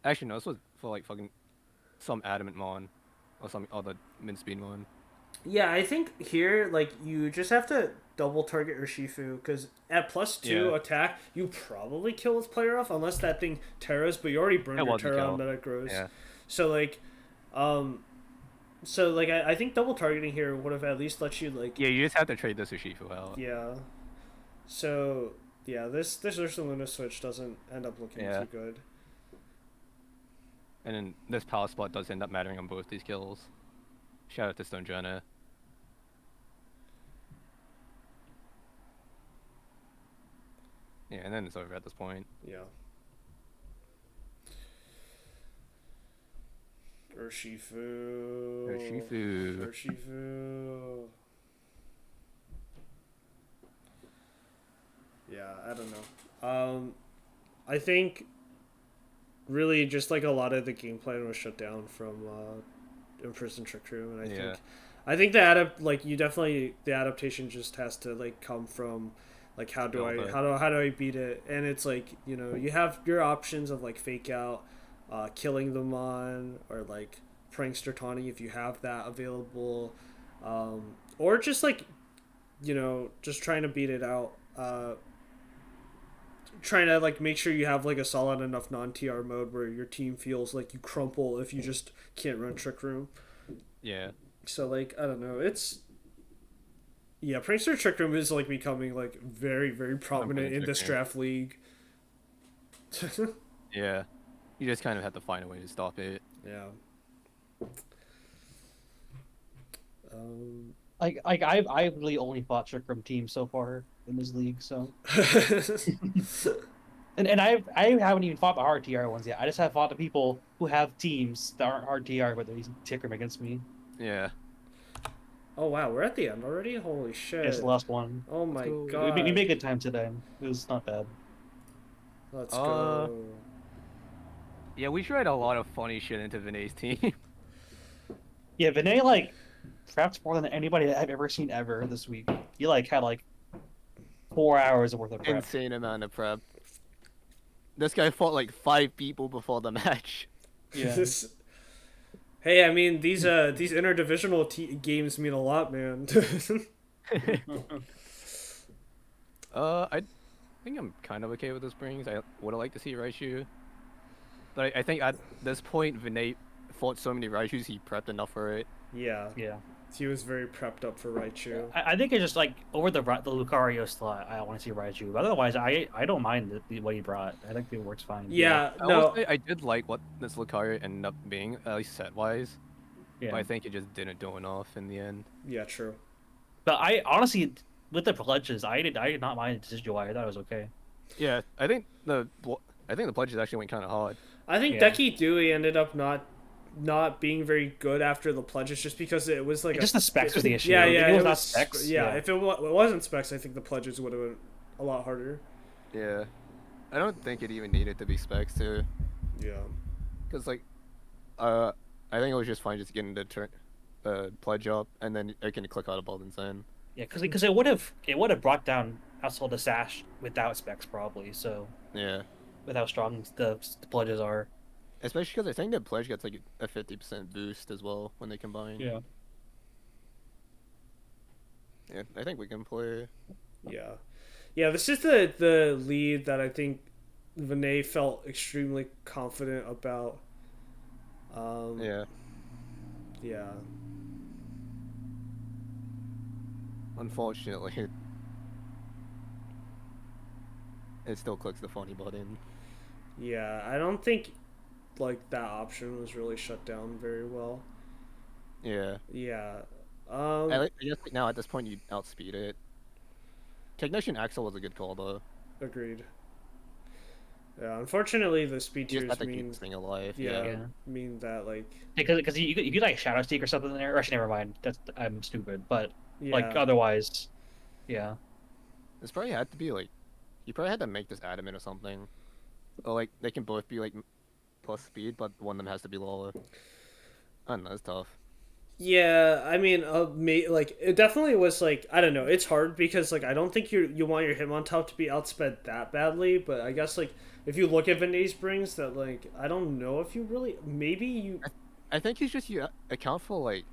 Actually no, this was for like fucking some adamant mon or some other mid speed mon. Yeah, I think here like you just have to double target Urshifu because at +2 attack you probably kill this player off unless that thing terras, but you already burned your terra on Metagross. Yeah. So like, I think double targeting here would have at least let you like. Yeah, you just have to trade this Urshifu out. Yeah. So yeah, this Ursaluna switch doesn't end up looking too good. And then this power spot does end up mattering on both these kills. Shout out to Stone Journey. Yeah, and then it's over at this point. Yeah. Urshifu. Yeah, I don't know. I think really just like a lot of the game plan was shut down from Imprisoned Trick Room, and I think the adaptation just has to like come from like how do I beat it, and it's like you have your options of like fake out, killing them on, or like prankster taunting if you have that available, or just like just trying to beat it out. trying to like make sure you have like a solid enough non-TR mode where your team feels like you crumple if you just can't run Trick Room. Yeah. So like I don't know, it's Prankster Trick Room is like becoming like very very prominent in this draft league. Yeah, you just kind of have to find a way to stop it. Yeah. I've really only fought Trick Room teams so far in this league, so and I haven't even fought the hard TR ones yet. I just have fought the people who have teams that aren't hard TR, but they're using Trick Room against me. Yeah. Oh wow, we're at the end already. Holy shit! It's the last one. Oh my god. We made good time today. It was not bad. Let's go. Yeah, we tried a lot of funny shit into Vinay's team. Yeah, Vinay like prepped more than anybody that I've ever seen ever this week. He like had like 4 hours worth of prep. Insane amount of prep. This guy fought like 5 people before the match. Yeah. Hey, I mean these interdivisional games mean a lot, man. I think I'm kind of okay with the Springs. I would have liked to see Raichu, but I think at this point Vinay fought so many Raishus he prepped enough for it. Yeah. Yeah. He was very prepped up for Raichu. I think it's just like over the Lucario slot. I want to see Raichu. But otherwise, I don't mind what he brought. I think it works fine. Yeah, no. I did like what this Lucario ended up being, at least set wise. Yeah. But I think it just didn't do enough in the end. Yeah, true. But I honestly, with the pledges, I did not mind the decision why. I thought it was okay. Yeah, I think the pledges actually went kind of hard. I think Decky Dewey ended up not being very good after the pledges just because it was like just the specs was the issue. Yeah, it was not specs. Yeah, if it wasn't specs, I think the pledges would have been a lot harder. Yeah, I don't think it even needed to be specs too. Yeah, because like, I think it was just fine just getting the pledge up and then I can click out of buttons then. Yeah, because it would have brought down household the sash without specs probably. So yeah, with how strong the pledges are. Especially because I think the pledge gets like a 50% boost as well when they combine. Yeah. Yeah, I think we can play. Yeah. Yeah, this is the lead that I think Vinay felt extremely confident about. Yeah. Yeah. Unfortunately, it still clicks the funny button. Yeah, I don't think like that option was really shut down very well. Yeah. Yeah. I guess like now at this point you outspeed it. Technician Axel was a good call though. Agreed. Yeah, unfortunately the speed tiers mean keep this thing alive. mean that like because you could like Shadow Steak or something in there. Or actually, never mind. I'm stupid. But like otherwise, yeah. This probably had to be like, you probably had to make this adamant or something, or like they can both be like plus speed, but one of them has to be lower. I don't know, it's tough. Yeah, I mean, like it definitely was like I don't know. It's hard because like I don't think you want your Hitmontop to be outsped that badly, but I guess like if you look at Vinay's Springs, that like I don't know if you really maybe you. I think it's just you account for like,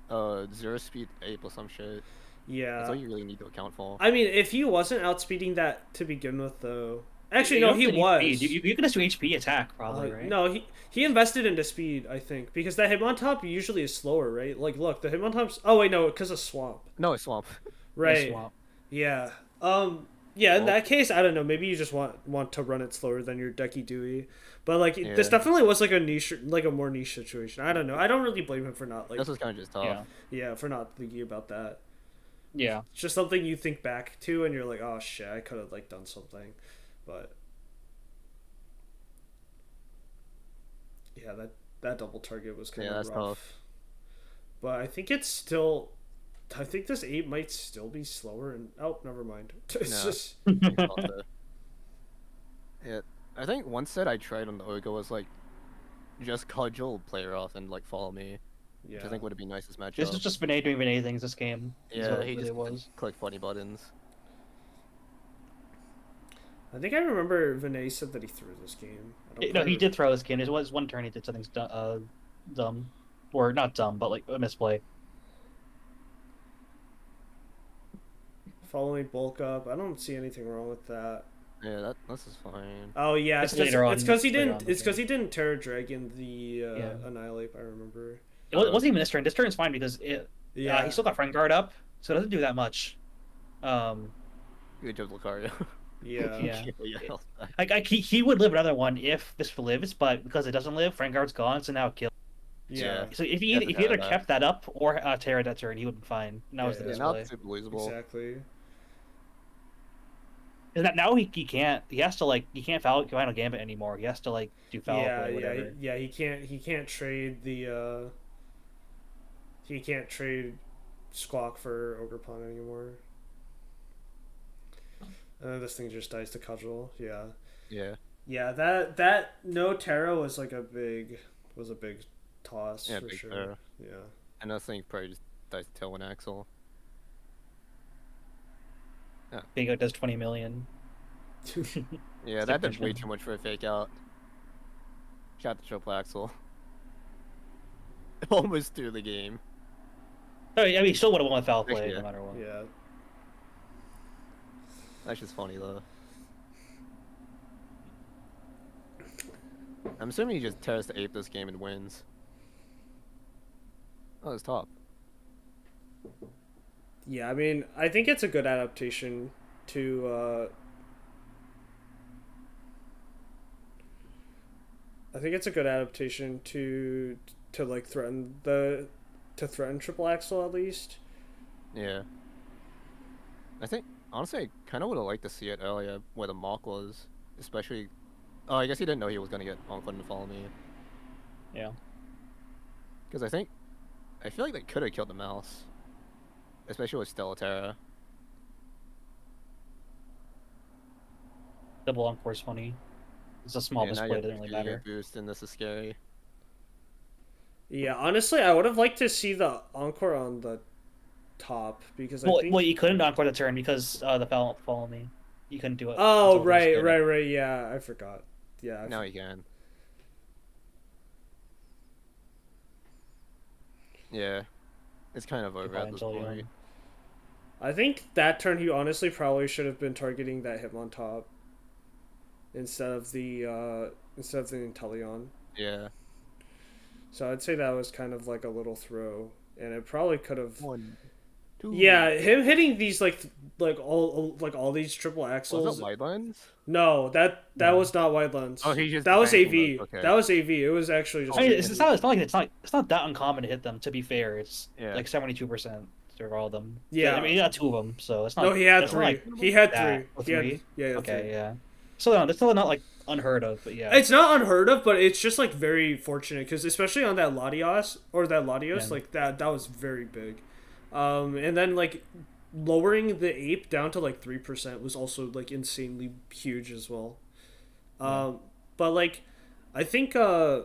0 speed ape or some shit. Yeah, that's all you really need to account for. I mean, if he wasn't outspeeding that to begin with, though. Actually, no, he was. You can just do HP attack, probably, right? No, he invested into speed, I think, because that Hitmontop usually is slower, right? Like, look, the Hitmontop's... Oh, wait, no, because of Swamp. No, it's Swamp. Right. Swamp. Yeah. Yeah, in that case, I don't know, maybe you just want to run it slower than your Decky Dewey. But, like, this definitely was, like, a more niche situation. I don't know. I don't really blame him for not, like... This was kind of just tough. Yeah, for not thinking about that. Yeah. It's just something you think back to, and you're like, oh, shit, I could have, like, done something. But yeah, that double target was kind of rough. Tough. But I think it's still. I think this 8 might still be slower. And oh, never mind. It's just. Yeah, I think one set I tried on the Ogo was like, just cudgel player off and like follow me. Yeah. Which I think would have been nice this matchup. This is just Vinay doing Vinay things this game. Yeah, he just click funny buttons. I think I remember Vinay said that he threw this game. No, he did throw this game. It was one turn he did something dumb. Or not dumb, but like a misplay. Following bulk up. I don't see anything wrong with that. Yeah, this is fine. Oh yeah, It's later on. It's because he Later didn't. on, It's because okay. he didn't Terra Dragon the Annihilate. I remember. It wasn't even this turn. This turn is fine because he still got Friend Guard up, so it doesn't do that much. Good job, Lucario. Yeah. Yeah. He would live another one if this lives, but because it doesn't live, Friend Guard's gone, so now it kills. Yeah. So if he either kept that up or Terra that turn, he would be fine. Now is the Now display. it's super losable. Exactly. And that now he can't. He has to he can't Final Gambit anymore. He has to do foul play or whatever. Yeah. He can't trade the. He can't trade Squawk for Ogerpon anymore. And then this thing just dies to Cudgel. Yeah. Yeah. Yeah. That no Terra was a big toss for big sure. Terra. Yeah. And I think probably just dies to Tailwind Axle. Bingo does 20 million. Yeah, that did way too much for a fake out. Shot the triple axle. Almost through the game. Oh, I mean, he still would have won with foul play Actually, no matter what. Yeah. That's just funny though. I'm assuming he just tears the ape this game and wins. Oh, it's top. Yeah, I mean, I think it's a good adaptation to. I think it's a good adaptation to threaten triple axle at least. Yeah. I think honestly, I kind of would have liked to see it earlier where the mock was, especially. Oh, I guess he didn't know he was gonna get Onkwood to follow me. Yeah. Because I feel like they could have killed the mouse, especially with Stellaterra. Double Encore's funny. It's a small display, it doesn't really matter. Boost, and this is scary. Yeah, honestly, I would have liked to see the Encore on the top because I think. Well, you couldn't Encore the turn because the follow me. You couldn't do it. Oh, right. Yeah, I forgot. Yeah. Now you can. Yeah, it's kind of over at this point. I think that turn he honestly probably should have been targeting that Hitmon top instead of the Inteleon. Yeah. So I'd say that was kind of like a little throw, and it probably could have. 1, 2. Yeah, him hitting these all these triple axles. Was it wide lens? No, that was not wide lens. Oh, he just. That was AV. Okay. That was AV. It was actually just. I mean, it's not that uncommon to hit them. To be fair, it's like 72% for all of them. Yeah, I mean, he got 2 of them, so it's not. No, he had 3. He had 3. Oh, 3? Yeah. Okay, 3. yeah. So no, it's still not unheard of, but yeah. It's not unheard of, but it's just very fortunate because especially on that Latios that was very big, and then lowering the ape down to 3% was also insanely huge as well. But I think I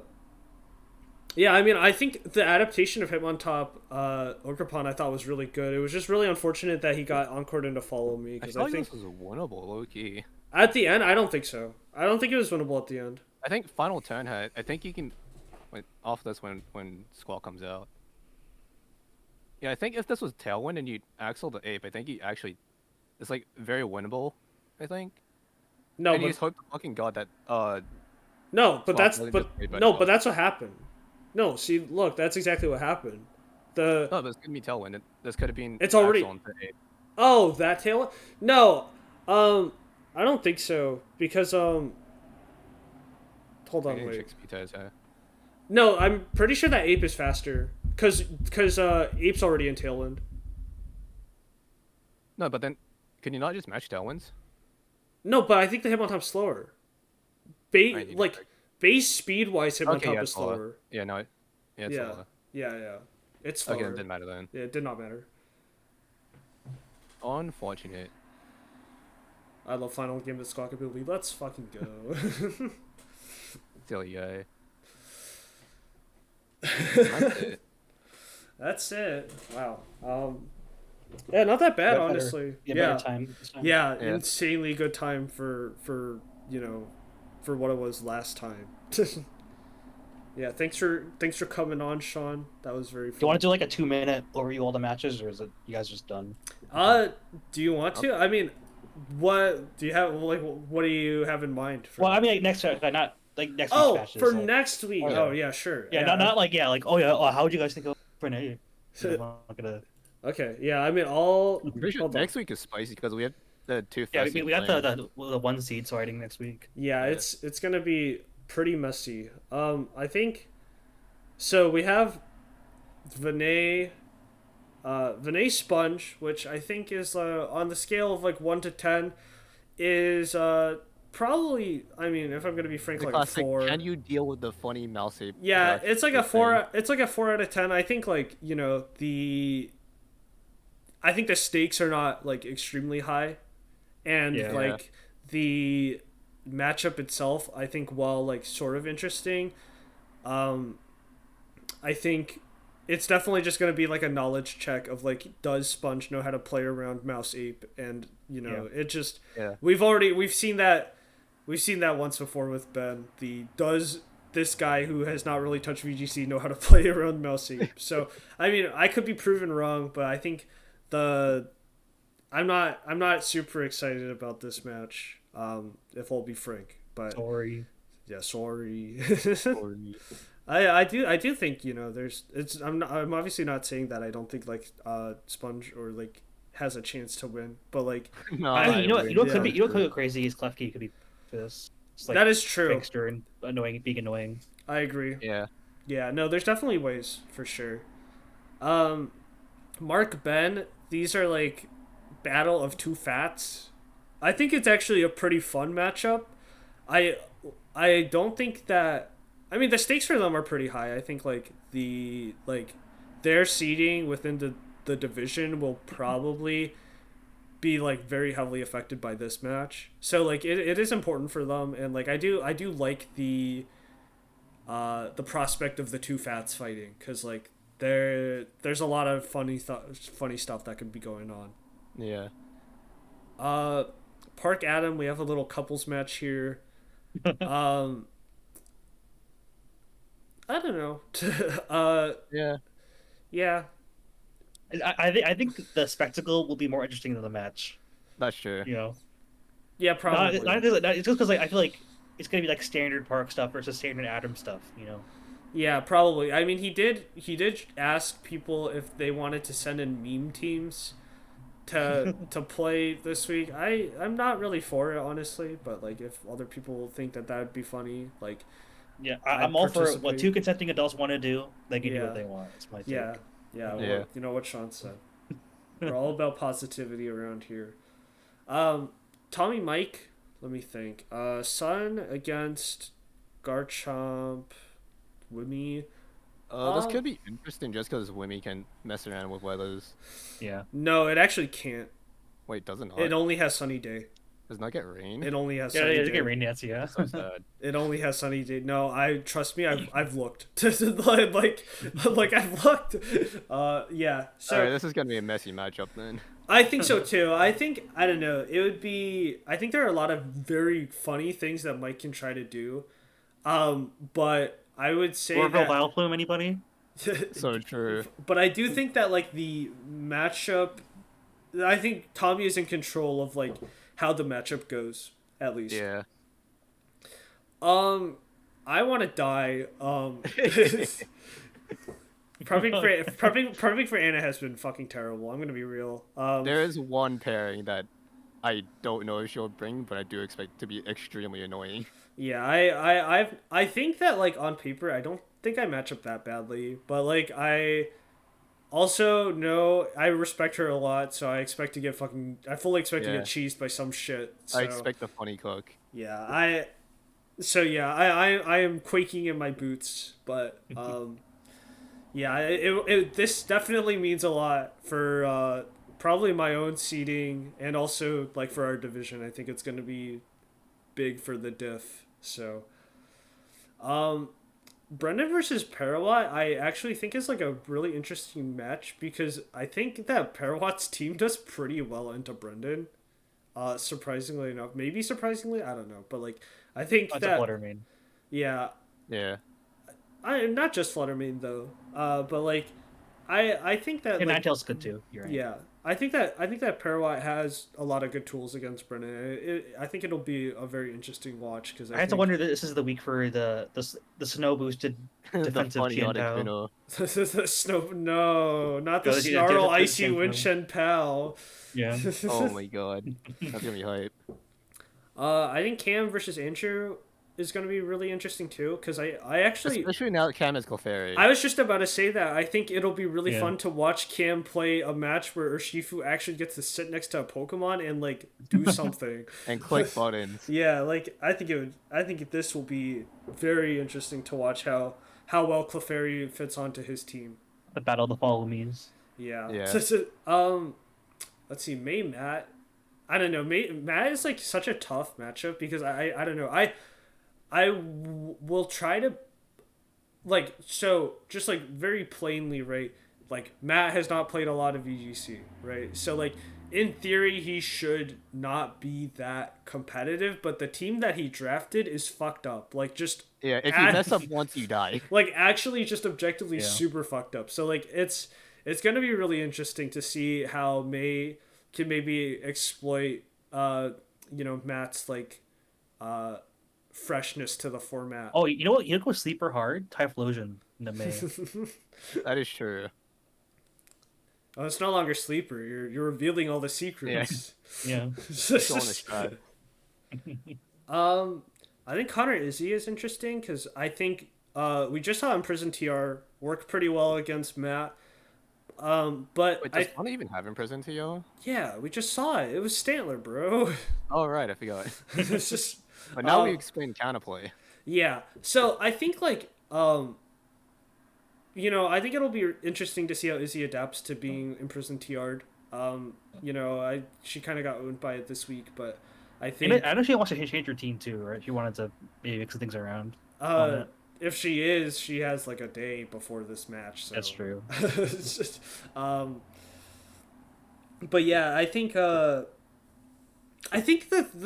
think the adaptation of Hitmontop Ogerpon I thought was really good. It was just really unfortunate that he got encored into Follow Me because I think this was winnable low key. At the end, I don't think so. I don't think it was winnable at the end. I think final turn I think you can off this when Squall comes out. Yeah, I think if this was Tailwind and you Axle the Ape, I think you actually it's very winnable, I think. No, and you just hope to fucking God that No, but that's what happened. No, see, look, that's exactly what happened. No, but it's gonna be Tailwind. This could have been It's already Oh, that Tailwind? No. I don't think so because hold on, wait. No, I'm pretty sure that Ape is faster cuz Ape's already in Tailwind. No, but then can you not just match Tailwinds? No, but I think the Hitmontop's slower. Base speed wise Hitmontop is slower. Yeah, no. Yeah, it's slower. Yeah. It's slower. Okay, it didn't matter then. Yeah, it did not matter. Unfortunate. I love final game of Squawk ability. Let's fucking go. Silly guy. That's it. Wow. Yeah, not that bad, honestly. Better time. Yeah, insanely good time for what it was last time. Yeah, thanks for coming on, Sean. That was very fun. Do you want to do a 2-minute overview of all the matches, or is it you guys just done? Do you want to? I mean, What do you have? Like, what do you have in mind for? Well, I mean, like next, not like next week's Oh, matches. for Like, next week. Oh, yeah. Oh yeah, sure. yeah, not like like oh yeah, oh, how would you guys think of Renee? I'm not gonna. Okay, yeah. I mean, all. I'm pretty sure Hold on. next week is spicy because we have the two. Yeah, first we seed got playing. the one seed starting next week. Yeah, Yeah. it's gonna be pretty messy. I think. So we have Vinay, Vinay Sponge, which I think is on the scale of like 1 to 10, is probably. I mean, if I'm gonna be frank, The like a classic. 4. Can you deal with the funny mouse ape? Yeah, it's like a thing? 4. It's like a 4 out of 10. I think like I think the stakes are not like extremely high, and Yeah. like the matchup itself, I think while like sort of interesting, um, I think it's definitely just going to be like a knowledge check of like does Sponge know how to play around Mouse Ape, and it just Yeah. we've seen that once before with Ben. The does this guy who has not really touched VGC know how to play around Mouse Ape? So I mean, I could be proven wrong, but I think the I'm not super excited about this match. If I'll be frank, but Sorry. yeah, sorry. Or- I do think I'm obviously not saying that I don't think like Sponge or like has a chance to win, but like no, I mean, I you know what could yeah. be crazy is Klefki could be for this. It's like that is true. trickster and being annoying. I agree. Yeah. Yeah, no, there's definitely ways for sure. Mark Ben, these are like battle of two fats. I think it's actually a pretty fun matchup. I I don't think that. I mean, the stakes for them are pretty high. I think like their seeding within the division will probably be like very heavily affected by this match. So like it is important for them, and like I do like the prospect of the two fats fighting, because like there's a lot of funny stuff that could be going on. Yeah. Park Adam, we have a little couples match here. um I don't know. Yeah. Yeah. I think the spectacle will be more interesting than the match. That's true. You know, Yeah, probably. it's just because like I feel like it's gonna be like standard Park stuff versus standard Adam stuff. You know. Yeah, probably. I mean, he did ask people if they wanted to send in meme teams to play this week. I'm not really for it, honestly, but like if other people think that would be funny, like Yeah, I'd I'm all for what participate. two consenting adults want to do. They can do Yeah. what they want. It's my take. yeah, yeah, well, Yeah. you know what Sean said. We're all about positivity around here. Tommy Mike, let me think. Sun against Garchomp, Wimmy. This could be interesting just because Wimmy can mess around with weathers. Yeah. No, it actually can't. Wait, doesn't It only has Sunny Day. Does not get rain? It only has Yeah, Sunny yeah, Day. get rain dance. Yeah. So sad. It only has Sunny Day. No, trust me. I've looked. like I've looked. Yeah. So Alright, this is gonna be a messy matchup then. I think so too. I don't know. It would be. I think there are a lot of very funny things that Mike can try to do. But I would say Orville that. Vileplume, anybody? So true. But I do think that like the matchup. I think Tommy is in control of like how the matchup goes, at least. Yeah. I want to die. Prepping for Anna has been fucking terrible. I'm gonna be real. There is one pairing that I don't know if she'll bring, but I do expect to be extremely annoying. Yeah, I think that like on paper I don't think I match up that badly, but like I also know I respect her a lot, so I expect to get I fully expect to Yeah. get cheesed by some shit. So, I expect a funny cook. yeah, I am quaking in my boots, but yeah, this definitely means a lot for probably my own seeding, and also like for our division. I think it's going to be big for the diff. So, Brendan versus Parawat, I actually think is like a really interesting match, because I think that Parawat's team does pretty well into Brendan. Surprisingly enough, maybe surprisingly, I don't know, but like I think That's that a Fluttermane. yeah, Yeah. I not just Fluttermane though, but like I think that And like Ninetales good too. You're right. yeah, I think that Parawat has a lot of good tools against Brennan. I think it'll be a very interesting watch because I have to wonder that this is the week for the snow boosted The defensive funny Qian the snow, no, not the No, snarl icy Qian wind Pao. Chen Pao. Yeah. Oh my god, that's gonna be hype. I think Cam versus Andrew is going to be really interesting too because I actually, Especially now that Cam is Clefairy. I was just about to say that I think it'll be really Yeah. fun to watch Cam play a match where Urshifu actually gets to sit next to a Pokemon and like do something And click buttons. Yeah, like I think this will be very interesting to watch how well Clefairy fits onto his team. The battle of the follow me's. Yeah. Yeah. Let's see, May Matt. I don't know. Matt is like such a tough matchup because I don't know. Will try to like so just like very plainly, right? Like Matt has not played a lot of VGC, right? So like in theory he should not be that competitive, but the team that he drafted is fucked up. Like just Yeah, if you mess up once, you die. like actually just objectively Yeah. super fucked up. So like it's gonna be really interesting to see how May can maybe exploit Matt's like freshness to the format. Oh, you know what? You go sleeper hard. Typhlosion in the May. That is true. Oh, it's no longer sleeper. You're revealing all the secrets. Yeah. Go on this side. I think Connor Izzy is interesting because I think we just saw Imprisoned TR work pretty well against Matt. But Wait, does Connor even have Imprisoned TO? yeah, we just saw it. It was Stantler, bro. Oh right, I forgot. It's just But now we explain counterplay. yeah. So I think like I think it'll be interesting to see how Izzy adapts to being Imprisoned TR'd. She kind of got owned by it this week, but I think I know she wants to change her team too, right? She wanted to maybe mix things around. if she is, she has like a day before this match. So. That's true. It's just, but yeah, I think the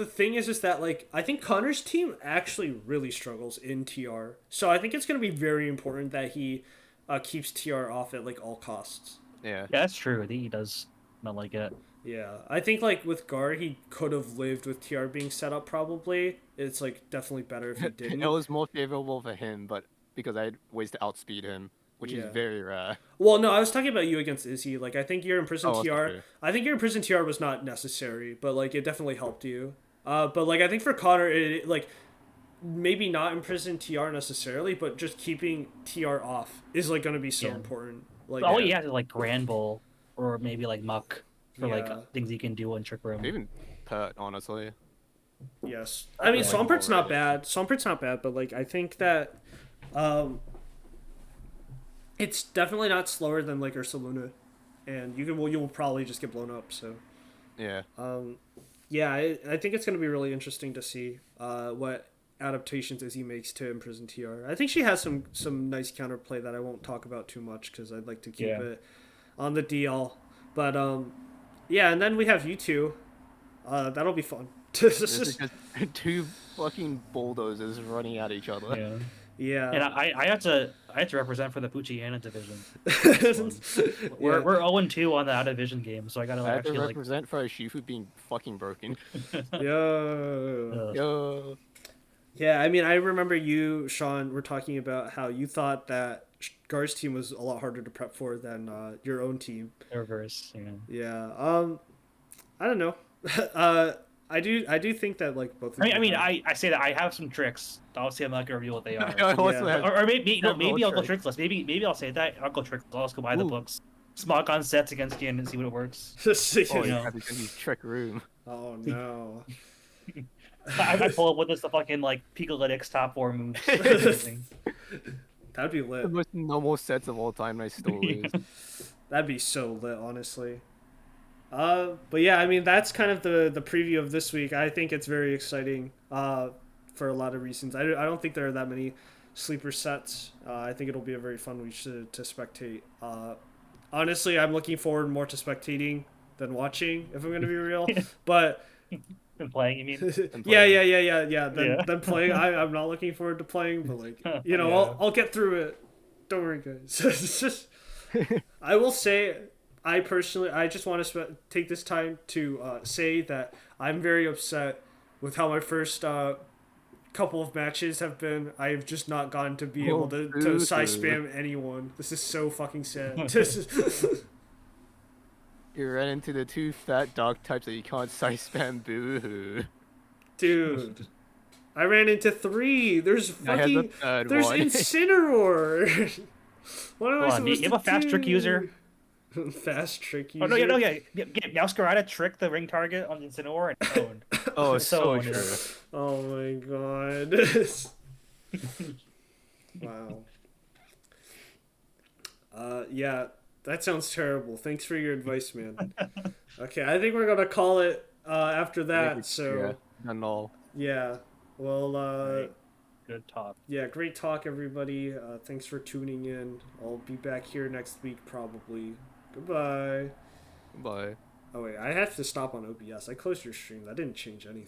thing is that like I think Connor's team actually really struggles in TR, so I think it's going to be very important that he keeps TR off at like all costs. Yeah. Yeah, that's true. I think he does not like it. Yeah, I think like with Gar, he could have lived with TR being set up. Probably, it's like definitely better if he didn't. It was more favorable for him, but because I had ways to outspeed him, which is very rare. Well, no, I was talking about you against Izzy. Like, I think your Imprisoned TR. true. I think your Imprisoned TR was not necessary, but like it definitely helped you. But like I think for Connor, it like maybe not Imprisoned TR necessarily, but just keeping TR off is like going to be so important. Like, all you have to like Grand Bull or maybe like Muck for Yeah. like things you can do in Trick Room. Even Pert, honestly. yes, I mean Yeah. Swampert's not bad. Swampert's not bad, but like I think that, it's definitely not slower than like Ursaluna, and you'll probably just get blown up. So. Yeah. Yeah, I think it's going to be really interesting to see what adaptations Izzy makes to Imprisoned TR. I think she has some nice counterplay that I won't talk about too much because I'd like to keep it on the DL. But yeah, and then we have you two. That'll be fun. This is just two fucking bulldozers running at each other. Yeah. Yeah. And I have to represent for the Puchiana division. We're 0-2 on the out of division game, so I gotta I have actually to like represent for a Shifu being fucking broken. Yo. Yo. Yeah, I mean, I remember you, Sean, were talking about how you thought that Gar's team was a lot harder to prep for than your own team. reverse. Yeah. Yeah. I don't know. I do think that like both. I mean, I say that I have some tricks. Obviously, I'm not gonna reveal what they are. I also Yeah. have or maybe maybe I'll go tricks. trickless. Maybe I'll say that. I'll go trickless. I'll just go buy the Ooh. books. Smog on sets against Jan and see what it works. Oh, you yeah, know. because he's Trick Room. Oh no. I pull up with this the fucking like Picolytics top 4 moves. Everything. That'd be The lit. most normal sets of all time, I still lose. That'd be so lit, honestly. But yeah, I mean that's kind of the preview of this week. I think it's very exciting for a lot of reasons. I don't think there are that many sleeper sets. I think it'll be a very fun week to spectate. Honestly, I'm looking forward more to spectating than watching, if I'm gonna be real. But Been playing, you mean? yeah. Yeah. Then playing, I'm not looking forward to playing, but like Yeah. I'll get through it. Don't worry, guys. It's just I will say I just want to take this time to say that I'm very upset with how my first couple of matches have been. I've just not gotten to be able to side spam anyone. This is so fucking sad. This is. You ran into the 2 fat dog types that you can't side spam. Boo. Dude. I ran into 3. There's fucking. There's one. Incineroar. What am I supposed to do? You have a fast trick user. Fast trick user. Oh no, yeah. Meowscarada tricked the ring target on Incineroar and owned. Oh, so true. Oh my god. Wow. Yeah, that sounds terrible. Thanks for your advice, man. Okay, I think we're gonna call it after that. So. Yeah, and all. Yeah. Well. Right. Good talk. Yeah, great talk, everybody. Thanks for tuning in. I'll be back here next week, probably. Goodbye. Bye. Oh, wait, I have to stop on OBS. I closed your stream. That didn't change anything.